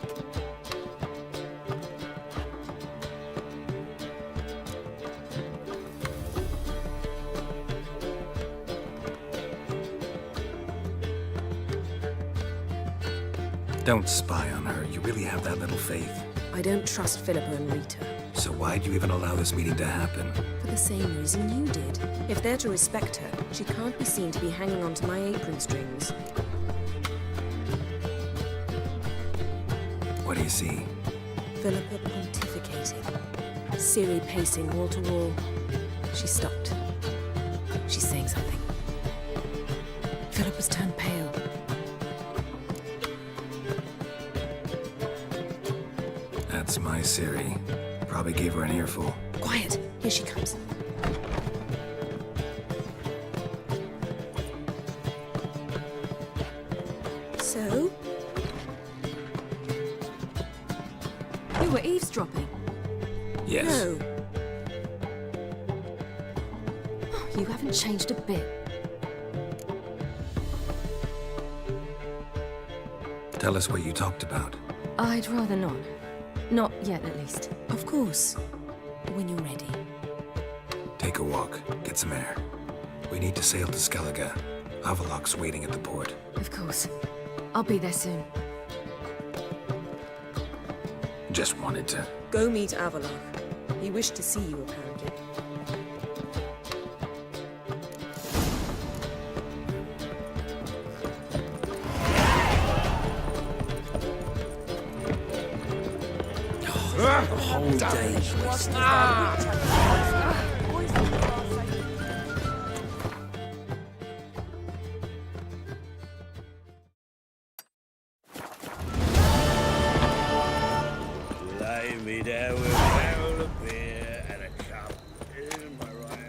Don't spy on her. You really have that little faith. I don't trust Philippa and Rita. So why'd you even allow this meeting to happen? For the same reason you did. If they're to respect her, she can't be seen to be hanging onto my apron strings. What do you see? Philippa pontificating. Ciri pacing wall to wall. She stopped. She's saying something. Philippa's turned pale. That's my Ciri. Probably gave her an earful. Quiet! Here she comes. So? You were eavesdropping. Yes. No. You haven't changed a bit. Tell us what you talked about. I'd rather not. Not yet, at least. Of course. When you're ready. Take a walk. Get some air. We need to sail to Skellige. Avalok's waiting at the port. Of course. I'll be there soon. Just wanted to... Go meet Avalok. He wished to see you, apparently. The whole day wasted. Lay me there with a barrel of beer and a cup.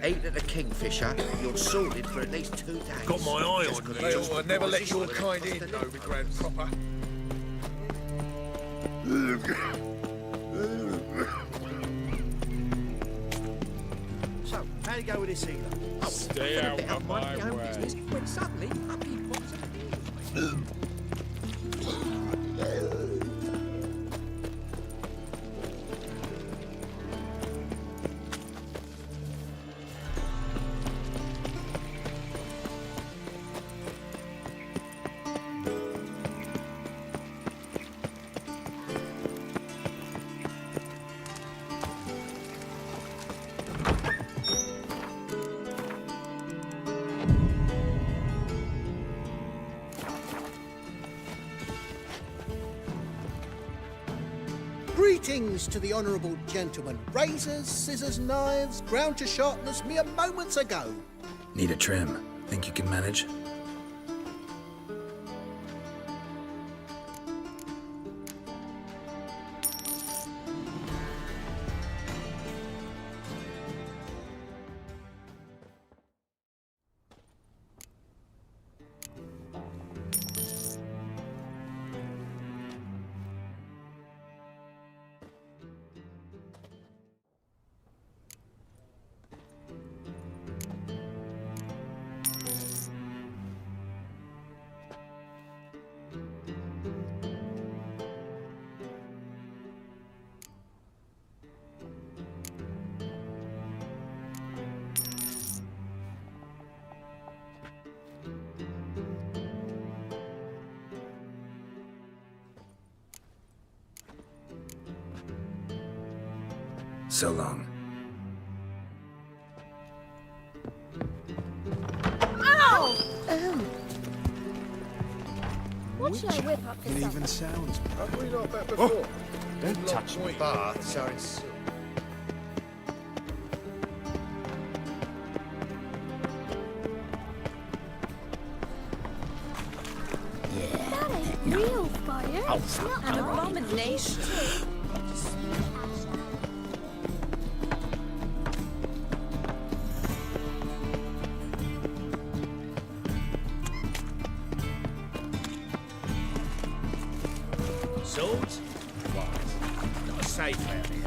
Eight at the Kingfisher, you're sorted for at least 2 days. Got my eye Just on adjust you. the I never let prices your for the kind cost in, of though, living. me grand proper. So, how'd it go with this healer? Oh, Stay for a bit out of money, my own way. business, when suddenly, up he pops at the Greetings to the honourable gentleman. Razors, scissors, knives, ground to sharpness mere moments ago. Need a trim. Think you can manage? So long. Ow! What should I whip up for It supper? even sounds. Have we not met before? Don't touch me. Baths are in That ain't real fire. It's not An right. abomination. Swords? Right. Not a safe out here.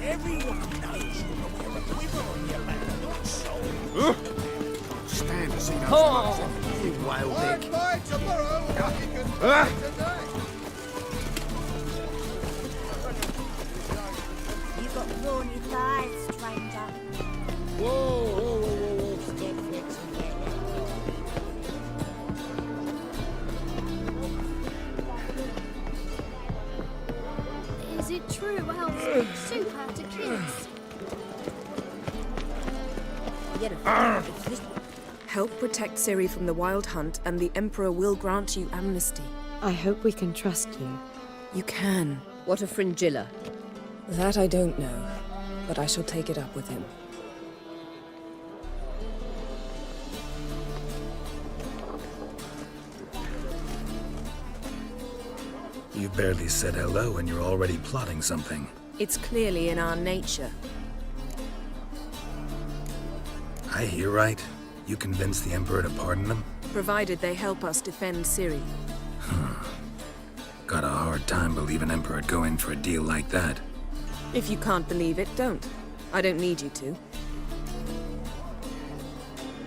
Everyone knows you're a quiver on your back, not soul. Stand to see those Oh. lights. You whale dick. By tomorrow, you can Ah. today. You got brawny thighs, stranger. Whoa. Stick flexing Is it true elves make soup out of kids? Help protect Ciri from the Wild Hunt, and the Emperor will grant you amnesty. I hope we can trust you. You can. What of Fringilla? That I don't know, but I shall take it up with him. You barely said hello and you're already plotting something. It's clearly in our nature. I hear right? You convinced the Emperor to pardon them? Provided they help us defend Ciri. Got a hard time believing Emperor'd go in for a deal like that. If you can't believe it, don't. I don't need you to.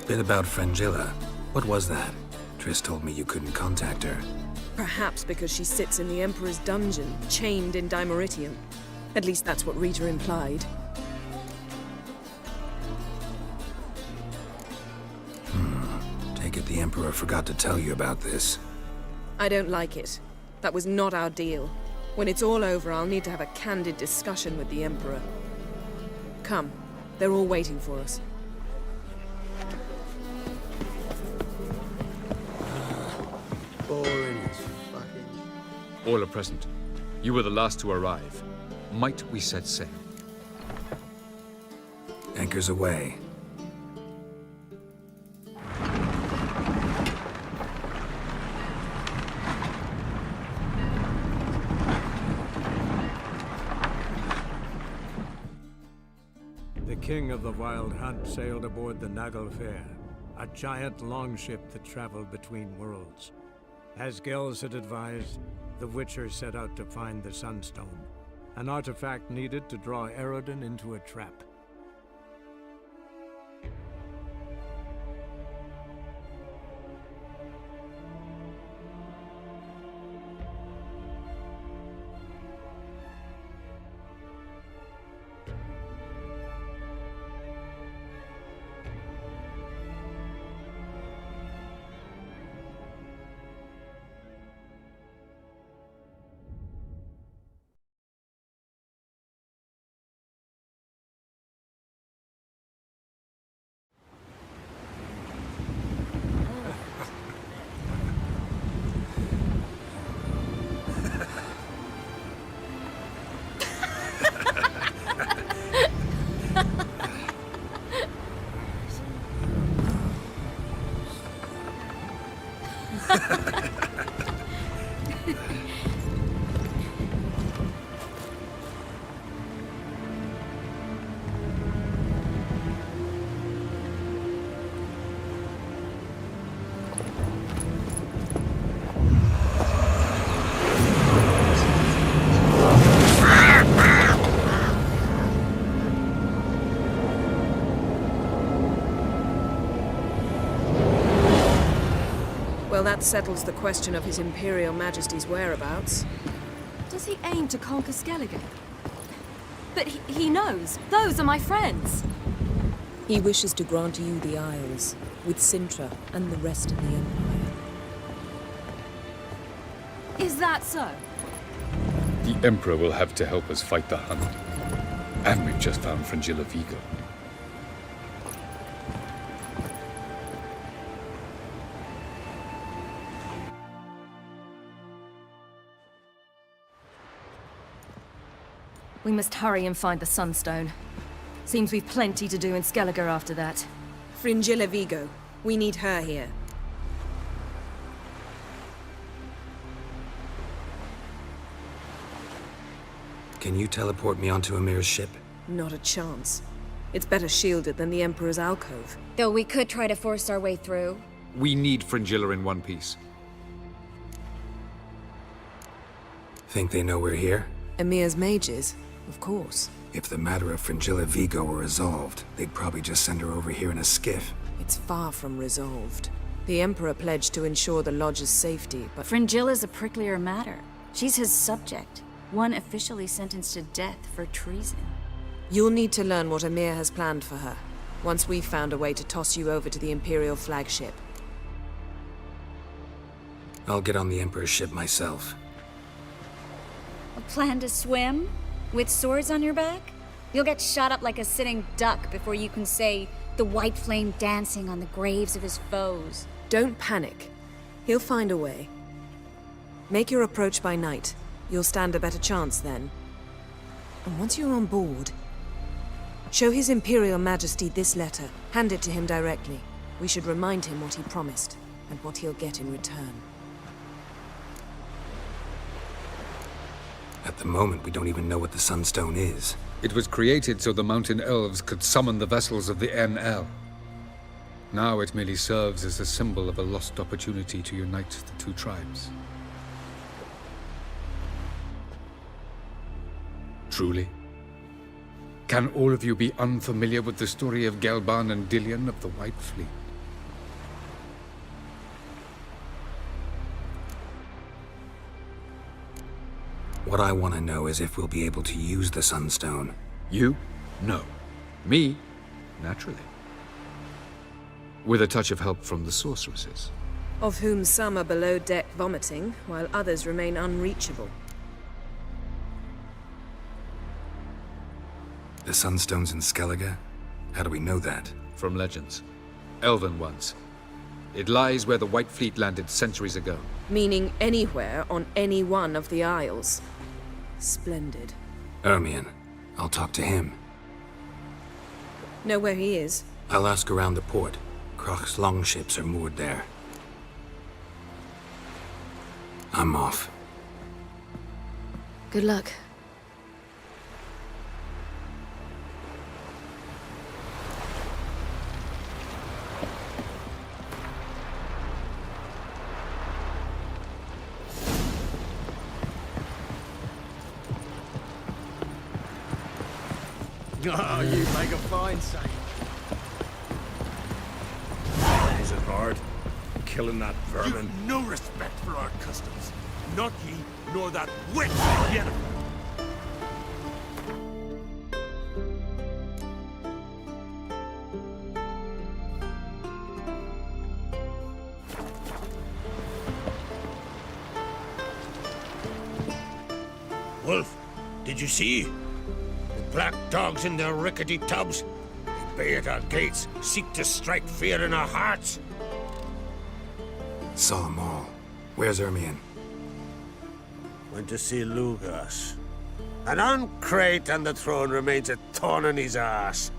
Bit about Fringilla. What was that? Triss told me you couldn't contact her. Perhaps because she sits in the Emperor's dungeon, chained in Dimeritium. At least that's what Rita implied. Take it the Emperor forgot to tell you about this. I don't like it. That was not our deal. When it's all over, I'll need to have a candid discussion with the Emperor. Come. They're all waiting for us. Boring as fucking... All are present. You were the last to arrive. Might we set sail? Anchors away. The king of the Wild Hunt sailed aboard the Naglfar, a giant longship that traveled between worlds. As Gels had advised, the Witcher set out to find the Sunstone, an artifact needed to draw Eredin into a trap. That settles the question of His Imperial Majesty's whereabouts. Does he aim to conquer Skellige? But he knows. Those are my friends. He wishes to grant you the Isles, with Sintra and the rest of the Empire. Is that so? The Emperor will have to help us fight the Hunt. And we've just found Fringilla Vigo. We must hurry and find the Sunstone. Seems we've plenty to do in Skellige after that. Fringilla Vigo. We need her here. Can you teleport me onto Amir's ship? Not a chance. It's better shielded than the Emperor's alcove. Though we could try to force our way through. We need Fringilla in one piece. Think they know we're here? Emir's mages, of course. If the matter of Fringilla Vigo were resolved, they'd probably just send her over here in a skiff. It's far from resolved. The Emperor pledged to ensure the Lodge's safety, but... Fringilla's a pricklier matter. She's his subject. One officially sentenced to death for treason. You'll need to learn what Emir has planned for her, once we've found a way to toss you over to the Imperial flagship. I'll get on the Emperor's ship myself. A plan to swim? With swords on your back? You'll get shot up like a sitting duck before you can say the white flame dancing on the graves of his foes. Don't panic. He'll find a way. Make your approach by night. You'll stand a better chance then. And once you're on board, show His Imperial Majesty this letter. Hand it to him directly. We should remind him what he promised, and what he'll get in return. At the moment, we don't even know what the Sunstone is. It was created so the Mountain Elves could summon the vessels of the NL. Now it merely serves as a symbol of a lost opportunity to unite the two tribes. Truly? Can all of you be unfamiliar with the story of Gelban and Dillion of the White Fleet? What I want to know is if we'll be able to use the Sunstone. You? No. Me? Naturally. With a touch of help from the sorceresses. Of whom some are below deck vomiting, while others remain unreachable. The Sunstone's in Skellige? How do we know that? From legends. Elven ones. It lies where the White Fleet landed centuries ago. Meaning anywhere on any one of the Isles. Splendid. Ermion. I'll talk to him. Know where he is? I'll ask around the port. Croc's longships are moored there. I'm off. Good luck. Oh, you make a fine saint. Is it hard? Killing that vermin? You've no respect for our customs. Not ye, nor that witch Yennefer. Wolf, did you see? Black dogs in their rickety tubs. They bay at our gates, seek to strike fear in our hearts. Saw them all. Where's Ermion? Went to see Lugas. An uncrate on the throne remains a thorn in his ass.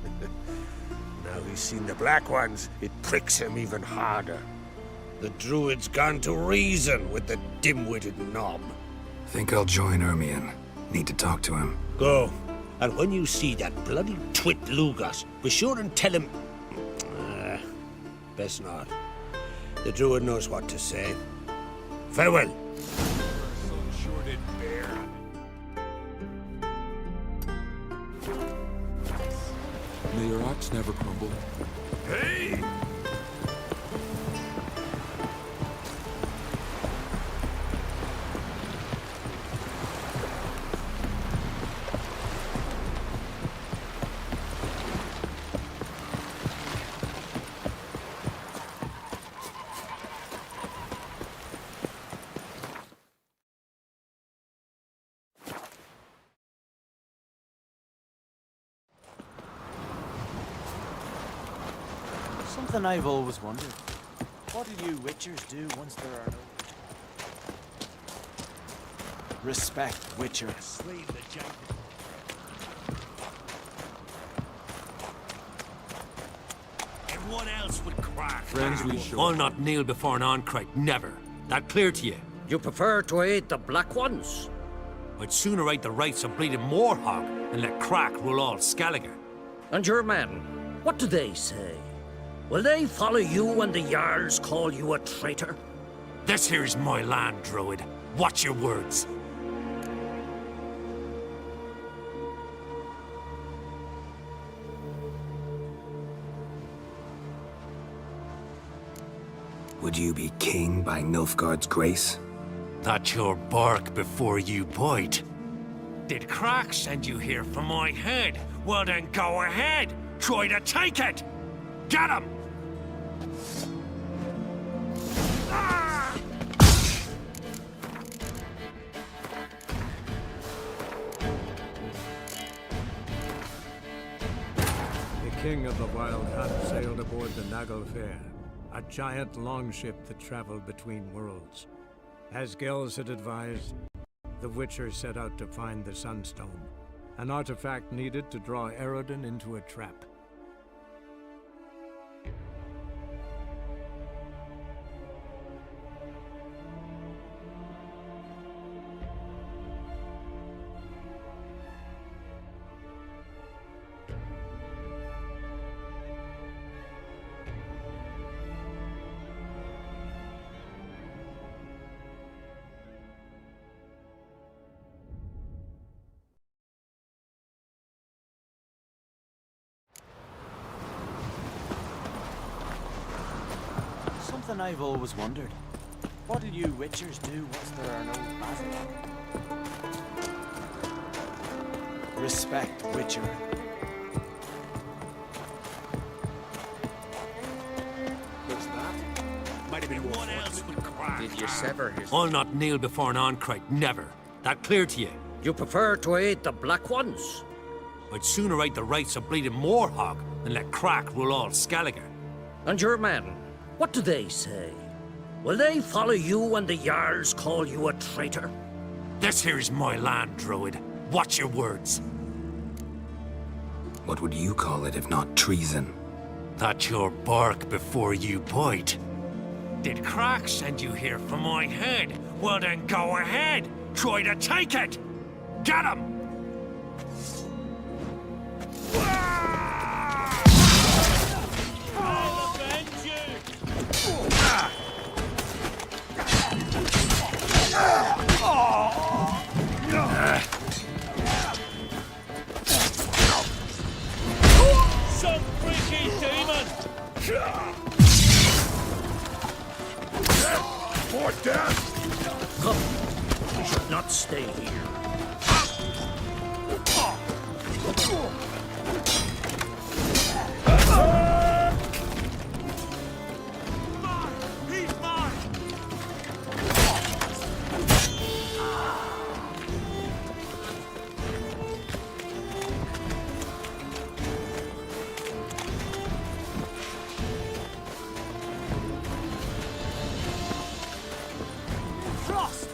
Now he's seen the Black Ones, it pricks him even harder. The Druid's gone to reason with the dim-witted knob. Think I'll join Ermion. Need to talk to him. Go. And when you see that bloody twit Lugas, be sure and tell him... best not. The Druid knows what to say. Farewell. Sun-shorted bear. May your axe never crumble. Hey! Something I've always wondered. What do you Witchers do once there are no... Respect, Witcher. Everyone else would crack. Friends we show. I'll not kneel before an Oncrite, never. That clear to you? You prefer to aid the Black Ones? I'd sooner aid the rights of bleeding Morhog than let Crack rule all Skellige. And your men, what do they say? Will they follow you when the Jarls call you a traitor? This here's my land, Druid. Watch your words. Would you be king by Nilfgaard's grace? That's your bark before you bite. Did Crack send you here for my head? Well then go ahead. Try to take it. Get him! The king of the Wild Hunt sailed aboard the Naglfar, a giant longship that traveled between worlds. As Gels had advised, the Witcher set out to find the Sunstone, an artifact needed to draw Eredin into a trap. Something I've always wondered. What do you Witchers do once there are no battles? Respect, Witcher. What's that? Might have been one else would crack. Did you sever his... I'll not kneel before an Oncrite, never. That clear to you? You prefer to aid the Black Ones? I'd sooner aid the rights of bleeding Morhog than let Crack rule all Skellige. And your men, what do they say? Will they follow you when the Jarls call you a traitor? This here's my land, Druid. Watch your words. What would you call it if not treason? That's your bark before you bite. Did Crack send you here for my head? Well then go ahead. Try to take it. Get him! I'll avenge you! Some freaky demon! For death! Come, we should not stay here. He's mine! Frost!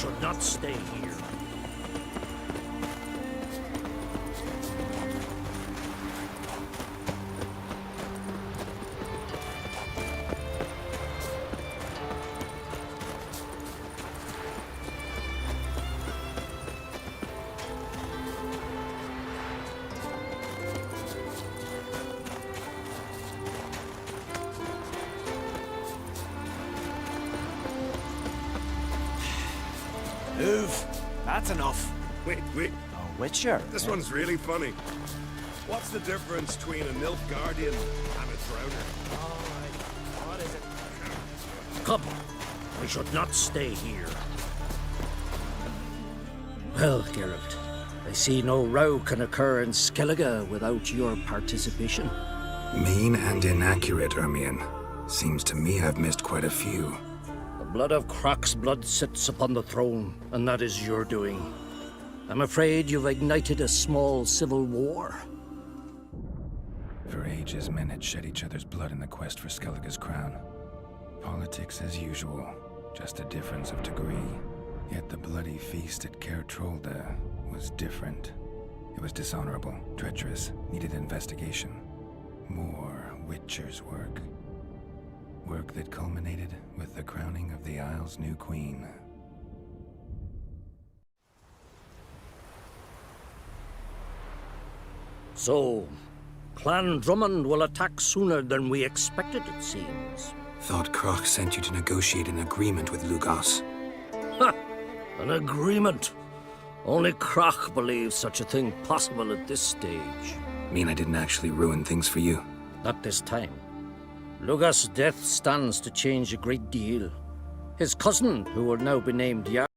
should not stay here. Move. That's enough. Wait. A Witcher? This one's really funny. What's the difference between a Nilfgaardian and a Drowner? Alright. What is it? Come. We should not stay here. Well, Geralt, I see no row can occur in Skellige without your participation. Mean and inaccurate, Ermion. Seems to me I've missed quite a few. The blood of Croc's blood sits upon the throne, and that is your doing. I'm afraid you've ignited a small civil war. For ages, men had shed each other's blood in the quest for Skellige's crown. Politics as usual, just a difference of degree. Yet the bloody feast at Caer Trolda was different. It was dishonorable, treacherous, needed investigation. More Witcher's work. Work that culminated with the crowning of the Isle's new queen. So, Clan Drummond will attack sooner than we expected, it seems. Thought Croc sent you to negotiate an agreement with Lugos. Ha! An agreement? Only Croc believes such a thing possible at this stage. Mean I didn't actually ruin things for you? Not this time. Lugos' death stands to change a great deal. His cousin, who will now be named Jarl,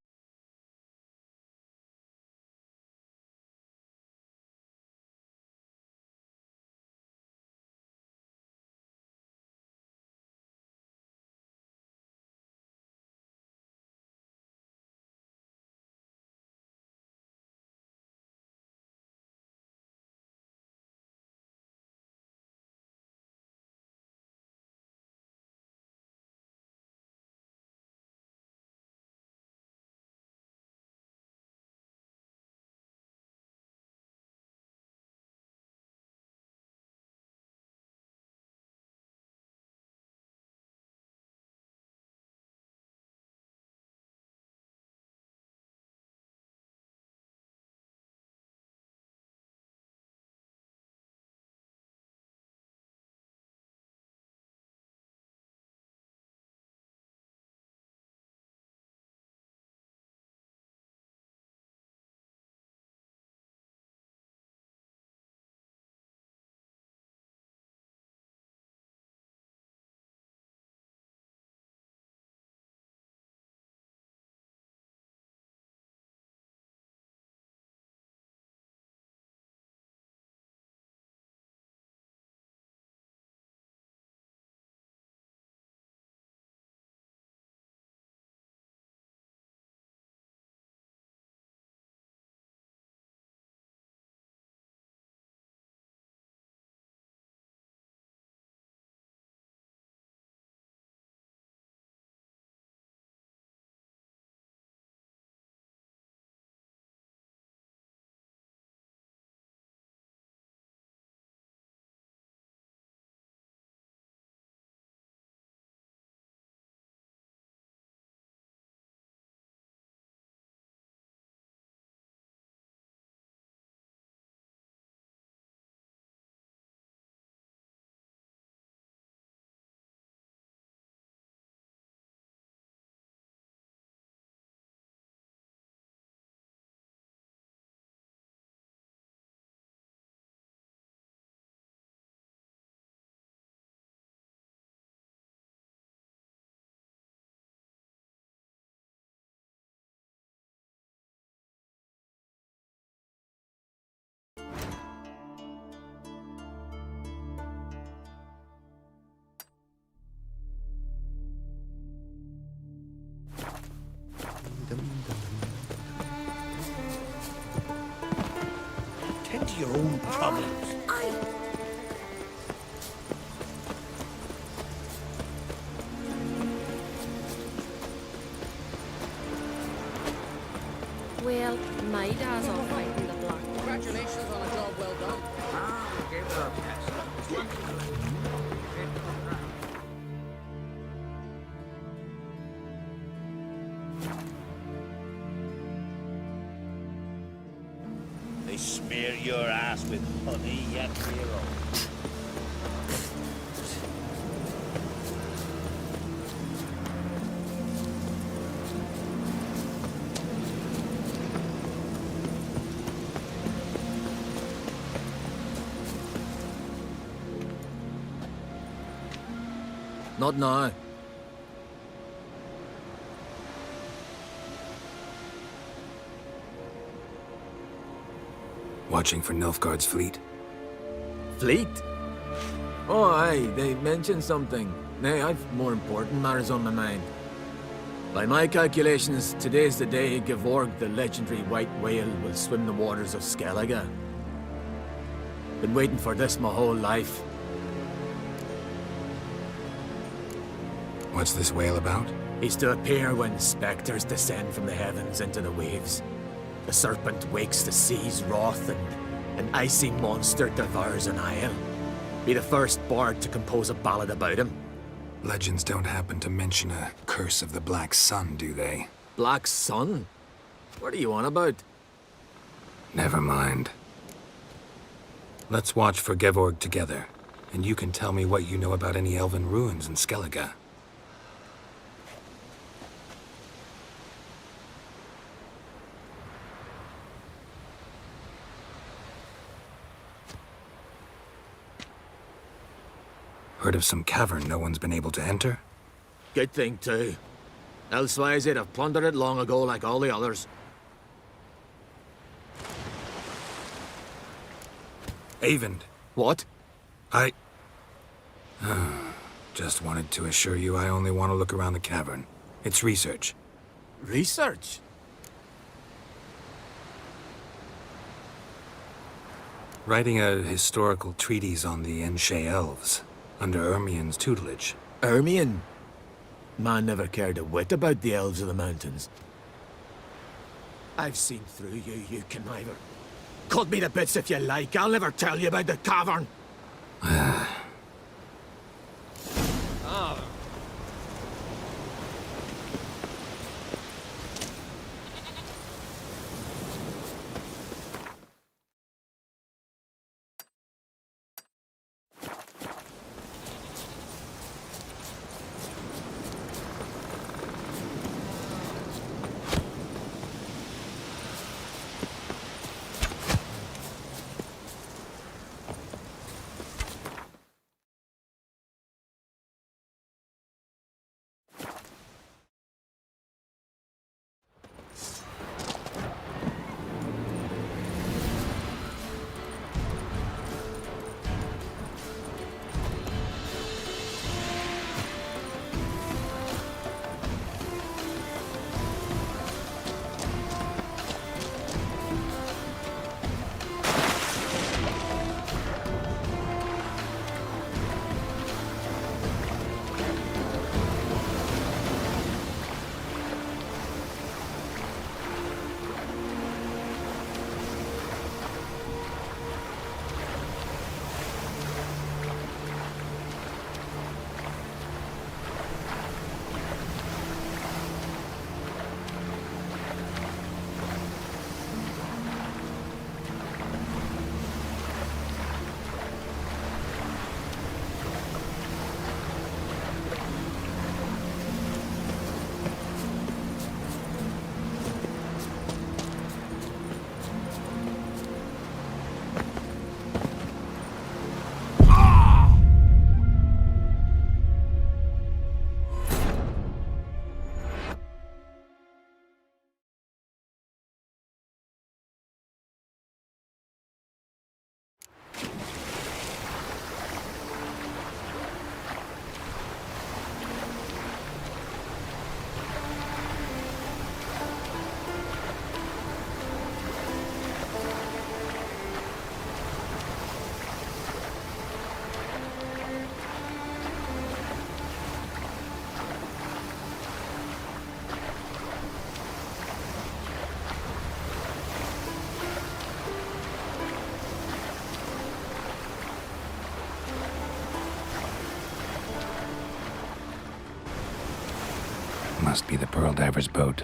Tend to your own problems. They smear your ass with honey, yet hero. Not now. Watching for Nilfgaard's fleet? Fleet? Oh, aye, they mentioned something. Nay, I've more important matters on my mind. By my calculations, today's the day Gevorg, the legendary white whale, will swim the waters of Skellige. Been waiting for this my whole life. What's this whale about? He's to appear when spectres descend from the heavens into the waves. The serpent wakes the sea's wrath, and an icy monster devours an isle. Be the first bard to compose a ballad about him. Legends don't happen to mention a curse of the Black Sun, do they? Black Sun? What are you on about? Never mind. Let's watch for Gevorg together, and you can tell me what you know about any elven ruins in Skellige. Heard of some cavern no one's been able to enter? Good thing, too. Elsewise, they'd have plundered it long ago like all the others. Eyvind. What? I... just wanted to assure you I only want to look around the cavern. It's research. Research? Writing a historical treatise on the Enshe elves, under Ermien's tutelage. Ermien? Man never cared a whit about the elves of the mountains. I've seen through you, you conniver. Cut me to bits if you like, I'll never tell you about the cavern. Must be the Pearl Diver's boat.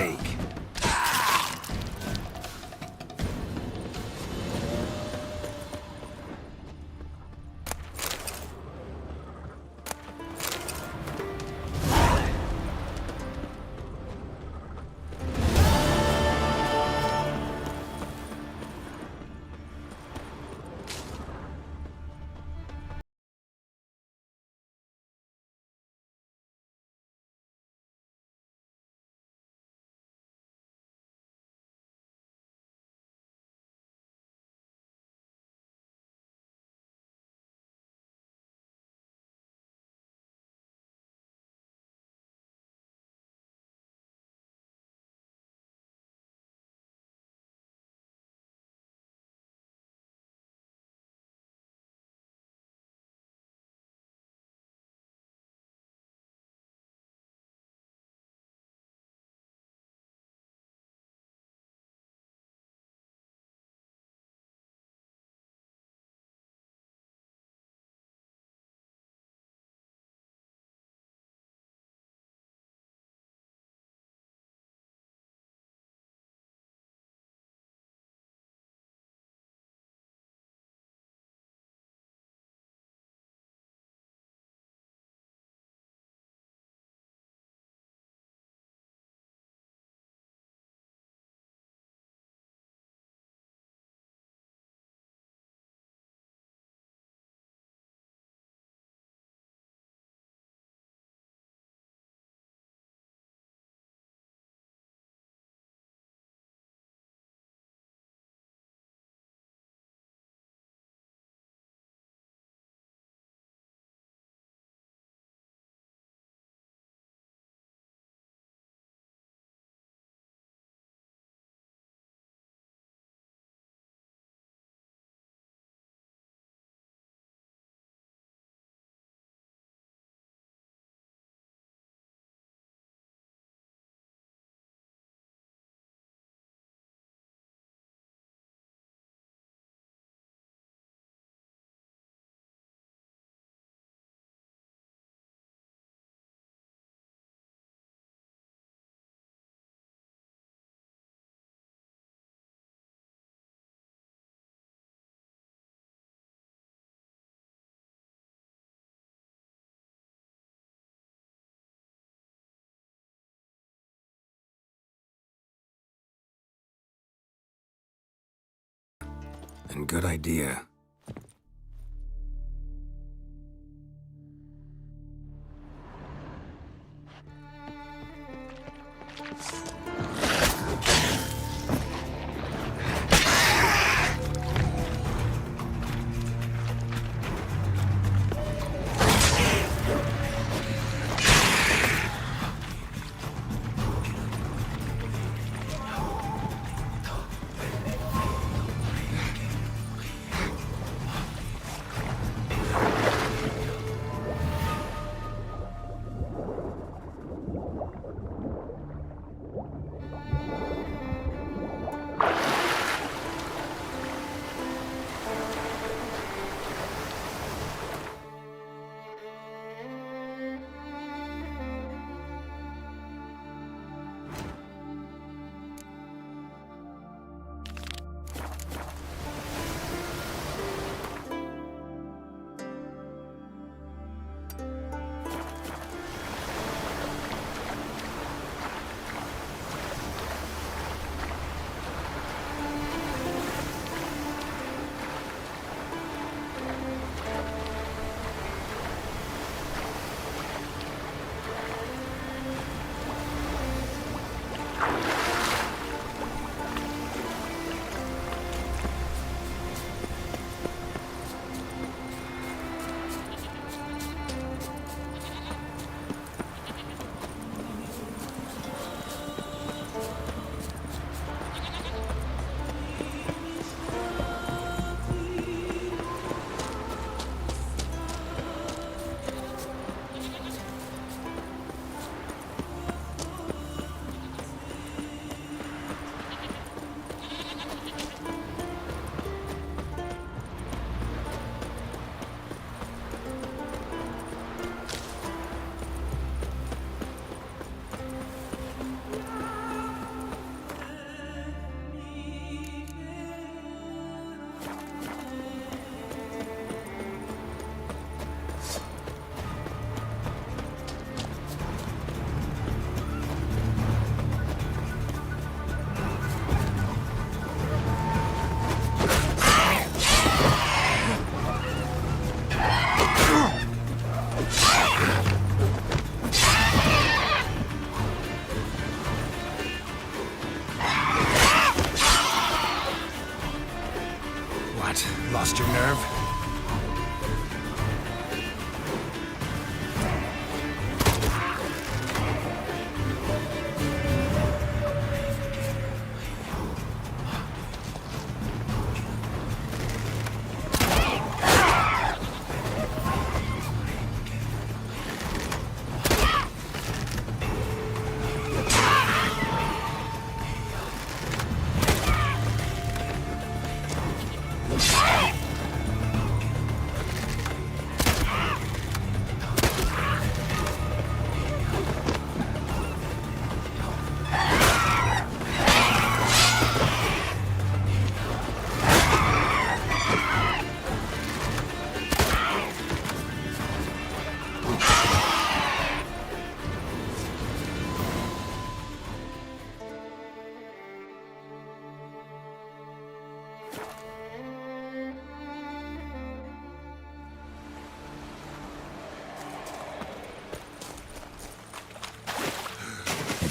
sake. And good idea.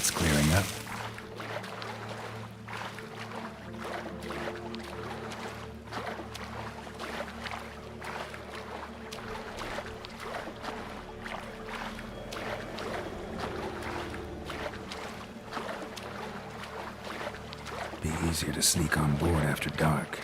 It's clearing up. Be easier to sneak on board after dark.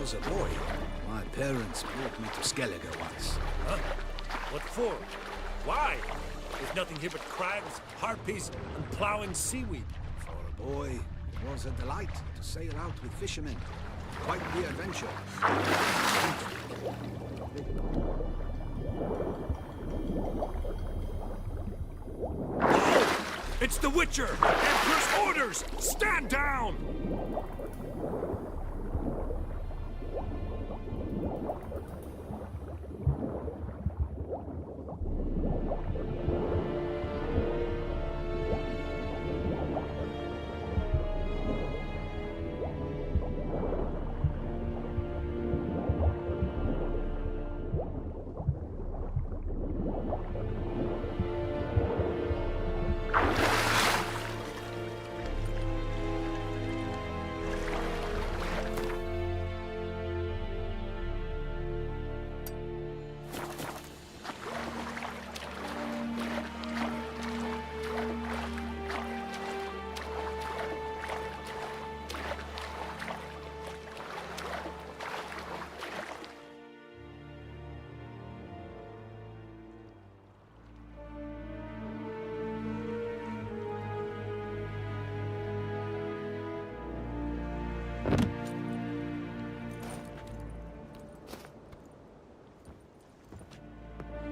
As a boy, my parents brought me to Skellige once. Huh? What for? Why? There's nothing here but crabs, harpies, and plowing seaweed. For a boy, it was a delight to sail out with fishermen. Quite the adventure. Oh! It's the Witcher! Emperor's orders! Stand down!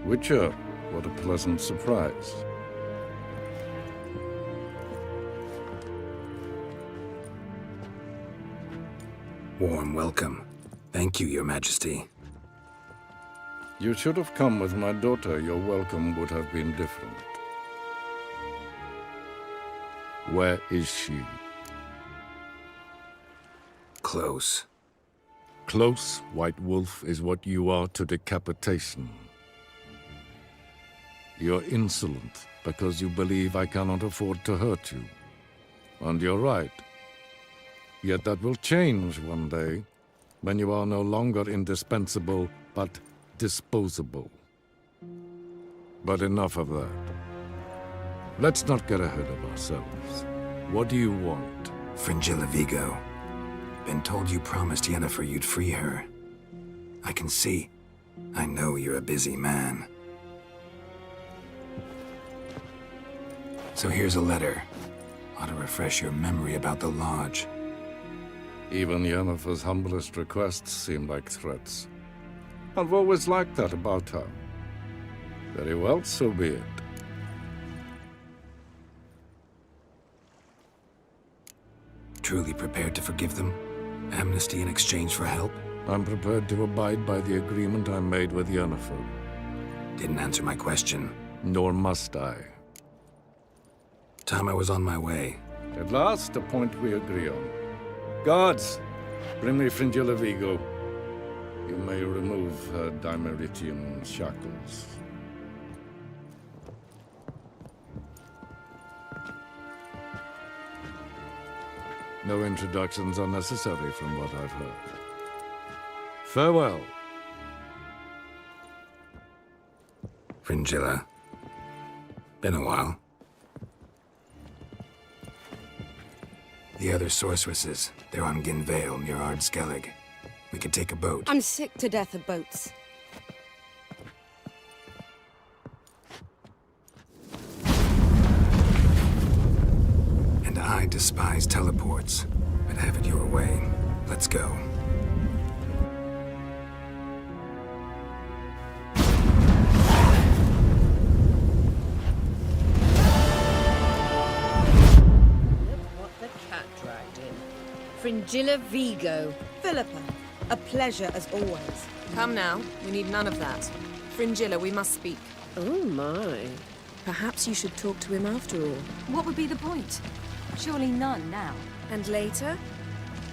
Witcher, what a pleasant surprise. Warm welcome. Thank you, Your Majesty. You should have come with my daughter. Your welcome would have been different. Where is she? Close. Close, White Wolf, is what you are to decapitation. You're insolent because you believe I cannot afford to hurt you. And you're right. Yet that will change one day, when you are no longer indispensable, but disposable. But enough of that. Let's not get ahead of ourselves. What do you want? Fringilla Vigo. Been told you promised Yennefer you'd free her. I can see. I know you're a busy man. So here's a letter. Ought to refresh your memory about the Lodge. Even Yennefer's humblest requests seem like threats. I've always liked that about her. Very well, so be it. Truly prepared to forgive them? Amnesty in exchange for help? I'm prepared to abide by the agreement I made with Yennefer. Didn't answer my question. Nor must I. Time I was on my way. At last, a point we agree on. Guards, bring me Fringilla Vigo. You may remove her Dimeritian shackles. No introductions are necessary from what I've heard. Farewell. Fringilla. Been a while. The other sorceresses, they're on Ginvale near Ard Skellig. We could take a boat. I'm sick to death of boats. I despise teleports, but have it your way. Let's go. What the cat dragged in. Fringilla Vigo. Philippa, a pleasure as always. Come now, we need none of that. Fringilla, we must speak. Oh my. Perhaps you should talk to him after all. What would be the point? Surely none now. And later?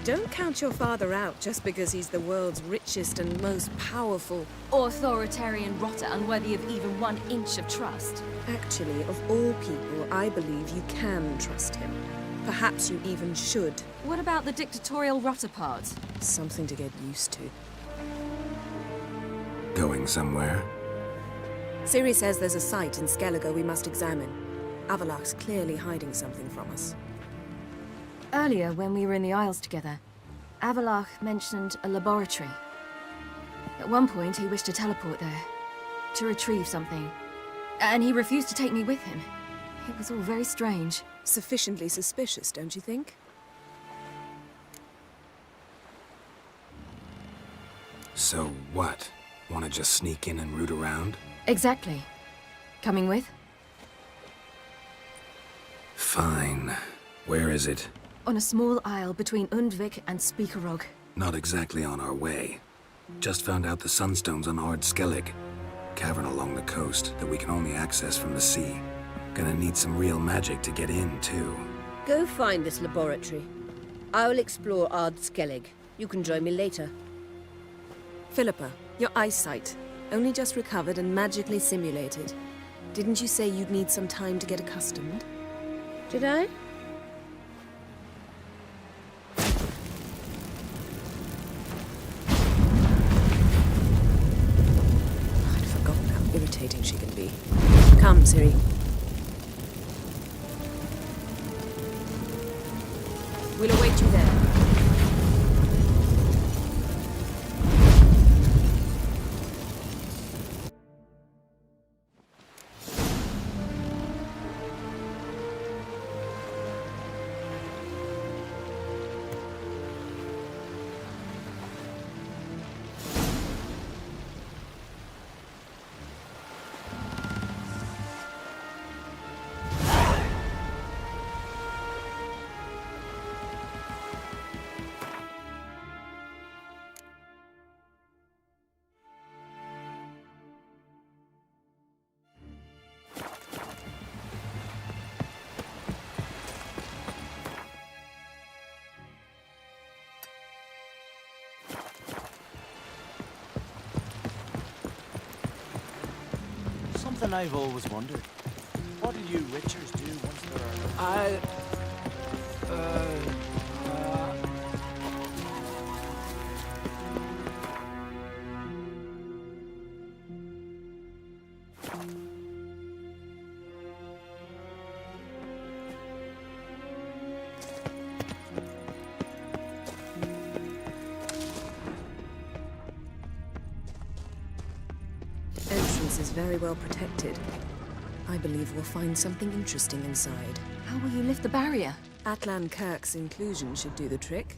Don't count your father out just because he's the world's richest and most powerful. Authoritarian rotter unworthy of even 1 inch of trust. Actually, of all people, I believe you can trust him. Perhaps you even should. What about the dictatorial rotter part? Something to get used to. Going somewhere? Ciri says there's a site in Skellige we must examine. Avallac'h's clearly hiding something from us. Earlier, when we were in the Isles together, Avallac'h mentioned a laboratory. At one point, he wished to teleport there, to retrieve something. And he refused to take me with him. It was all very strange. Sufficiently suspicious, don't you think? So what? Want to just sneak in and root around? Exactly. Coming with? Fine. Where is it? On a small isle between Undvik and Speakerog. Not exactly on our way. Just found out the sunstones on Ard Skellig. Cavern along the coast that we can only access from the sea. Gonna need some real magic to get in, too. Go find this laboratory. I will explore Ard Skellig. You can join me later. Philippa, your eyesight. Only just recovered and magically simulated. Didn't you say you'd need some time to get accustomed? Did I? I'd forgotten how irritating she can be. Come, Ciri. We'll await you there. Something I've always wondered. What do you Witchers do once there Entrance is very well protected. I believe we'll find something interesting inside. How will you lift the barrier? Atlan Kirk's inclusion should do the trick.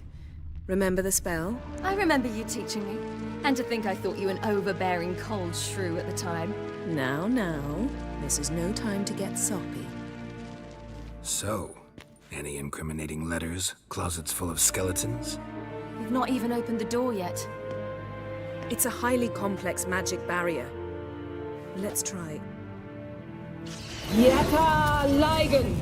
Remember the spell? I remember you teaching me. And to think I thought you an overbearing cold shrew at the time. Now, this is no time to get soppy. So, any incriminating letters? Closets full of skeletons? We've not even opened the door yet. It's a highly complex magic barrier. Let's try. Yaka Ligen!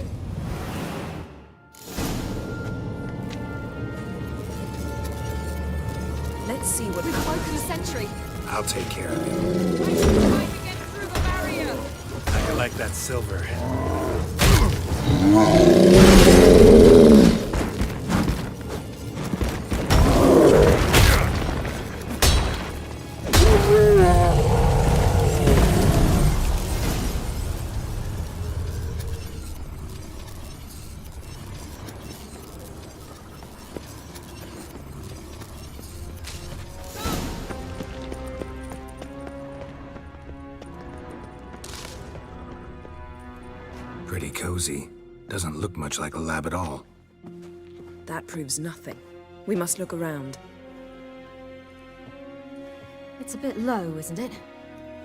Let's see what We've broken the sentry. I'll take care of it. Trying to get through the barrier. I like that silver. Pretty cozy. Doesn't look much like a lab at all. That proves nothing. We must look around. It's a bit low, isn't it?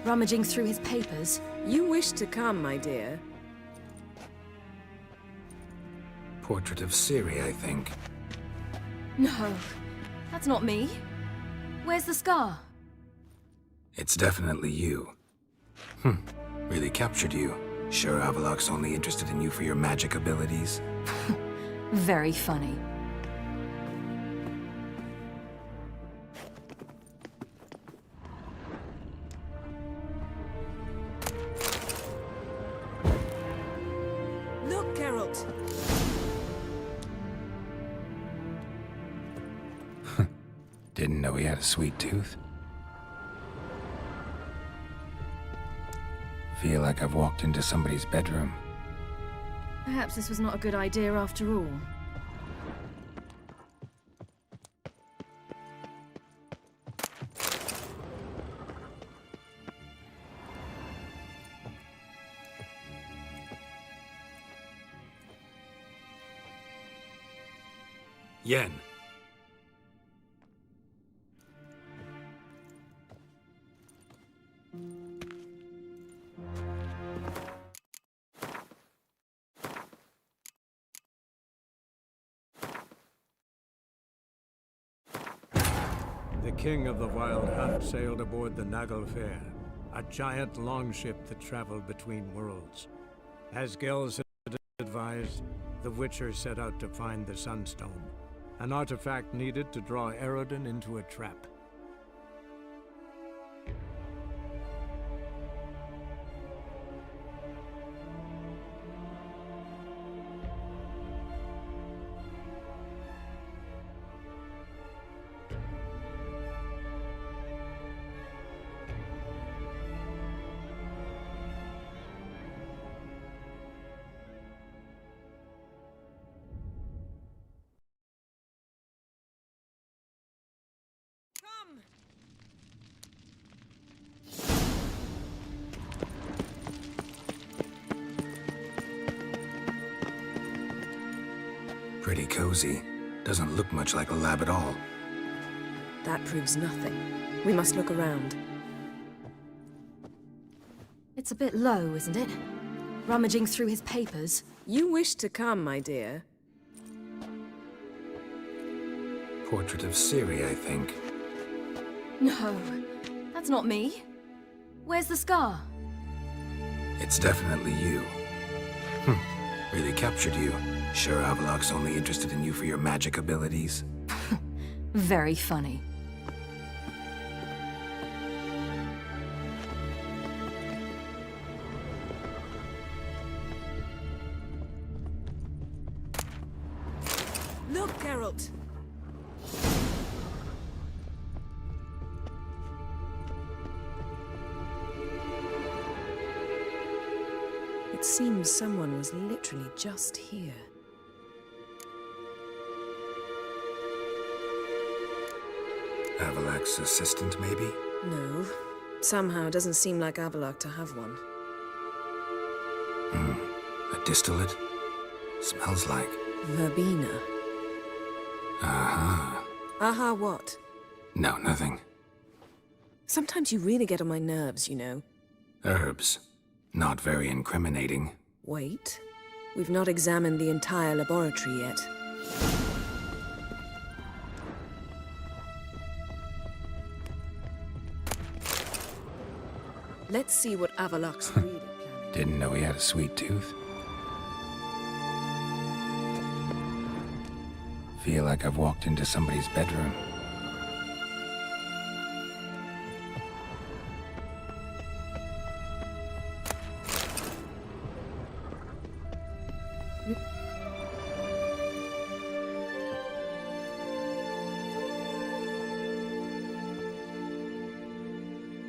Rummaging through his papers. You wish to come, my dear. Portrait of Ciri, I think. No, that's not me. Where's the scar? It's definitely you. Really captured you. Sure Avallac'h's only interested in you for your magic abilities? Very funny. Look, Geralt! Didn't know he had a sweet tooth. Feel like I've walked into somebody's bedroom. Perhaps this was not a good idea after all. Yen. The king of the Wild Hunt sailed aboard the Naglfar, a giant longship that traveled between worlds. As Gels had advised, the Witcher set out to find the Sunstone, an artifact needed to draw Eredin into a trap. Pretty cozy. Doesn't look much like a lab at all. That proves nothing. We must look around. It's a bit low, isn't it? Rummaging through his papers. You wish to come, my dear. Portrait of Ciri, I think. No, that's not me. Where's the scar? It's definitely you. Really captured you. Sure Avallac'h's only interested in you for your magic abilities? Very funny. Look, Geralt! It seems someone was literally just here. Avallac'h's assistant, maybe? No. Somehow it doesn't seem like Avallac'h to have one. A distillate? Smells like... Verbena. Aha. Aha what? No, nothing. Sometimes you really get on my nerves, you know. Herbs. Not very incriminating. Wait. We've not examined the entire laboratory yet. Let's see what Avallac'h's really planning. Didn't know he had a sweet tooth. Feel like I've walked into somebody's bedroom.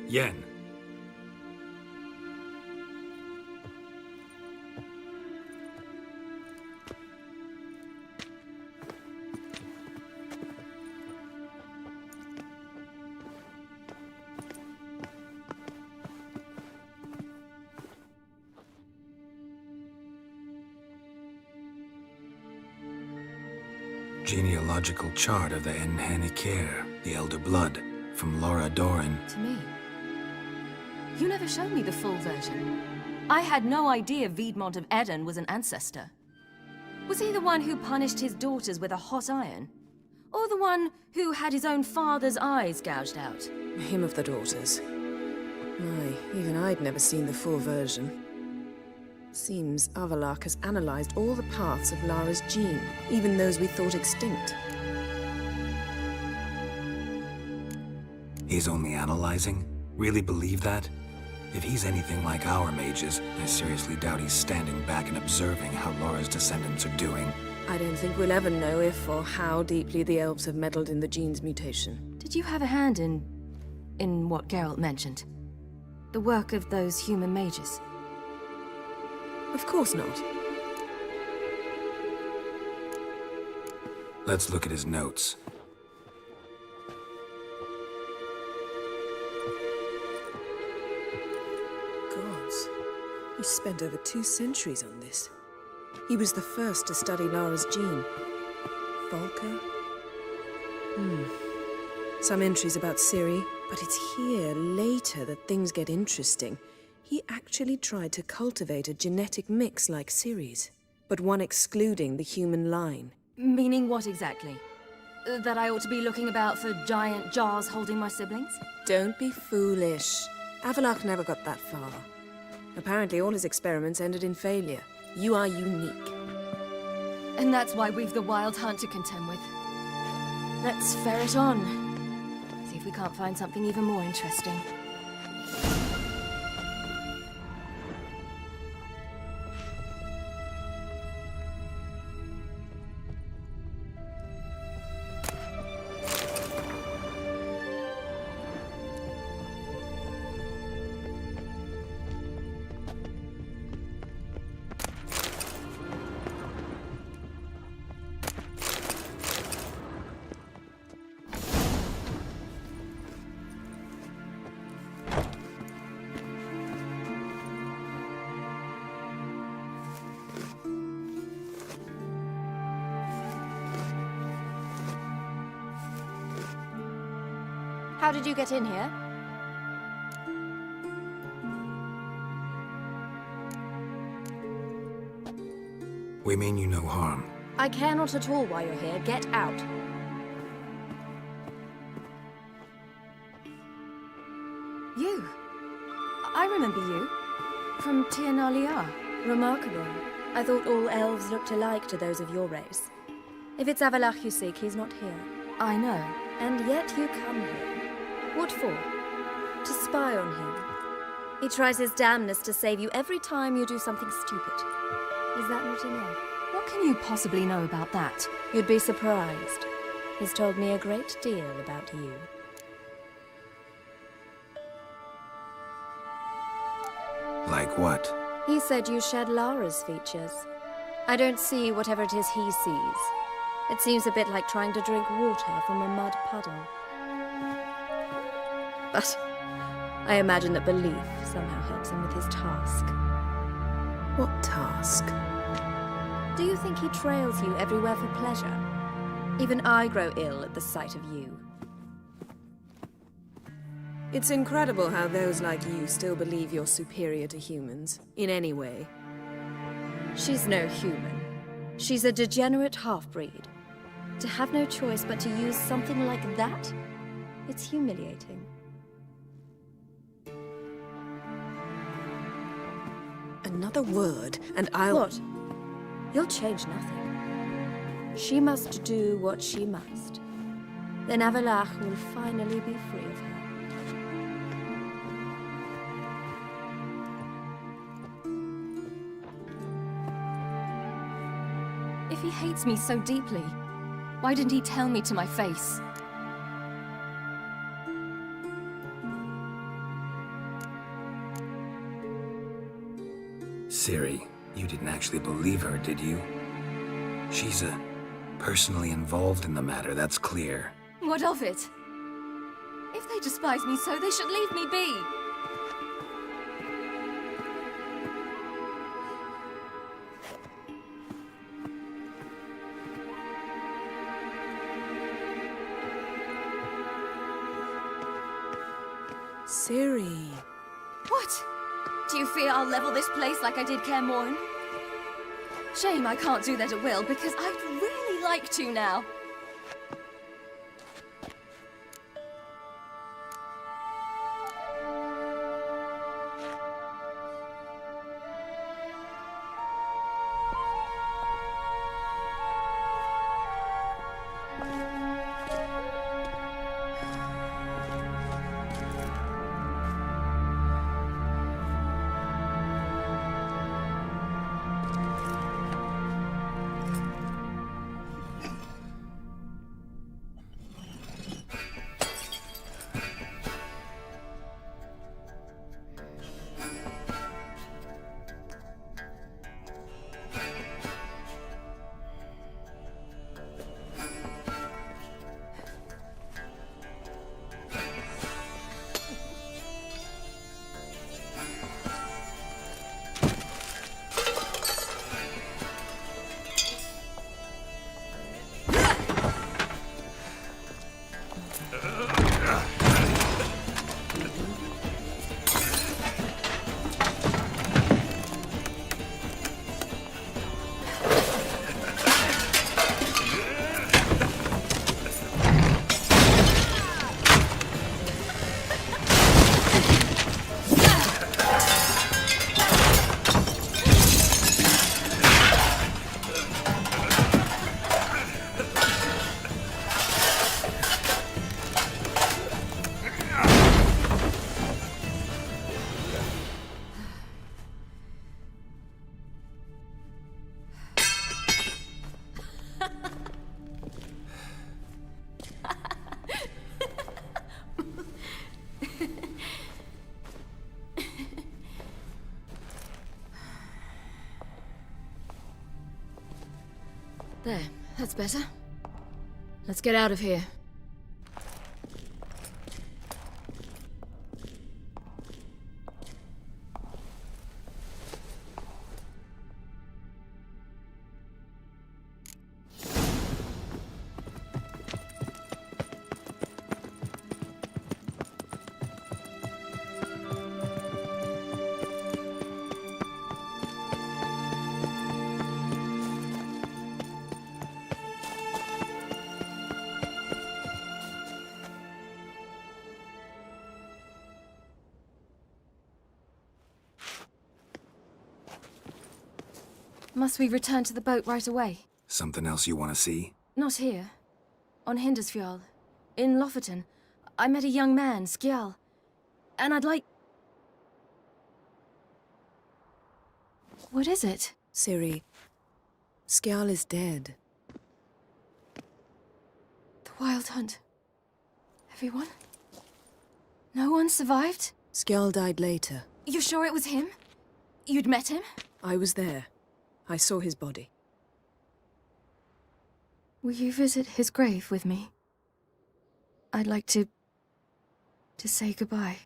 Yen. Genealogical chart of the Enhanikir, the Elder Blood, from Laura Doran. To me. You never showed me the full version. I had no idea Viedmont of Eden was an ancestor. Was he the one who punished his daughters with a hot iron? Or the one who had his own father's eyes gouged out? Him of the daughters. My, even I'd never seen the full version. Seems Avallac'h has analyzed all the paths of Lara's gene, even those we thought extinct. He's only analyzing? Really believe that? If he's anything like our mages, I seriously doubt he's standing back and observing how Laura's descendants are doing. I don't think we'll ever know if or how deeply the elves have meddled in the gene's mutation. Did you have a hand in what Geralt mentioned? The work of those human mages? Of course not. Let's look at his notes. Gods. He spent over 2 centuries on this. He was the first to study Lara's gene. Volker? Some entries about Ciri, but it's here, later, that things get interesting. He actually tried to cultivate a genetic mix like Ciri's, but one excluding the human line. Meaning what exactly? That I ought to be looking about for giant jars holding my siblings? Don't be foolish. Avallac'h never got that far. Apparently all his experiments ended in failure. You are unique. And that's why we've the Wild Hunt to contend with. Let's ferret on. See if we can't find something even more interesting. How did you get in here? We mean you no harm. I care not at all why you're here. Get out. You? I remember you. From Tir na Liar. Remarkable. I thought all elves looked alike to those of your race. If it's Avallac'h you seek, he's not here. I know. And yet you come here. What for? To spy on him. He tries his damnedest to save you every time you do something stupid. Is that not enough? What can you possibly know about that? You'd be surprised. He's told me a great deal about you. Like what? He said you shared Lara's features. I don't see whatever it is he sees. It seems a bit like trying to drink water from a mud puddle. But I imagine that belief somehow helps him with his task. What task? Do you think he trails you everywhere for pleasure? Even I grow ill at the sight of you. It's incredible how those like you still believe you're superior to humans, in any way. She's no human. She's a degenerate half-breed. To have no choice but to use something like that, it's humiliating. Another word, and I'll... What? You'll change nothing. She must do what she must. Then Avallac'h will finally be free of her. If he hates me so deeply, why didn't he tell me to my face? Ciri, you didn't actually believe her, did you? She's personally involved in the matter, that's clear. What of it? If they despise me so, they should leave me be. Ciri. What? Do you fear I'll level this place like I did Kaer Morhen? Shame I can't do that at will, because I'd really like to now. There, that's better. Let's get out of here. Must we return to the boat right away? Something else you want to see? Not here. On Hindarsfjall. In Lofoten. I met a young man, Skjal. And I'd like... What is it? Ciri, Skjal is dead. The Wild Hunt. Everyone? No one survived? Skjal died later. You sure it was him? You'd met him? I was there. I saw his body. Will you visit his grave with me? I'd like to say goodbye.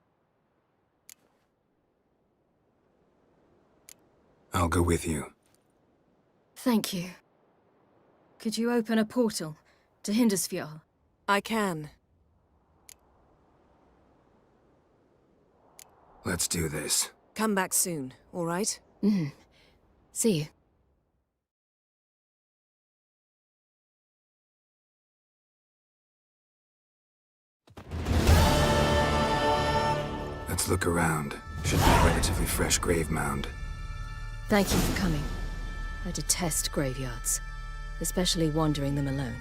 I'll go with you. Thank you. Could you open a portal to Hindarsfjall? I can. Let's do this. Come back soon, all right? Mm-hmm. See you. Let's look around. Should be a relatively fresh grave mound. Thank you for coming. I detest graveyards, especially wandering them alone.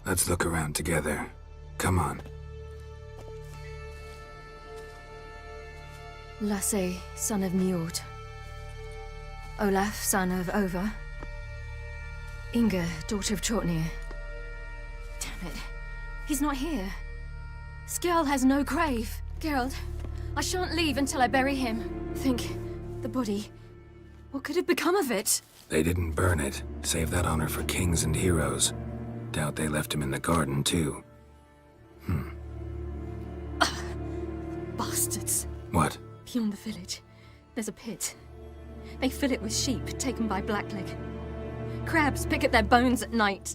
Let's look around together. Come on. Lasse, son of Njord. Olaf, son of Over. Inga, daughter of Trotnir. Damn it. He's not here. Skjal has no grave. Geralt, I shan't leave until I bury him. Think, the body. What could have become of it? They didn't burn it. Save that honor for kings and heroes. Doubt they left him in the garden, too. Bastards. What? Beyond the village, there's a pit. They fill it with sheep taken by Blackleg. Crabs pick at their bones at night.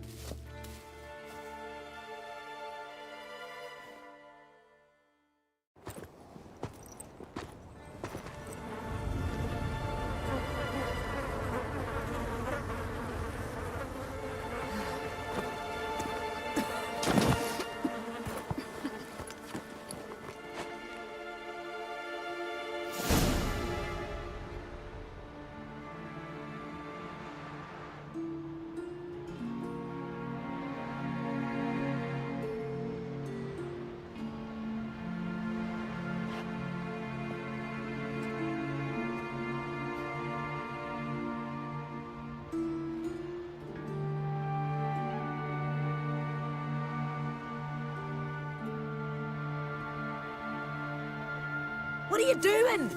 What are you doing?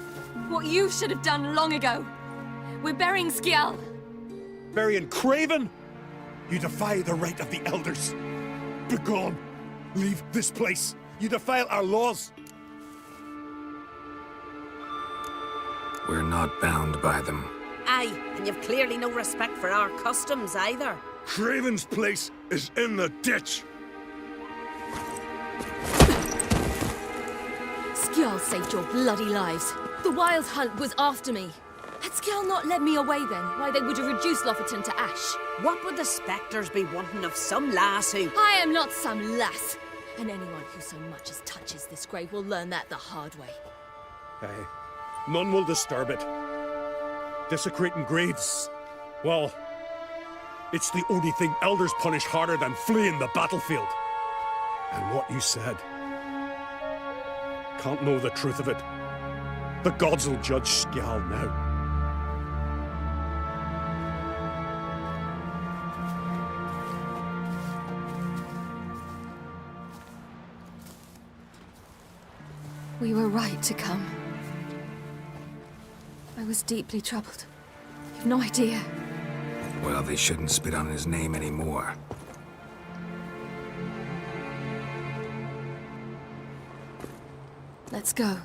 What you should have done long ago. We're burying Skjall. Burying Craven? You defy the right of the elders. Begone! Leave this place. You defile our laws. We're not bound by them. Aye, and you've clearly no respect for our customs either. Craven's place is in the ditch. Skjall saved your bloody lives. The Wild Hunt was after me. Had Skjall not led me away then, why they would have reduced Lofoten to ash. What would the spectres be wanting of some lass who... I am not some lass. And anyone who so much as touches this grave will learn that the hard way. Aye. None will disturb it. Desecrating graves. Well, it's the only thing elders punish harder than fleeing the battlefield. And what you said. Can't know the truth of it. The gods will judge Skjall now. We were right to come. I was deeply troubled. You've no idea. Well, they shouldn't spit on his name anymore. Let's go.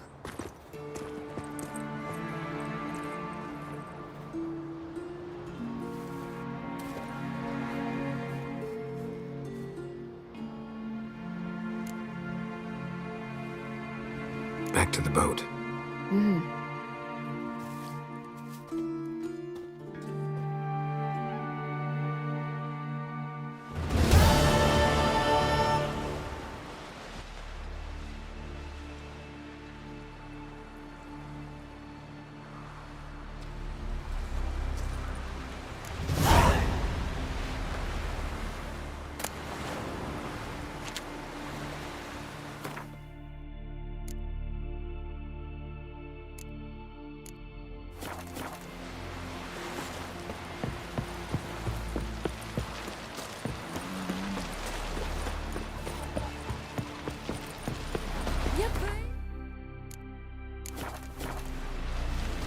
Back to the boat.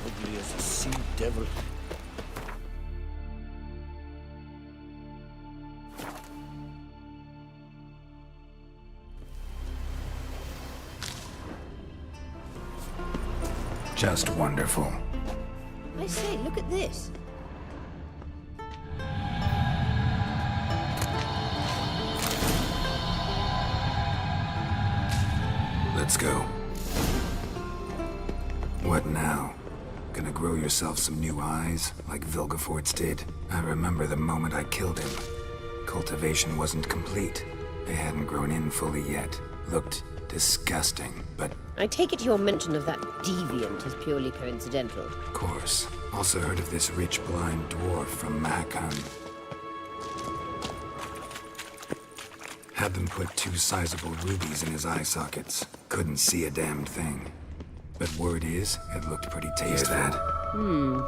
Ugly as a sea devil. Just wonderful. I say, look at this. Let's go. What now? Gonna grow yourself some new eyes, like Vilgefortz did? I remember the moment I killed him. Cultivation wasn't complete. They hadn't grown in fully yet. Looked disgusting, but... I take it your mention of that deviant is purely coincidental. Of course. Also heard of this rich blind dwarf from Mahakam. Had them put 2 sizable rubies in his eye sockets. Couldn't see a damn thing. But word is, it looked pretty tasteful. Hear that?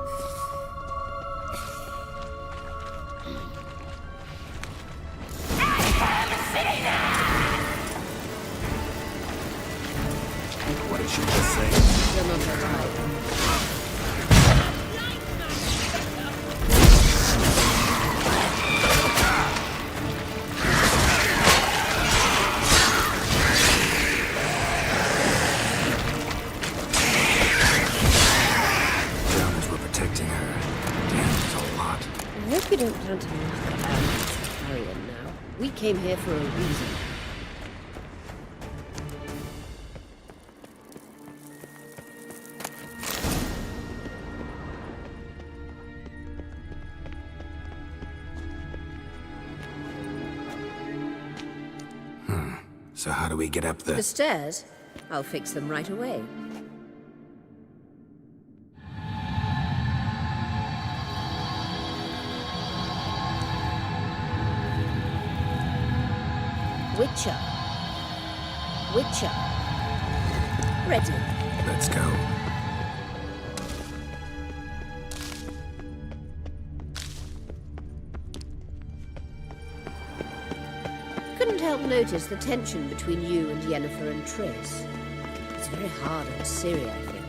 What did she just say? You're not alive. Drowners were protecting her. Damn, there's a lot. I hope you don't plan to came here for a reason. So how do we get up the... The stairs? I'll fix them right away. Witcher. Witcher. Ready. Let's go. Couldn't help notice the tension between you and Yennefer and Triss. It's very hard on Ciri, I think.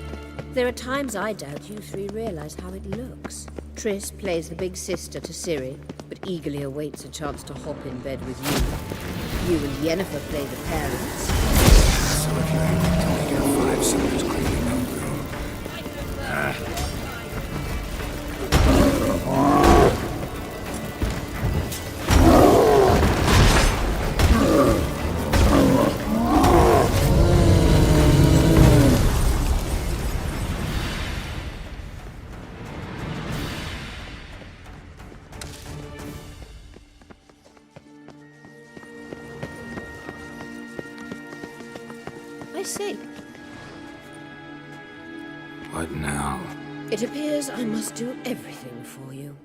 There are times I doubt you three realize how it looks. Triss plays the big sister to Ciri, but eagerly awaits a chance to hop in bed with you. You and Yennefer play the parents. So if you're aiming to make our 5 sisters cleaning up room... I see. What now? It appears I must do everything for you.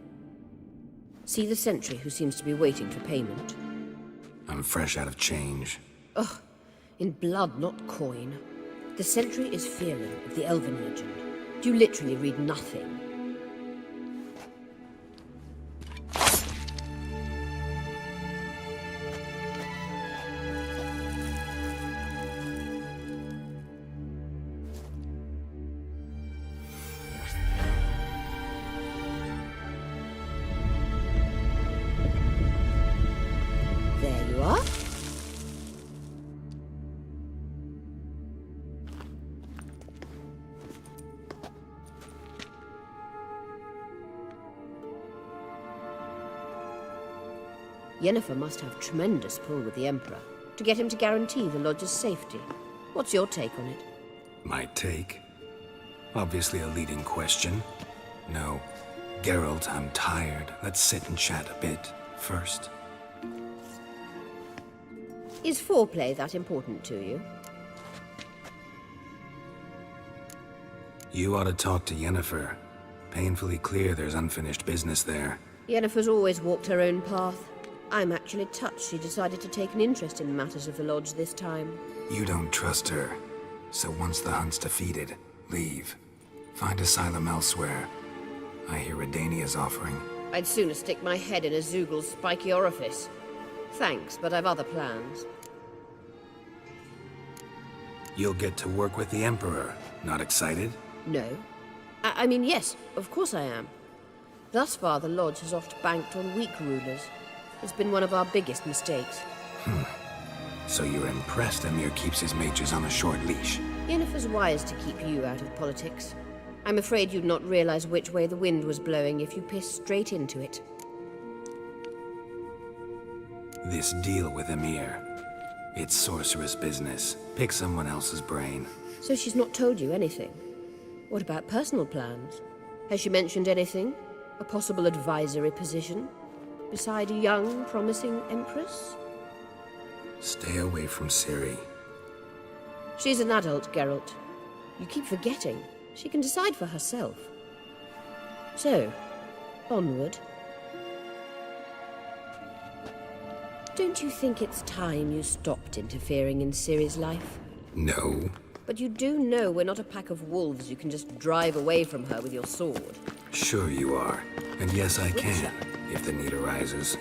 See the sentry who seems to be waiting for payment? I'm fresh out of change. Ugh, in blood, not coin. The sentry is Fierlin of the Elven legend. You literally read nothing. There you are. Yennefer must have tremendous pull with the Emperor to get him to guarantee the Lodge's safety. What's your take on it? My take? Obviously a leading question. No. Geralt, I'm tired. Let's sit and chat a bit first. Is foreplay that important to you? You ought to talk to Yennefer. Painfully clear there's unfinished business there. Yennefer's always walked her own path. I'm actually touched she decided to take an interest in matters of the Lodge this time. You don't trust her. So once the hunt's defeated, leave. Find asylum elsewhere. I hear Redania's offering. I'd sooner stick my head in a Zoogl's spiky orifice. Thanks, but I've other plans. You'll get to work with the Emperor. Not excited? No. I mean, yes, of course I am. Thus far, the Lodge has oft banked on weak rulers. It's been one of our biggest mistakes. So you're impressed Emir keeps his mages on a short leash? Yennefer's wise to keep you out of politics. I'm afraid you'd not realize which way the wind was blowing if you pissed straight into it. This deal with Emir. It's sorceress business. Pick someone else's brain. So she's not told you anything? What about personal plans? Has she mentioned anything? A possible advisory position? Beside a young, promising Empress? Stay away from Ciri. She's an adult, Geralt. You keep forgetting. She can decide for herself. So, onward. Don't you think it's time you stopped interfering in Ciri's life? No. But you do know we're not a pack of wolves you can just drive away from her with your sword. Sure you are. And yes, I can, if the need arises.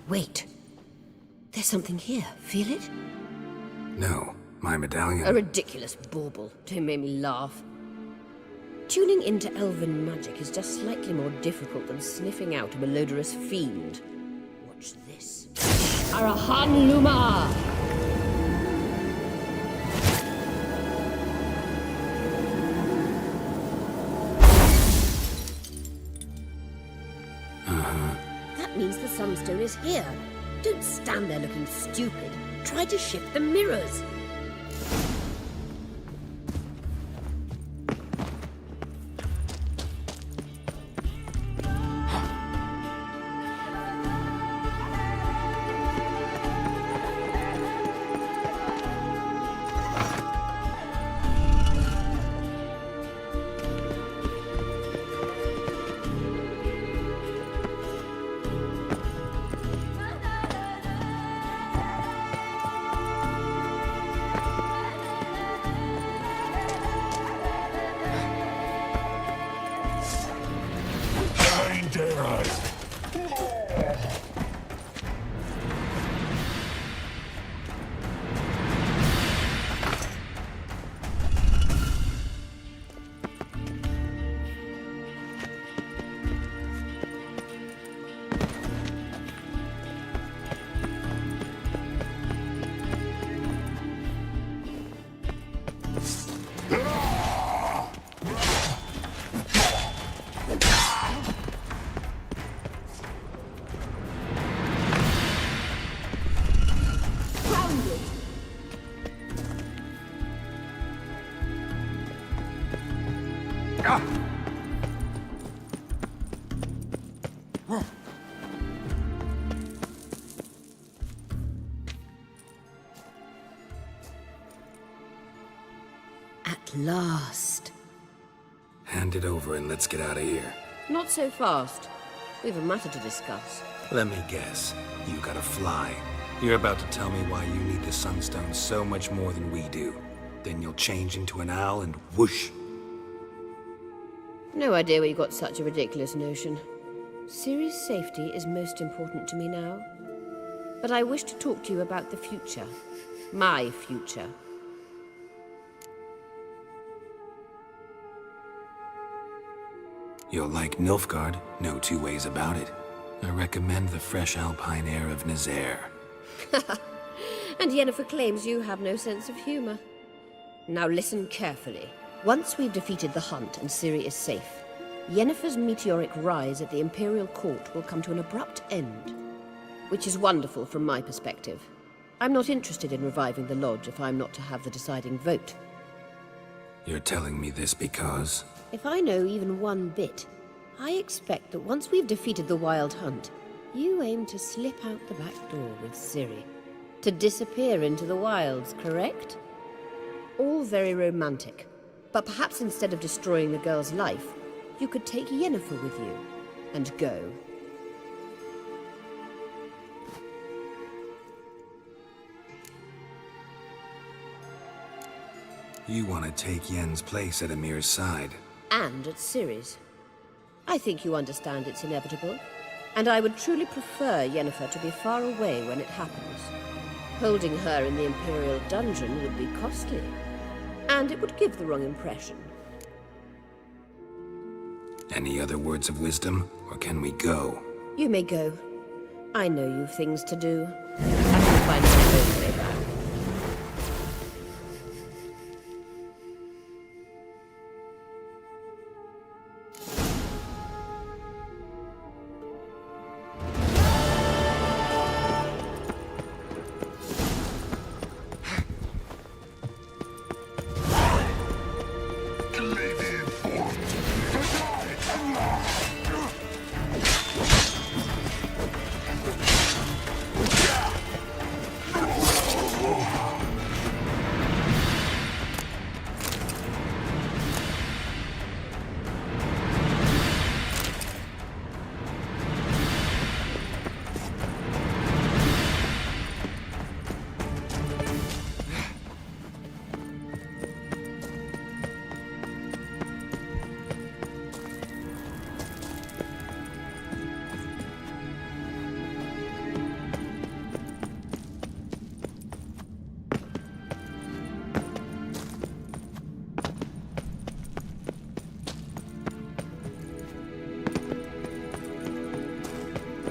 Wait. There's something here. Feel it? No, my medallion. A ridiculous bauble. Don't make me laugh. Tuning into elven magic is just slightly more difficult than sniffing out a malodorous fiend. Watch this. Arahan Luma! That means the Sunstone is here. Don't stand there looking stupid. Try to shift the mirrors. At last. Hand it over and let's get out of here. Not so fast. We've a matter to discuss. Let me guess. You gotta fly. You're about to tell me why you need the Sunstone so much more than we do. Then you'll change into an owl and whoosh. No idea where you got such a ridiculous notion. Ciri's safety is most important to me now. But I wish to talk to you about the future. My future. You'll like Nilfgaard, no two ways about it. I recommend the fresh alpine air of Nazaire. And Yennefer claims you have no sense of humor. Now listen carefully. Once we've defeated the Hunt and Ciri is safe, Yennefer's meteoric rise at the Imperial Court will come to an abrupt end. Which is wonderful from my perspective. I'm not interested in reviving the Lodge if I'm not to have the deciding vote. You're telling me this because... If I know even one bit, I expect that once we've defeated the Wild Hunt, you aim to slip out the back door with Ciri. To disappear into the wilds, correct? All very romantic. But perhaps instead of destroying the girl's life, you could take Yennefer with you and go. You want to take Yen's place at Emir's side. And at Ciri's. I think you understand it's inevitable, and I would truly prefer Yennefer to be far away when it happens. Holding her in the Imperial dungeon would be costly, and it would give the wrong impression. Any other words of wisdom, or can we go? You may go. I know you've things to do. I can find my own way back.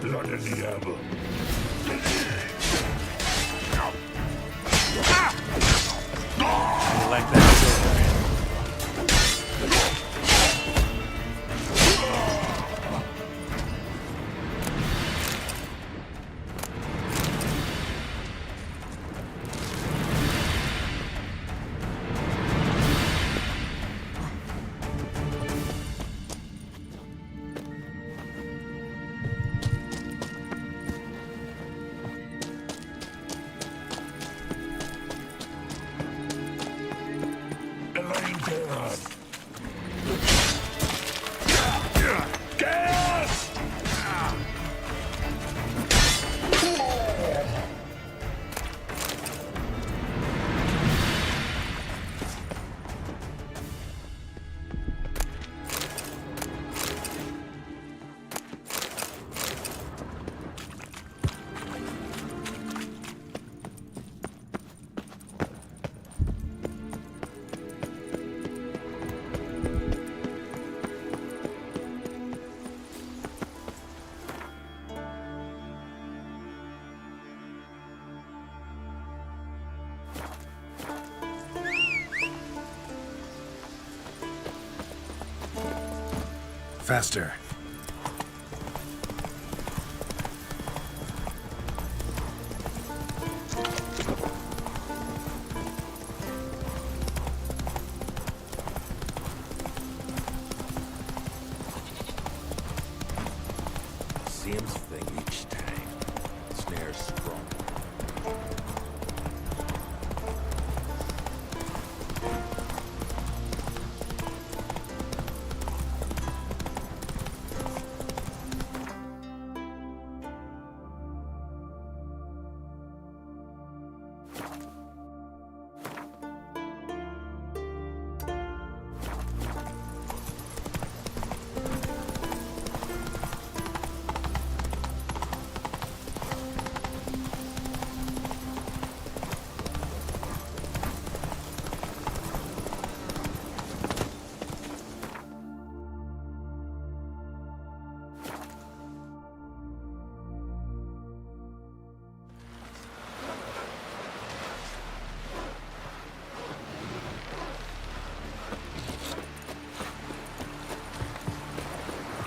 Blood and diable. Like that. Faster. Same thing each time. Snare's strong.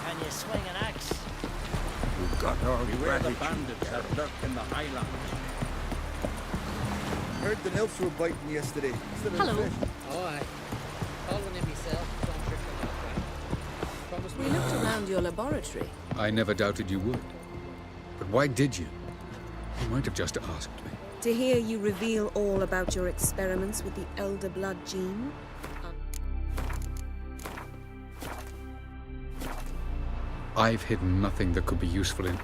Can you swing an axe? We've got our Beware the gratitude. bandits that lurk in the Highlands. Heard the nymphs were biting yesterday. Still in the Hello. fish. Oh, aye. Following him myself. Don't trick them out, right? Promise We looked around your laboratory. I never doubted you would. But why did you? You might have just asked me. To hear you reveal all about your experiments with the Elder Blood gene? I've hidden nothing that could be useful in